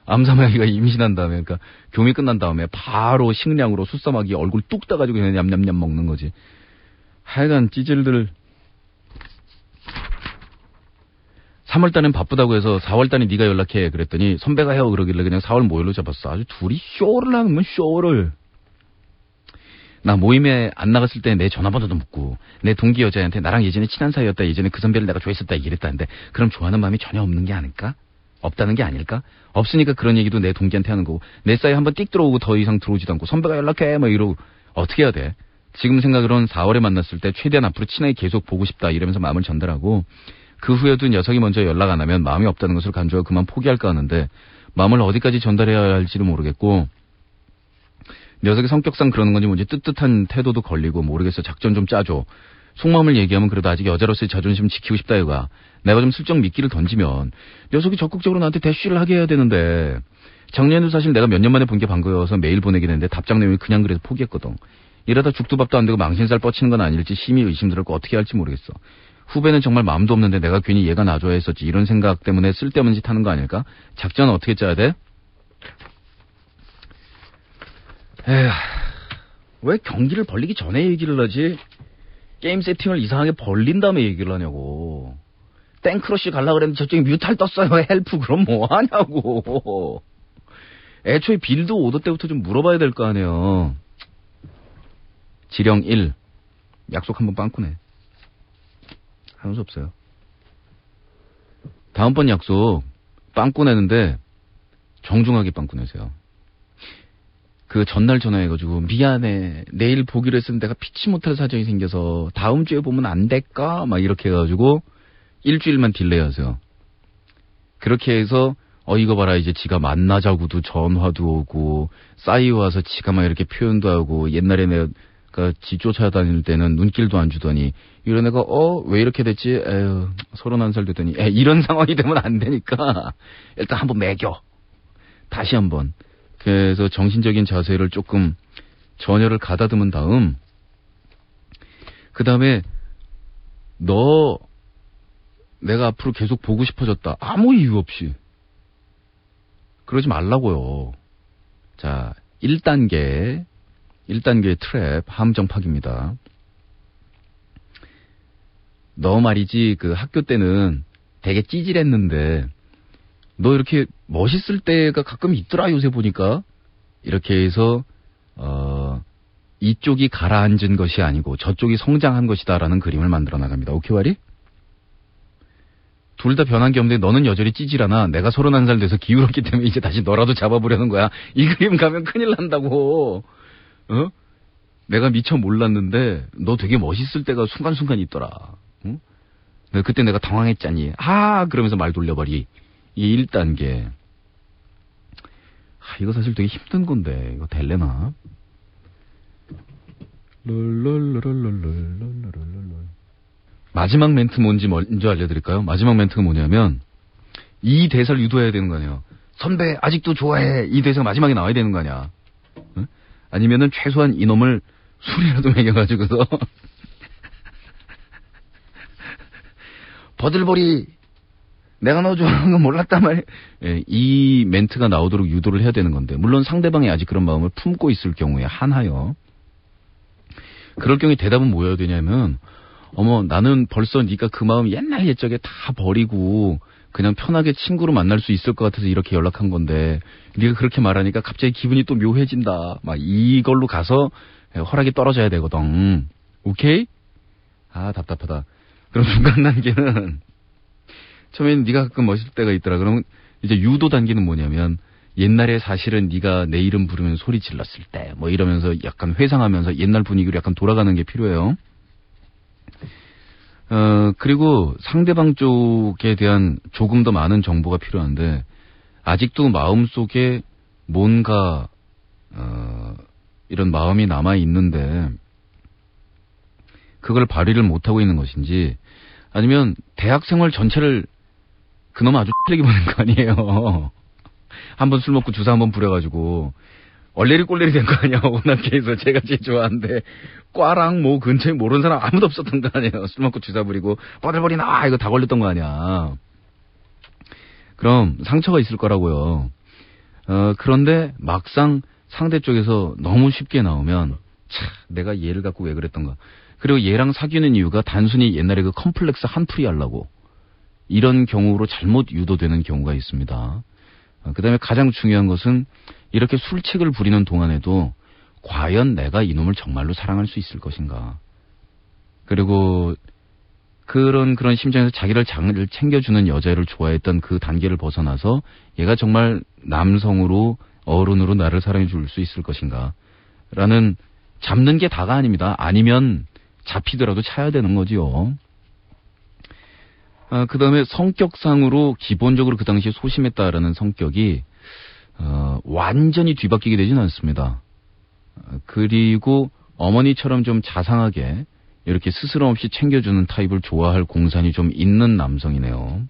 암사마귀가 임신한 다음에 그러니까 교미 끝난 다음에 바로 식량으로 숫사마귀 얼굴 뚝 따가지고 그냥 냠냠냠 먹는 거지. 하여간 찌질들. 3월달엔 바쁘다고 해서 4월달에 네가 연락해 그랬더니 선배가 해요 그러길래 그냥 4월 모일로 잡았어. 아주 둘이 쇼를 하면 쇼를. 나 모임에 안 나갔을 때 내 전화번호도 묻고 내 동기 여자애한테 나랑 예전에 친한 사이였다 예전에 그 선배를 내가 좋아했었다 이랬다는데 그럼 좋아하는 마음이 전혀 없는 게 아닐까? 없다는 게 아닐까? 없으니까 그런 얘기도 내 동기한테 하는 거고 내 사이 한번 띡 들어오고 더 이상 들어오지도 않고 선배가 연락해 뭐 이러고 어떻게 해야 돼? 지금 생각으로는 4월에 만났을 때 최대한 앞으로 친하게 계속 보고 싶다 이러면서 마음을 전달하고 그 후에도 녀석이 먼저 연락 안 하면 마음이 없다는 것을 간주하고 그만 포기할까 하는데 마음을 어디까지 전달해야 할지도 모르겠고 녀석의 성격상 그러는 건지 뭔지 뜨뜻한 태도도 걸리고 모르겠어. 작전 좀 짜줘. 속마음을 얘기하면 그래도 아직 여자로서의 자존심 지키고 싶다 이거야. 내가 좀 슬쩍 미끼를 던지면 녀석이 적극적으로 나한테 대쉬를 하게 해야 되는데 작년에도 사실 내가 몇 년 만에 본 게 반가워서 메일 보내긴 했는데 답장 내용이 그냥 그래서 포기했거든. 이러다 죽도 밥도 안 되고 망신살 뻗치는 건 아닐지 심히 의심스럽고 어떻게 할지 모르겠어. 후배는 정말 마음도 없는데 내가 괜히 얘가 놔줘야 했었지. 이런 생각 때문에 쓸데없는 짓 하는 거 아닐까? 작전은 어떻게 짜야 돼? 에휴, 왜 경기를 벌리기 전에 얘기를 하지? 게임 세팅을 이상하게 벌린 다음에 얘기를 하냐고. 땡크러쉬 갈라 그랬는데 저쪽에 뮤탈 떴어요. 헬프. 그럼 뭐 하냐고. 애초에 빌드 오더 때부터 좀 물어봐야 될 거 아니에요. 지령 1. 약속 한번 빵꾸네. 하는 수 없어요. 다음번 약속 빵꾸내는데 정중하게 빵꾸내세요. 그 전날 전화해가지고 미안해. 내일 보기로 했었는데 내가 피치 못할 사정이 생겨서 다음 주에 보면 안 될까? 막 이렇게 해가지고 일주일만 딜레이 하세요. 그렇게 해서 이거 봐라 이제 지가 만나자고도 전화도 오고 싸이 와서 지가 막 이렇게 표현도 하고 옛날에 내가 지 쫓아다닐 때는 눈길도 안 주더니 이런 애가 왜 이렇게 됐지? 에휴 31살 됐더니 이런 상황이 되면 안 되니까 일단 한번 매겨. 다시 한번. 그래서 정신적인 자세를 조금 전열을 가다듬은 다음 그 다음에 내가 앞으로 계속 보고 싶어졌다. 아무 이유 없이. 그러지 말라고요. 자, 1단계 트랩 함정 파기입니다. 너 말이지 그 학교 때는 되게 찌질했는데 너 이렇게 멋있을 때가 가끔 있더라 요새 보니까. 이렇게 해서 이쪽이 가라앉은 것이 아니고 저쪽이 성장한 것이다라는 그림을 만들어 나갑니다. 오케이 와리? 둘 다 변한 게 없는데 너는 여전히 찌질하나 내가 31살 돼서 기울었기 때문에 이제 다시 너라도 잡아보려는 거야. 이 그림 가면 큰일 난다고. 내가 미처 몰랐는데 너 되게 멋있을 때가 순간순간 있더라. 응? 그때 내가 당황했잖니. 그러면서 말 돌려버리. 이게 1단계. 이거 사실 되게 힘든 건데 이거 될래나? 마지막 멘트 뭔지 먼저 알려드릴까요? 마지막 멘트가 뭐냐면 이 대사를 유도해야 되는 거 아니에요. 선배 아직도 좋아해. 이 대사가 마지막에 나와야 되는 거 아니야. 응? 아니면은 최소한 이놈을 술이라도 먹여가지고서 버들보리 내가 너 좋아하는 거 몰랐단 말이야. 이 멘트가 나오도록 유도를 해야 되는 건데 물론 상대방이 아직 그런 마음을 품고 있을 경우에 한하여 그럴 경우에 대답은 뭐여야 되냐면 나는 벌써 네가 그 마음 옛날 옛적에 다 버리고 그냥 편하게 친구로 만날 수 있을 것 같아서 이렇게 연락한 건데 네가 그렇게 말하니까 갑자기 기분이 또 묘해진다. 막 이걸로 가서 허락이 떨어져야 되거든. 오케이? 답답하다. 그럼 중간 단계는 처음에는 네가 가끔 멋있을 때가 있더라. 그러면 이제 유도 단계는 뭐냐면 옛날에 사실은 네가 내 이름 부르면 소리 질렀을 때 뭐 이러면서 약간 회상하면서 옛날 분위기로 약간 돌아가는 게 필요해요. 그리고 상대방 쪽에 대한 조금 더 많은 정보가 필요한데 아직도 마음속에 뭔가 이런 마음이 남아 있는데 그걸 발휘를 못하고 있는 것인지 아니면 대학 생활 전체를 그놈 아주 쓰레기 보낸 거 아니에요. 한번 술 먹고 주사 한번 부려가지고 얼레리 꼴레리 된 거 아니야. 오남계에서 제가 제일 좋아하는데 꽈랑 뭐 근처에 모르는 사람 아무도 없었던 거 아니에요. 술 먹고 주사 부리고 버들버리 나와 이거 다 걸렸던 거 아니야. 그럼 상처가 있을 거라고요. 그런데 막상 상대 쪽에서 너무 쉽게 나오면 내가 얘를 갖고 왜 그랬던가. 그리고 얘랑 사귀는 이유가 단순히 옛날에 그 컴플렉스 한풀이 하려고 이런 경우로 잘못 유도되는 경우가 있습니다. 그 다음에 가장 중요한 것은 이렇게 술책을 부리는 동안에도 과연 내가 이놈을 정말로 사랑할 수 있을 것인가. 그리고 그런 심정에서 자기를 챙겨주는 여자를 좋아했던 그 단계를 벗어나서 얘가 정말 남성으로 어른으로 나를 사랑해 줄 수 있을 것인가. 라는 잡는 게 다가 아닙니다. 아니면 잡히더라도 차야 되는 거지요. 그 다음에 성격상으로 기본적으로 그 당시에 소심했다라는 성격이 완전히 뒤바뀌게 되지는 않습니다. 그리고 어머니처럼 좀 자상하게 이렇게 스스럼 없이 챙겨주는 타입을 좋아할 공산이 좀 있는 남성이네요.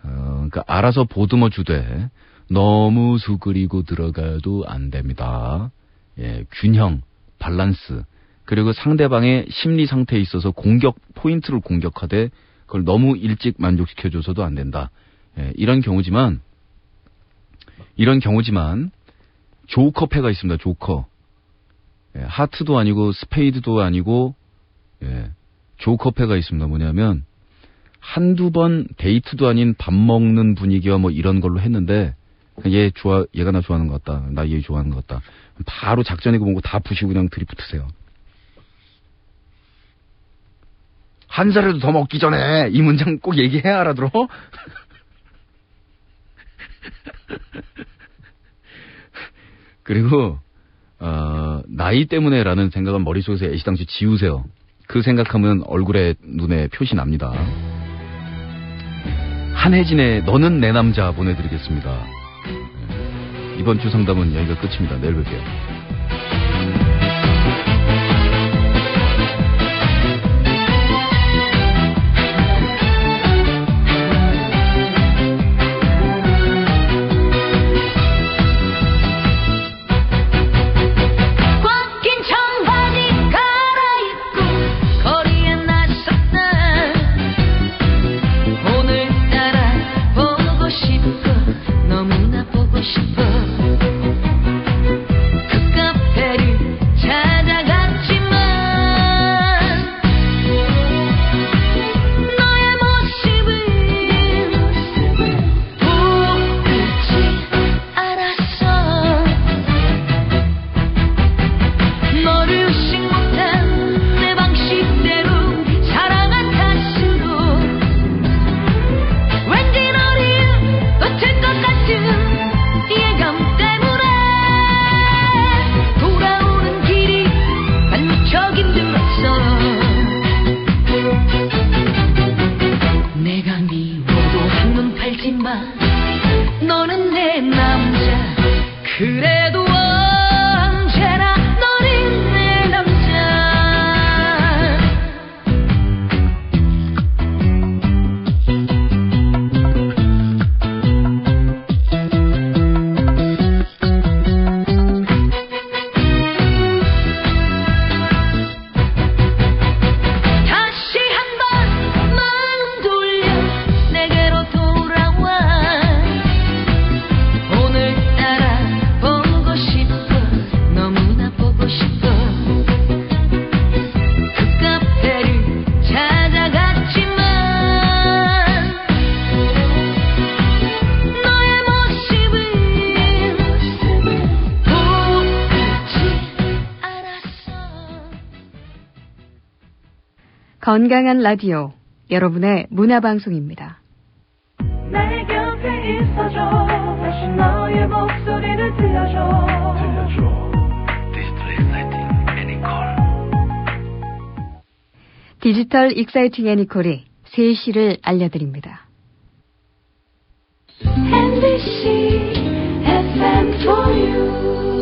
그러니까 알아서 보듬어 주되 너무 수그리고 들어가도 안 됩니다. 예, 균형, 밸런스, 그리고 상대방의 심리 상태에 있어서 포인트를 공격하되 그걸 너무 일찍 만족시켜줘서도 안 된다. 예, 이런 경우지만 조커패가 있습니다. 조커. 예, 하트도 아니고 스페이드도 아니고 예, 조커패가 있습니다. 뭐냐면 한두 번 데이트도 아닌 밥 먹는 분위기와 뭐 이런 걸로 했는데 얘가 나 좋아하는 것 같다. 나 얘 좋아하는 것 같다. 바로 작전이고 뭐고 다 부시고 그냥 들이붙으세요. 한 살이라도 더 먹기 전에 이 문장 꼭 얘기해야 알아들어? 그리고 나이 때문에라는 생각은 머릿속에서 애시당초 지우세요. 그 생각하면 얼굴에 눈에 표시 납니다. 한혜진의 너는 내 남자 보내드리겠습니다. 이번 주 상담은 여기가 끝입니다. 내일 뵐게요. 너는 내 남자 그래도 언제나 너는 내 남자 다시 한번 마음 돌려 내게로 돌아와 오늘따라 보고 싶어 너무나 보고 싶어 그 카페를 찾아갔지만 너의 모습을 보지 않았어. 건강한 라디오, 여러분의 문화방송입니다. 내 곁에 있어줘 다시 너의 목소리를 들려줘 디지털 익사이팅 애니콜이 3시를 알려드립니다. MBC FM for you